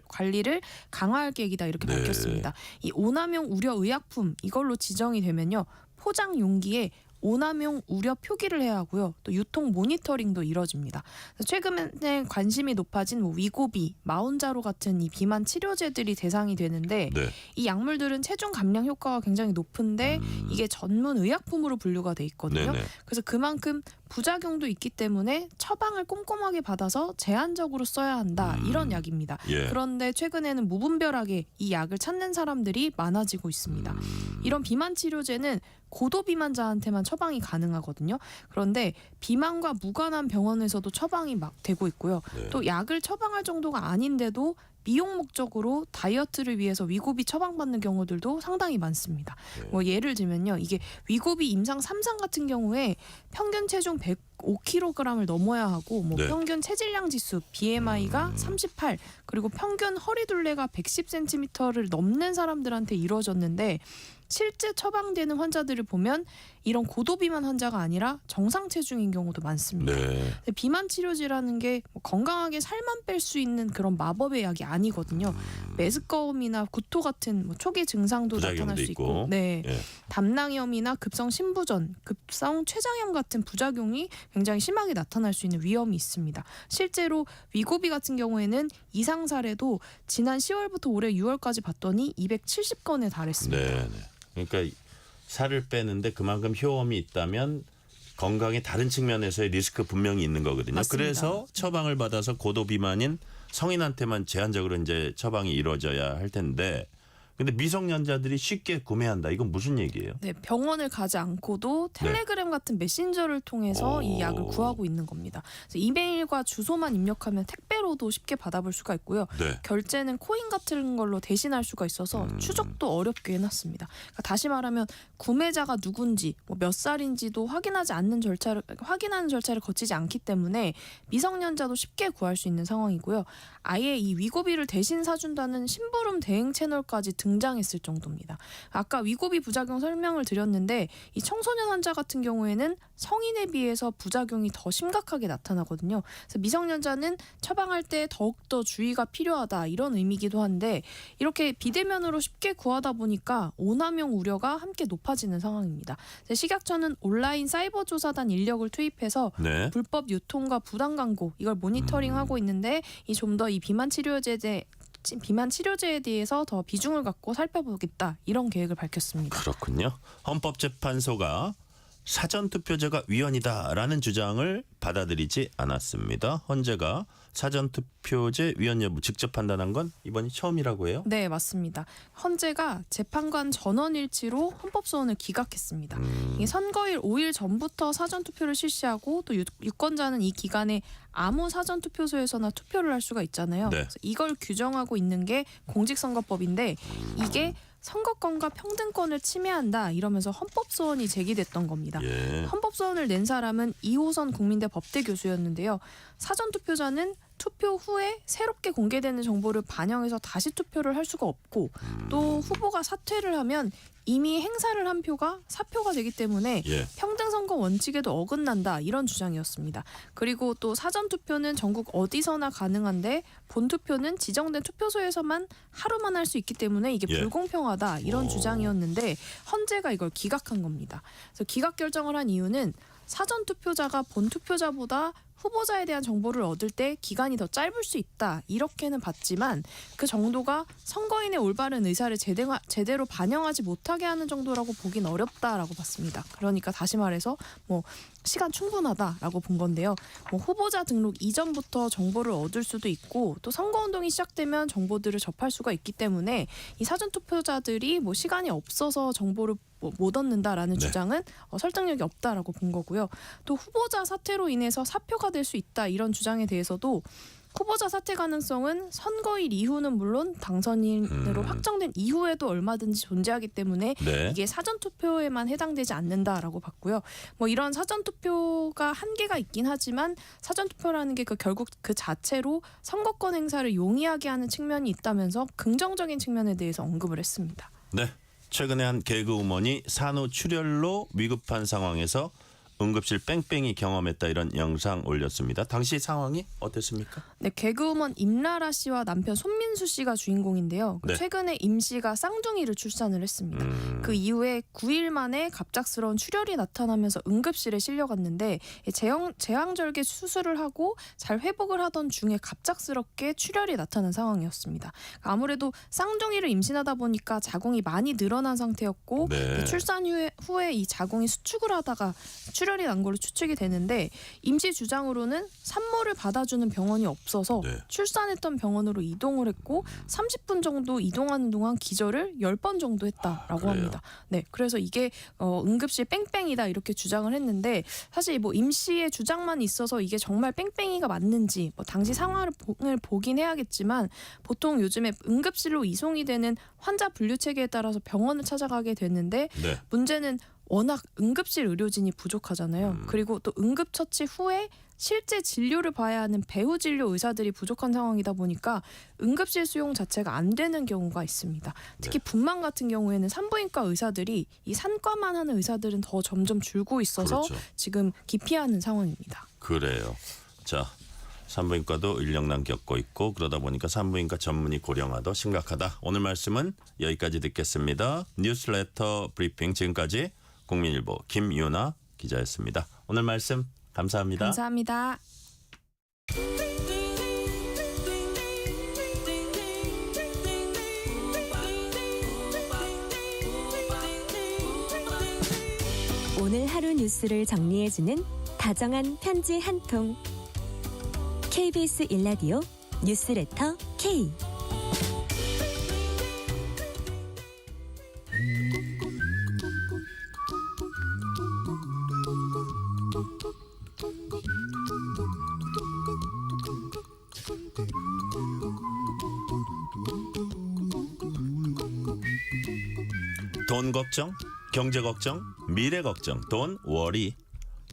관리를 강화할 계획이다 이렇게 네. 밝혔습니다. 이 오남용 우려 의약품 이걸로 지정이 되면요. 포장 용기에 오남용 우려 표기를 해야 하고요. 또 유통 모니터링도 이뤄집니다. 최근에 관심이 높아진 뭐 위고비, 마운자로 같은 이 비만 치료제들이 대상이 되는데 네. 이 약물들은 체중 감량 효과가 굉장히 높은데 이게 전문 의약품으로 분류가 돼 있거든요. 네네. 그래서 그만큼 부작용도 있기 때문에 처방을 꼼꼼하게 받아서 제한적으로 써야 한다 이런 약입니다. 예. 그런데 최근에는 무분별하게 이 약을 찾는 사람들이 많아지고 있습니다. 이런 비만 치료제는 고도 비만자한테만 처방이 가능하거든요. 그런데 비만과 무관한 병원에서도 처방이 막 되고 있고요. 네. 또 약을 처방할 정도가 아닌데도 미용 목적으로 다이어트를 위해서 위고비 처방받는 경우들도 상당히 많습니다. 뭐 예를 들면요. 이게 위고비 임상 3상 같은 경우에 평균 체중 105kg을 넘어야 하고 뭐 네. 평균 체질량 지수 BMI가 38 그리고 평균 허리 둘레가 110cm를 넘는 사람들한테 이루어졌는데 실제 처방되는 환자들을 보면 이런 고도비만 환자가 아니라 정상 체중인 경우도 많습니다. 네. 비만 치료제라는 게 뭐 건강하게 살만 뺄 수 있는 그런 마법의 약이 아니거든요. 메스꺼움이나 구토 같은 뭐 초기 증상도 부작용도 나타날 수 있고, 있고. 네, 예. 담낭염이나 급성 신부전, 급성 췌장염 같은 부작용이 굉장히 심하게 나타날 수 있는 위험이 있습니다. 실제로 위고비 같은 경우에는 이상 사례도 지난 10월부터 올해 6월까지 봤더니 270건에 달했습니다. 네. 그러니까 살을 빼는데 그만큼 효험이 있다면 건강의 다른 측면에서의 리스크 분명히 있는 거거든요. 맞습니다. 그래서 처방을 받아서 고도 비만인 성인한테만 제한적으로 이제 처방이 이루어져야 할 텐데, 근데 미성년자들이 쉽게 구매한다. 이건 무슨 얘기예요? 네, 병원을 가지 않고도 텔레그램 같은 메신저를 통해서 이 약을 구하고 있는 겁니다. 그래서 이메일과 주소만 입력하면 택배로도 쉽게 받아볼 수가 있고요. 네. 결제는 코인 같은 걸로 대신할 수가 있어서 추적도 어렵게 해놨습니다. 그러니까 다시 말하면 구매자가 누군지, 뭐 몇 살인지도 확인하는 절차를 거치지 않기 때문에 미성년자도 쉽게 구할 수 있는 상황이고요. 아예 이 위고비를 대신 사준다는 심부름 대행 채널까지 등장했을 정도입니다. 아까 위고비 부작용 설명을 드렸는데 이 청소년 환자 같은 경우에는 성인에 비해서 부작용이 더 심각하게 나타나거든요. 그래서 미성년자는 처방할 때 더욱더 주의가 필요하다 이런 의미이기도 한데 이렇게 비대면으로 쉽게 구하다 보니까 오남용 우려가 함께 높아지는 상황입니다. 식약처는 온라인 사이버 조사단 인력을 투입해서 네. 불법 유통과 부당 광고 이걸 모니터링하고 있는데 이 좀 더 이 비만 치료제에 대해서 더 비중을 갖고 살펴보겠다 이런 계획을 밝혔습니다. 그렇군요. 헌법재판소가 사전투표제가 위헌이다라는 주장을 받아들이지 않았습니다. 헌재가 사전투표제 위헌 여부 직접 판단한 건 이번이 처음이라고 해요? 네, 맞습니다. 헌재가 재판관 전원일치로 헌법소원을 기각했습니다. 이 선거일 5일 전부터 사전투표를 실시하고 또 유권자는 이 기간에 아무 사전투표소에서나 투표를 할 수가 있잖아요. 네. 그래서 이걸 규정하고 있는 게 공직선거법인데 이게 선거권과 평등권을 침해한다 이러면서 헌법소원이 제기됐던 겁니다. 예. 헌법소원을 낸 사람은 이호선 국민대 법대 교수였는데요. 사전투표자는 투표 후에 새롭게 공개되는 정보를 반영해서 다시 투표를 할 수가 없고 또 후보가 사퇴를 하면 이미 행사를 한 표가 사표가 되기 때문에 예. 평등선거 원칙에도 어긋난다 이런 주장이었습니다. 그리고 또 사전투표는 전국 어디서나 가능한데 본투표는 지정된 투표소에서만 하루만 할 수 있기 때문에 이게 예. 불공평하다 이런 주장이었는데 헌재가 이걸 기각한 겁니다. 그래서 기각 결정을 한 이유는 사전투표자가 본투표자보다 후보자에 대한 정보를 얻을 때 기간이 더 짧을 수 있다 이렇게는 봤지만 그 정도가 선거인의 올바른 의사를 제대로 반영하지 못하게 하는 정도라고 보긴 어렵다라고 봤습니다. 그러니까 다시 말해서 시간 충분하다라고 본 건데요. 후보자 등록 이전부터 정보를 얻을 수도 있고 또 선거운동이 시작되면 정보들을 접할 수가 있기 때문에 이 사전투표자들이 시간이 없어서 정보를 못 얻는다라는 네. 주장은 설득력이 없다라고 본 거고요. 또 후보자 사퇴로 인해서 사표가 될 수 있다 이런 주장에 대해서도 후보자 사퇴 가능성은 선거일 이후는 물론 당선인으로 확정된 이후에도 얼마든지 존재하기 때문에 네. 이게 사전투표에만 해당되지 않는다라고 봤고요. 이런 사전투표가 한계가 있긴 하지만 사전투표라는 게 결국 그 자체로 선거권 행사를 용이하게 하는 측면이 있다면서 긍정적인 측면에 대해서 언급을 했습니다. 네. 최근에 한 개그우먼이 산후출혈로 위급한 상황에서 응급실 뺑뺑이 경험했다 이런 영상 올렸습니다. 당시 상황이 어땠습니까? 네, 개그우먼 임라라 씨와 남편 손민수 씨가 주인공인데요. 네. 최근에 임 씨가 쌍둥이를 출산을 했습니다. 그 이후에 9일 만에 갑작스러운 출혈이 나타나면서 응급실에 실려갔는데 제왕절개 수술을 하고 잘 회복을 하던 중에 갑작스럽게 출혈이 나타난 상황이었습니다. 아무래도 쌍둥이를 임신하다 보니까 자궁이 많이 늘어난 상태였고 네. 출산 후에 이 자궁이 수축을 하다가 출혈이 난 걸로 추측이 되는데 임시 주장으로는 산모를 받아주는 병원이 없어서 네. 출산했던 병원으로 이동을 했고 30분 정도 이동하는 동안 기절을 10번 정도 했다라고 그래요? 합니다. 네, 그래서 이게 응급실 뺑뺑이다 이렇게 주장을 했는데 사실 임 씨의 주장만 있어서 이게 정말 뺑뺑이가 맞는지 당시 상황을 보긴 해야겠지만 보통 요즘에 응급실로 이송이 되는 환자 분류 체계에 따라서 병원을 찾아가게 되는데 네. 문제는 워낙 응급실 의료진이 부족하잖아요. 그리고 또 응급처치 후에 실제 진료를 봐야 하는 배후 진료 의사들이 부족한 상황이다 보니까 응급실 수용 자체가 안 되는 경우가 있습니다. 특히 분만 같은 경우에는 산부인과 의사들이 이 산과만 하는 의사들은 더 점점 줄고 있어서 그렇죠. 지금 기피하는 상황입니다. 그래요. 자, 산부인과도 인력난 겪고 있고 그러다 보니까 산부인과 전문의 고령화도 심각하다. 오늘 말씀은 여기까지 듣겠습니다. 뉴스레터 브리핑 지금까지 국민일보 김유나 기자였습니다. 오늘 말씀 감사합니다. 감사합니다. 오늘 하루 뉴스를 정리해주는 다정한 편지 한 통. KBS 일라디오 뉴스레터 K. 돈 걱정, 경제 걱정, 미래 걱정, 돈 워리.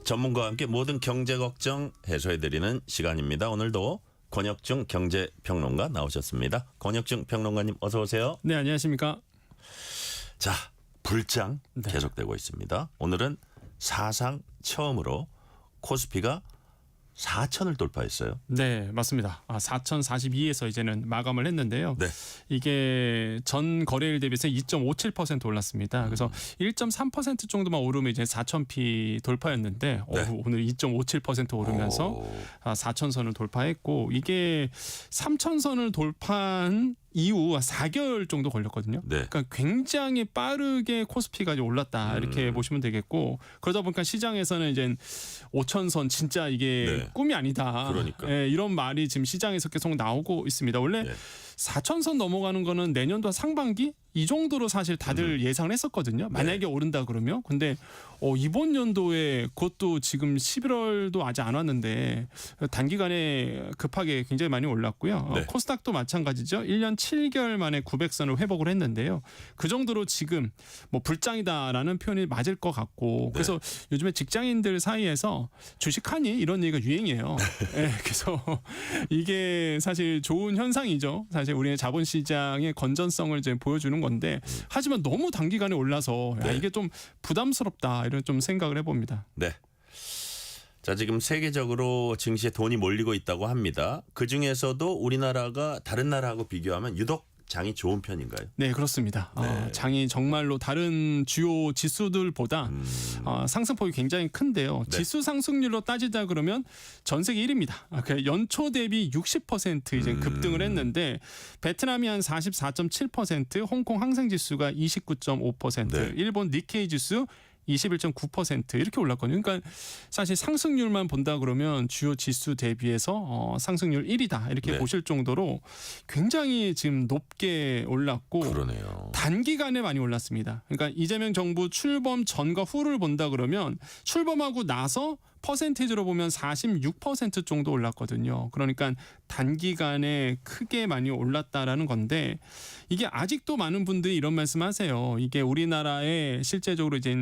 전문가와 함께 모든 경제 걱정 해소해드리는 시간입니다. 오늘도 권혁중 경제평론가 나오셨습니다. 권혁중 평론가님 어서 오세요. 네, 안녕하십니까. 자, 불장 계속되고 있습니다. 오늘은 사상 처음으로 코스피가 4천을 돌파했어요. 네, 맞습니다. 4,042에서 이제는 마감을 했는데요. 네. 이게 전 거래일 대비해서 2.57% 올랐습니다. 그래서 1.3% 정도만 오르면 이제 4,000피 돌파였는데 네. 오늘 2.57% 오르면서 4,000선을 돌파했고 이게 3,000선을 돌파한 이후 4개월 정도 걸렸거든요. 네. 그러니까 굉장히 빠르게 코스피가 이제 올랐다 이렇게 보시면 되겠고 그러다 보니까 시장에서는 이제 5,000선 진짜 이게 네. 꿈이 아니다. 그러니까. 예, 이런 말이 지금 시장에서 계속 나오고 있습니다. 원래 4,000선 넘어가는 거는 내년도 상반기 이 정도로 사실 다들 예상을 했었거든요. 만약에 오른다 그러면. 근데 이번 연도에 그것도 지금 11월도 아직 안 왔는데 단기간에 급하게 굉장히 많이 올랐고요. 네. 코스닥도 마찬가지죠. 1년 7개월 만에 900선을 회복을 했는데요. 그 정도로 지금 뭐 불장이다라는 표현이 맞을 것 같고 그래서 요즘에 직장인들 사이에서 주식하니 이런 얘기가 유행이에요. 네, 그래서 이게 사실 좋은 현상이죠. 사실 우리의 자본시장의 건전성을 이제 보여주는 건데 하지만 너무 단기간에 올라서 야, 이게 좀 부담스럽다 이런 좀 생각을 해봅니다. 네. 자, 지금 세계적으로 증시에 돈이 몰리고 있다고 합니다. 그 중에서도 우리나라가 다른 나라하고 비교하면 유독 장이 좋은 편인가요? 네, 그렇습니다. 장이 정말로 다른 주요 지수들보다 상승폭이 굉장히 큰데요. 네. 지수 상승률로 따지자 그러면 전 세계 1위입니다. 연초 대비 60% 이제 급등을 했는데 베트남이 한 44.7%, 홍콩 항생지수가 29.5%, 네. 일본 니케이 지수 21.9% 이렇게 올랐거든요. 그러니까 사실 상승률만 본다 그러면 주요 지수 대비해서 상승률 1위다 이렇게 네. 보실 정도로 굉장히 지금 높게 올랐고 그러네요. 단기간에 많이 올랐습니다. 그러니까 이재명 정부 출범 전과 후를 본다 그러면 출범하고 나서 퍼센테이지로 보면 46% 정도 올랐거든요. 그러니까 단기간에 크게 많이 올랐다라는 건데 이게 아직도 많은 분들이 이런 말씀하세요. 이게 우리나라의 실제적으로 이제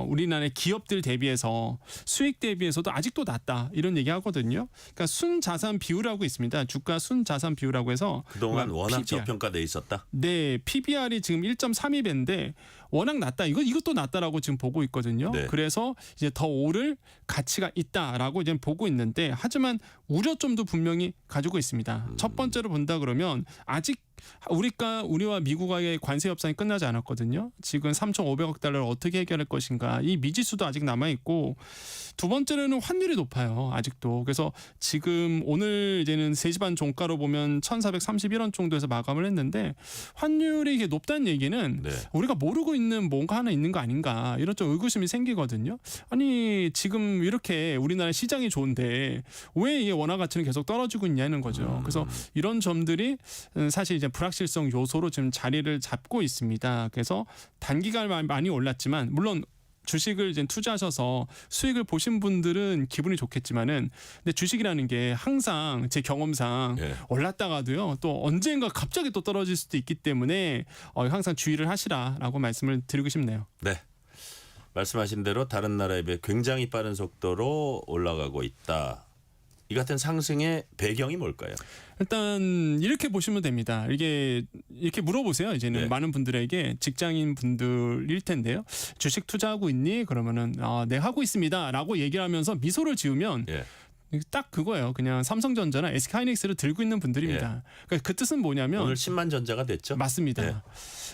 우리나라의 기업들 대비해서 수익 대비해서도 아직도 낮다 이런 얘기하거든요. 그러니까 순자산 비율이라고 있습니다. 주가 순자산 비율이라고 해서 그동안 워낙 PBR. 저평가돼 있었다. 네, PBR이 지금 1.32배인데 워낙 낮다. 이것도 낮다라고 지금 보고 있거든요. 네. 그래서 이제 더 오를 가치가 있다라고 이제 보고 있는데 하지만 우려점도 분명히 가지고 있습니다. 첫 번째로 본다 그러면 아직 우리와 미국과의 관세 협상이 끝나지 않았거든요. 지금 3,500억 달러를 어떻게 해결할 것인가. 이 미지수도 아직 남아 있고 두 번째로는 환율이 높아요. 아직도. 그래서 지금 오늘 이제는 3시 반 종가로 보면 1,431원 정도에서 마감을 했는데 환율이 이게 높다는 얘기는 우리가 모르고 있는 뭔가 하나 있는 거 아닌가 이런 좀 의구심이 생기거든요. 아니 지금 이렇게 우리나라 시장이 좋은데 왜 이게 원화 가치는 계속 떨어지고 있냐는 거죠. 그래서 이런 점들이 사실 이제 불확실성 요소로 지금 자리를 잡고 있습니다. 그래서 단기간 많이 올랐지만 물론 주식을 이제 투자하셔서 수익을 보신 분들은 기분이 좋겠지만은 근데 주식이라는 게 항상 제 경험상 올랐다가도요 또 언젠가 갑자기 또 떨어질 수도 있기 때문에 항상 주의를 하시라라고 말씀을 드리고 싶네요. 네. 말씀하신 대로 다른 나라에 비해 굉장히 빠른 속도로 올라가고 있다. 이 같은 상승의 배경이 뭘까요? 일단 이렇게 보시면 됩니다. 이게 이렇게 물어보세요. 이제는 많은 분들에게 직장인 분들일 텐데요. 주식 투자하고 있니? 그러면은 네 하고 있습니다라고 얘기를 하면서 미소를 지으면 딱 그거예요. 그냥 삼성전자나 SK하이닉스를 들고 있는 분들입니다. 그러니까 그 뜻은 뭐냐면 오늘 10만 전자가 됐죠? 맞습니다.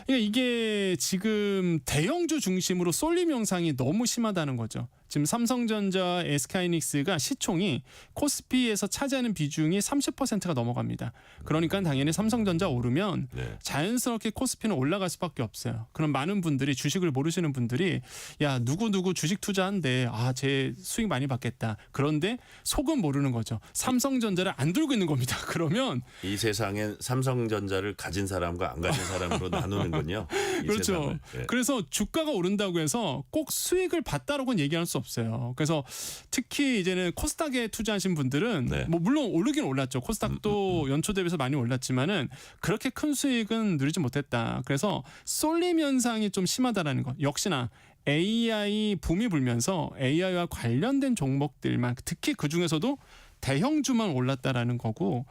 그러니까 이게 지금 대형주 중심으로 쏠림 현상이 너무 심하다는 거죠. 지금 삼성전자, SK하이닉스가 시총이 코스피에서 차지하는 비중이 30%가 넘어갑니다. 그러니까 당연히 삼성전자 오르면 자연스럽게 코스피는 올라갈 수밖에 없어요. 그럼 많은 분들이 주식을 모르시는 분들이 야 누구 주식 투자한데 제 수익 많이 받겠다. 그런데 속은 모르는 거죠. 삼성전자를 안 들고 있는 겁니다. 그러면 이 세상엔 삼성전자를 가진 사람과 안 가진 사람으로 나누는군요. 그렇죠. 그래서 주가가 오른다고 해서 꼭 수익을 봤다라고는 얘기할 수 없어요. 그래서 특히 이제는 코스닥에 투자하신 분들은 뭐 물론 오르긴 올랐죠. 코스닥도 연초 대비해서 많이 올랐지만은 그렇게 큰 수익은 누리지 못했다. 그래서 쏠림 현상이 좀 심하다라는 것. 역시나 AI 붐이 불면서 AI와 관련된 종목들만 특히 그 중에서도 대형주만 올랐다라는 거고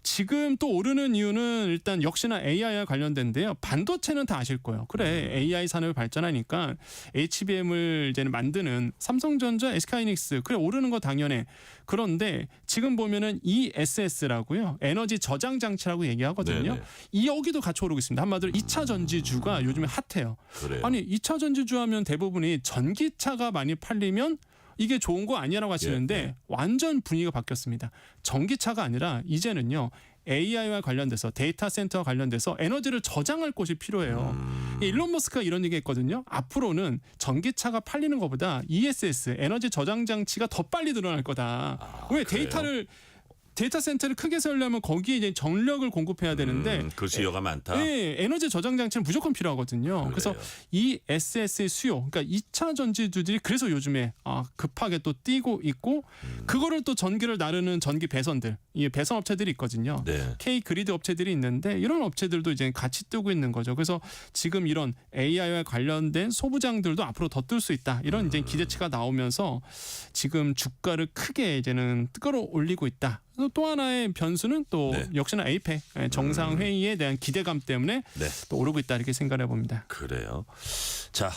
지금 또 오르는 이유는 일단 역시나 AI와 관련된데요. 반도체는 다 아실 거예요. 그래 AI 산업이 발전하니까 HBM을 이제는 만드는 삼성전자, SK하이닉스 그래 오르는 거 당연해. 그런데 지금 보면은 ESS라고요. 에너지 저장 장치라고 얘기하거든요. 이 여기도 같이 오르고 있습니다. 한마디로 2차 전지주가 요즘에 핫해요. 그래요. 아니 2차 전지주 하면 대부분이 전기차가 많이 팔리면 이게 좋은 거 아니라고 하시는데 완전 분위기가 바뀌었습니다. 전기차가 아니라 이제는요. AI와 관련돼서 데이터 센터와 관련돼서 에너지를 저장할 곳이 필요해요. 일론 머스크가 이런 얘기했거든요. 앞으로는 전기차가 팔리는 것보다 ESS 에너지 저장 장치가 더 빨리 늘어날 거다. 왜 데이터 센터를 크게 세우려면 거기에 이제 전력을 공급해야 되는데 그 수요가 많다. 네, 에너지 저장 장치는 무조건 필요하거든요. 그래서 이 SS의 수요, 그러니까 2차 전지주들이 그래서 요즘에 급하게 또 뛰고 있고 그거를 또 전기를 나르는 전기 배선들, 이 배선 업체들이 있거든요. K 그리드 업체들이 있는데 이런 업체들도 이제 같이 뜨고 있는 거죠. 그래서 지금 이런 AI와 관련된 소부장들도 앞으로 더 뜰 수 있다. 이런 이제 기대치가 나오면서 지금 주가를 크게 이제는 끌어올리고 있다. 또 하나의 변수는 또 역시나 APEC 정상회의에 대한 기대감 때문에 또 오르고 있다 이렇게 생각해 봅니다. 그래요. 자,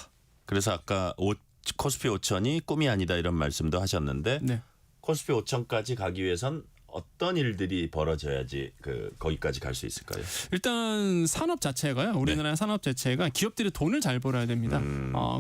그래서 아까 코스피 5천이 꿈이 아니다 이런 말씀도 하셨는데 코스피 5천까지 가기 위해선 어떤 일들이 벌어져야지 거기까지 갈 수 있을까요? 일단 산업 자체가요. 우리나라 산업 자체가 기업들이 돈을 잘 벌어야 됩니다.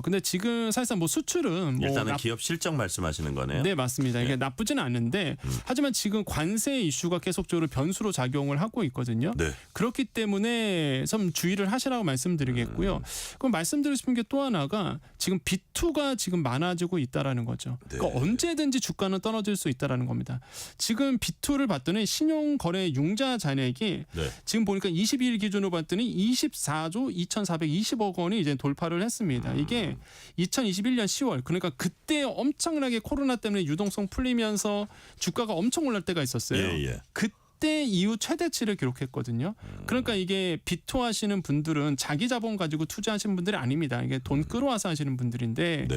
근데 지금 사실상 뭐 수출은 일단은 기업 실적 말씀하시는 거네요. 네, 맞습니다. 이게 나쁘지는 않은데 하지만 지금 관세 이슈가 계속적으로 변수로 작용을 하고 있거든요. 그렇기 때문에 좀 주의를 하시라고 말씀드리겠고요. 그럼 말씀드리고 싶은 게 또 하나가 지금 B2가 지금 많아지고 있다라는 거죠. 그러니까 언제든지 주가는 떨어질 수 있다라는 겁니다. 지금 B2를 봤더니 신용거래 융자 잔액이 지금 보니까 22일 기준으로 봤더니 24조 2,420억 원이 이제 돌파를 했습니다. 이게 2021년 10월 그러니까 그때 엄청나게 코로나 때문에 유동성 풀리면서 주가가 엄청 올랐을 때가 있었어요. 그때 이후 최대치를 기록했거든요. 그러니까 이게 B2 하시는 분들은 자기 자본 가지고 투자하시는 분들이 아닙니다. 이게 돈 끌어와서 하시는 분들인데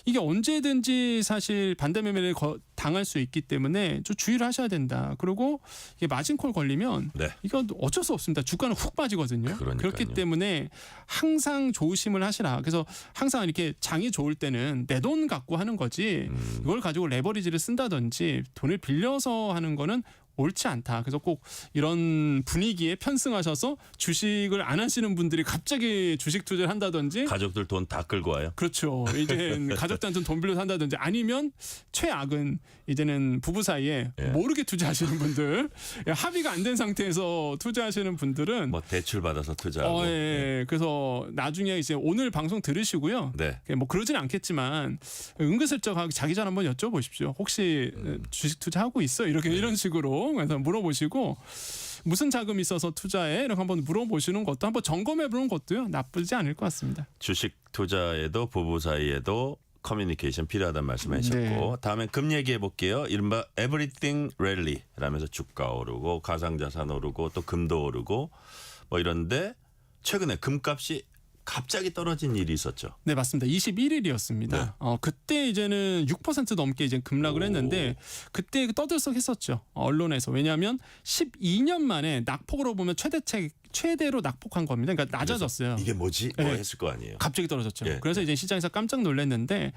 이게 언제든지 사실 반대 매매를 당할 수 있기 때문에 좀 주의를 하셔야 된다. 그리고 이게 마진콜 걸리면 이건 어쩔 수 없습니다. 주가는 훅 빠지거든요. 그렇기 때문에 항상 조심을 하시라. 그래서 항상 이렇게 장이 좋을 때는 내 돈 갖고 하는 거지 이걸 가지고 레버리지를 쓴다든지 돈을 빌려서 하는 거는 옳지 않다. 그래서 꼭 이런 분위기에 편승하셔서 주식을 안 하시는 분들이 갑자기 주식 투자를 한다든지 가족들 돈 다 끌고 와요. 그렇죠. 이제 가족들한테 돈 빌려서 한다든지 아니면 최악은 이제는 부부 사이에 모르게 투자하시는 분들 합의가 안 된 상태에서 투자하시는 분들은 뭐 대출 받아서 투자하고 그래서 나중에 이제 오늘 방송 들으시고요. 뭐 그러지는 않겠지만 은근슬쩍 자기 전 한번 여쭤보십시오. 혹시 주식 투자하고 있어? 이런 식으로 그래서 물어보시고 무슨 자금이 있어서 투자해? 이렇게 한번 물어보시는 것도 한번 점검해 보는 것도요. 나쁘지 않을 것 같습니다. 주식 투자에도 부부 사이에도 커뮤니케이션 필요하다는 말씀하셨고 다음에 금 얘기해 볼게요. 이른바 Everything Rally 라면서 주가 오르고 가상자산 오르고 또 금도 오르고 뭐 이런데 최근에 금값이 갑자기 떨어진 일이 있었죠. 네, 맞습니다. 21일이었습니다. 그때 이제는 6% 넘게 이제 급락을 했는데 그때 떠들썩했었죠. 언론에서. 왜냐하면 12년 만에 낙폭으로 보면 최대로 낙폭한 겁니다. 그러니까 낮아졌어요. 이게 뭐지? 뭐 했을 거 아니에요. 갑자기 떨어졌죠. 그래서 이제 시장에서 깜짝 놀랐는데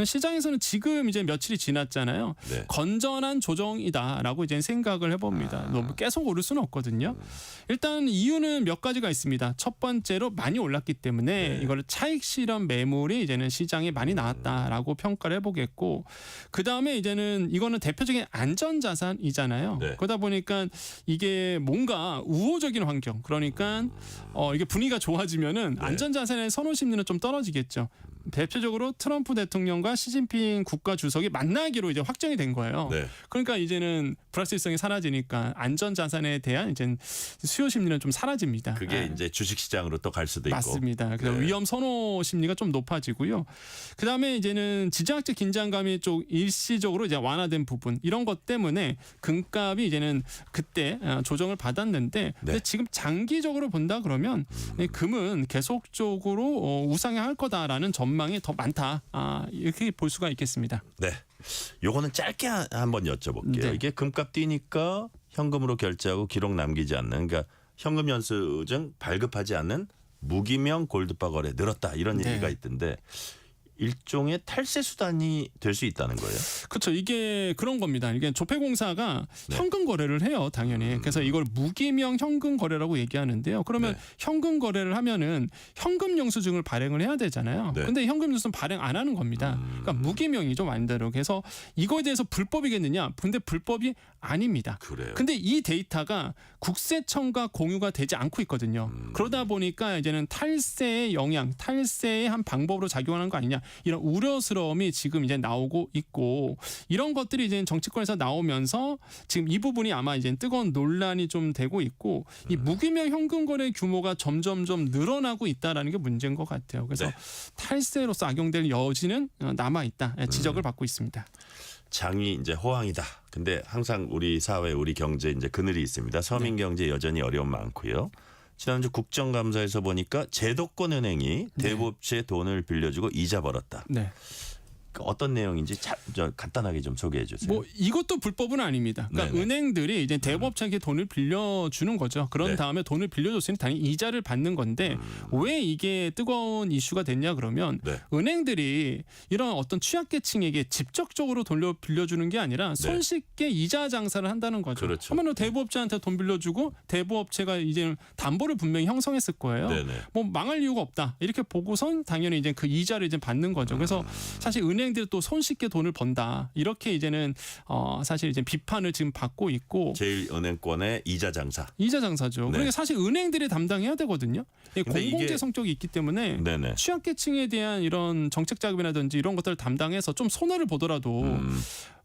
시장에서는 지금 이제 며칠이 지났잖아요. 건전한 조정이다라고 이제 생각을 해봅니다. 너무 계속 오를 수는 없거든요. 일단 이유는 몇 가지가 있습니다. 첫 번째로 많이 올랐기 때문에 이거를 차익 실현 매물이 이제는 시장에 많이 나왔다라고 평가를 해보겠고 그 다음에 이제는 이거는 대표적인 안전자산이잖아요. 그러다 보니까 이게 뭔가 우호적인 환경 그러니까 이게 분위기가 좋아지면은 안전자산의 선호 심리는 좀 떨어지겠죠. 대표적으로 트럼프 대통령과 시진핑 국가 주석이 만나기로 이제 확정이 된 거예요. 그러니까 이제는 불확실성이 사라지니까 안전자산에 대한 이제 수요 심리는 좀 사라집니다. 그게 이제 주식시장으로 또 갈 수도 있고. 맞습니다. 그래서 위험 선호 심리가 좀 높아지고요. 그 다음에 이제는 지정학적 긴장감이 좀 일시적으로 이제 완화된 부분 이런 것 때문에 금값이 이제는 그때 조정을 받았는데 근데 지금 장기적으로 본다 그러면 금은 계속적으로 우상향할 거다라는 전망이 더 많다. 이렇게 볼 수가 있겠습니다. 네. 요거는 짧게 한번 여쭤볼게요. 네. 이게 금값 뛰니까 현금으로 결제하고 기록 남기지 않는, 그러니까 현금 연수증 발급하지 않는 무기명 골드바 거래 늘었다 이런 네. 얘기가 있던데 일종의 탈세 수단이 될 수 있다는 거예요. 그렇죠. 이게 그런 겁니다. 이게 조폐공사가 네. 현금 거래를 해요, 당연히. 그래서 이걸 무기명 현금 거래라고 얘기하는데요. 그러면 네. 현금 거래를 하면은 현금 영수증을 발행을 해야 되잖아요. 네. 근데 현금 영수증 발행 안 하는 겁니다. 그러니까 무기명이죠, 말대로. 그래서 이거에 대해서 불법이겠느냐? 근데 불법이 아닙니다. 그래요. 근데 이 데이터가 국세청과 공유가 되지 않고 있거든요. 그러다 보니까 이제는 탈세의 영향, 탈세의 한 방법으로 작용하는 거 아니냐. 이런 우려스러움이 지금 이제 나오고 있고 이런 것들이 이제 정치권에서 나오면서 지금 이 부분이 아마 이제 뜨거운 논란이 좀 되고 있고 이 무기명 현금 거래 규모가 점점점 늘어나고 있다라는 게 문제인 것 같아요. 그래서 네. 탈세로서 악용될 여지는 남아 있다 지적을 받고 있습니다. 장이 이제 호황이다. 근데 항상 우리 사회, 우리 경제 이제 그늘이 있습니다. 서민 경제 여전히 어려움 많고요. 지난주 국정감사에서 보니까 제도권 은행이 대부업체에 돈을 빌려주고 이자 벌었다. 네. 어떤 내용인지 간단하게 좀 소개해 주세요. 뭐 이것도 불법은 아닙니다. 그러니까 네네. 은행들이 이제 대부업체에게 돈을 빌려주는 거죠. 그런 네. 다음에 돈을 빌려줬으니 당연히 이자를 받는 건데 왜 이게 뜨거운 이슈가 됐냐 그러면 네. 은행들이 이런 어떤 취약계층에게 직접적으로 돈 빌려주는 게 아니라 손쉽게 이자 장사를 한다는 거죠. 그렇죠. 그러면 대부업체한테 돈 빌려주고 대부업체가 이제 담보를 분명히 형성했을 거예요. 네네. 뭐 망할 이유가 없다 이렇게 보고선 당연히 이제 그 이자를 이제 받는 거죠. 그래서 사실 은행들이 또 손쉽게 돈을 번다 이렇게 이제는 사실 이제 비판을 지금 받고 있고 제1은행권의 이자 장사. 이자 장사죠. 네. 그러니까 사실 은행들이 담당해야 되거든요. 근데 공공재 이게- 성격이 있기 때문에 네네. 취약계층에 대한 이런 정책 자금이라든지 이런 것들을 담당해서 좀 손해를 보더라도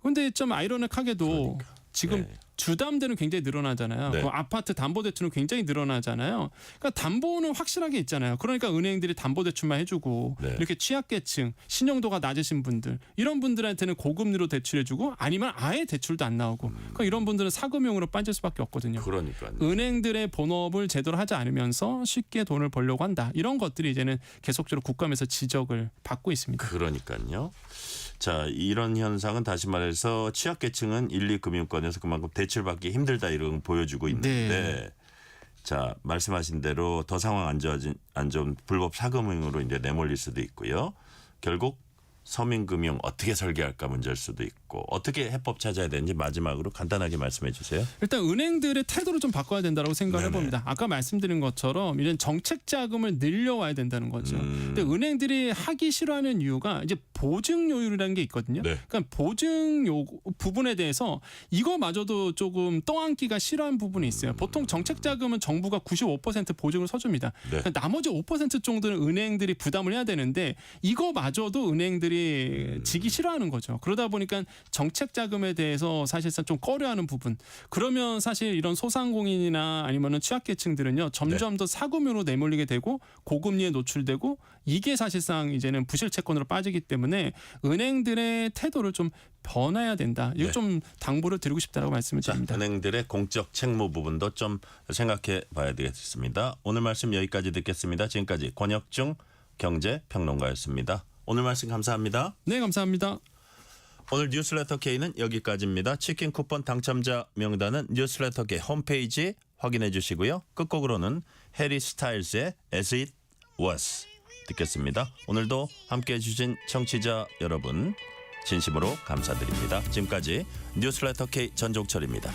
근데 좀 아이러닉하게도 지금 네. 주담대는 굉장히 늘어나잖아요. 네. 그 아파트 담보대출은 굉장히 늘어나잖아요. 그러니까 담보는 확실하게 있잖아요. 그러니까 은행들이 담보대출만 해주고 네. 이렇게 취약계층, 신용도가 낮으신 분들 이런 분들한테는 고금리로 대출해주고 아니면 아예 대출도 안 나오고 그러니까 이런 분들은 사금융으로 빠질 수밖에 없거든요. 그러니까요. 은행들의 본업을 제대로 하지 않으면서 쉽게 돈을 벌려고 한다. 이런 것들이 이제는 계속적으로 국감에서 지적을 받고 있습니다. 그러니까요. 자, 이런 현상은 다시 말해서 취약계층은 1, 2금융권에서 그만큼 대출받기 힘들다 이런 걸 보여주고 있는데 네. 자, 말씀하신 대로 더 상황 안 좋은 불법 사금융으로 이제 내몰릴 수도 있고요. 결국 서민금융 어떻게 설계할까 문제일 수도 있고 어떻게 해법 찾아야 되는지 마지막으로 간단하게 말씀해 주세요. 일단 은행들의 태도를 좀 바꿔야 된다고 생각을 네네. 해봅니다. 아까 말씀드린 것처럼 이런 정책 자금을 늘려와야 된다는 거죠. 근데 은행들이 하기 싫어하는 이유가 이제 보증요율이라는 게 있거든요. 네. 그러니까 보증요 부분에 대해서 이거마저도 조금 떠안기가 싫어하는 부분이 있어요. 보통 정책 자금은 정부가 95% 보증을 서줍니다. 네. 그러니까 나머지 5% 정도는 은행들이 부담을 해야 되는데 이거마저도 은행들이 지기 싫어하는 거죠. 그러다 보니까 정책 자금에 대해서 사실상 좀 꺼려하는 부분. 그러면 사실 이런 소상공인이나 아니면은 취약계층들은요 점점 더 사금융으로 내몰리게 되고 고금리에 노출되고 이게 사실상 이제는 부실채권으로 빠지기 때문에 은행들의 태도를 좀 변해야 된다. 이거 네. 좀 당부를 드리고 싶다라고 말씀을 자, 드립니다. 은행들의 공적 책무 부분도 좀 생각해 봐야 되겠습니다. 오늘 말씀 여기까지 듣겠습니다. 지금까지 권혁중 경제평론가였습니다. 오늘 말씀 감사합니다. 네, 감사합니다. 오늘 뉴스레터 K는 여기까지입니다. 치킨 쿠폰 당첨자 명단은 뉴스레터 K 홈페이지 확인해 주시고요. 끝곡으로는 해리 스타일스의 As It Was 듣겠습니다. 오늘도 함께해 주신 청취자 여러분 진심으로 감사드립니다. 지금까지 뉴스레터 K 전종철입니다.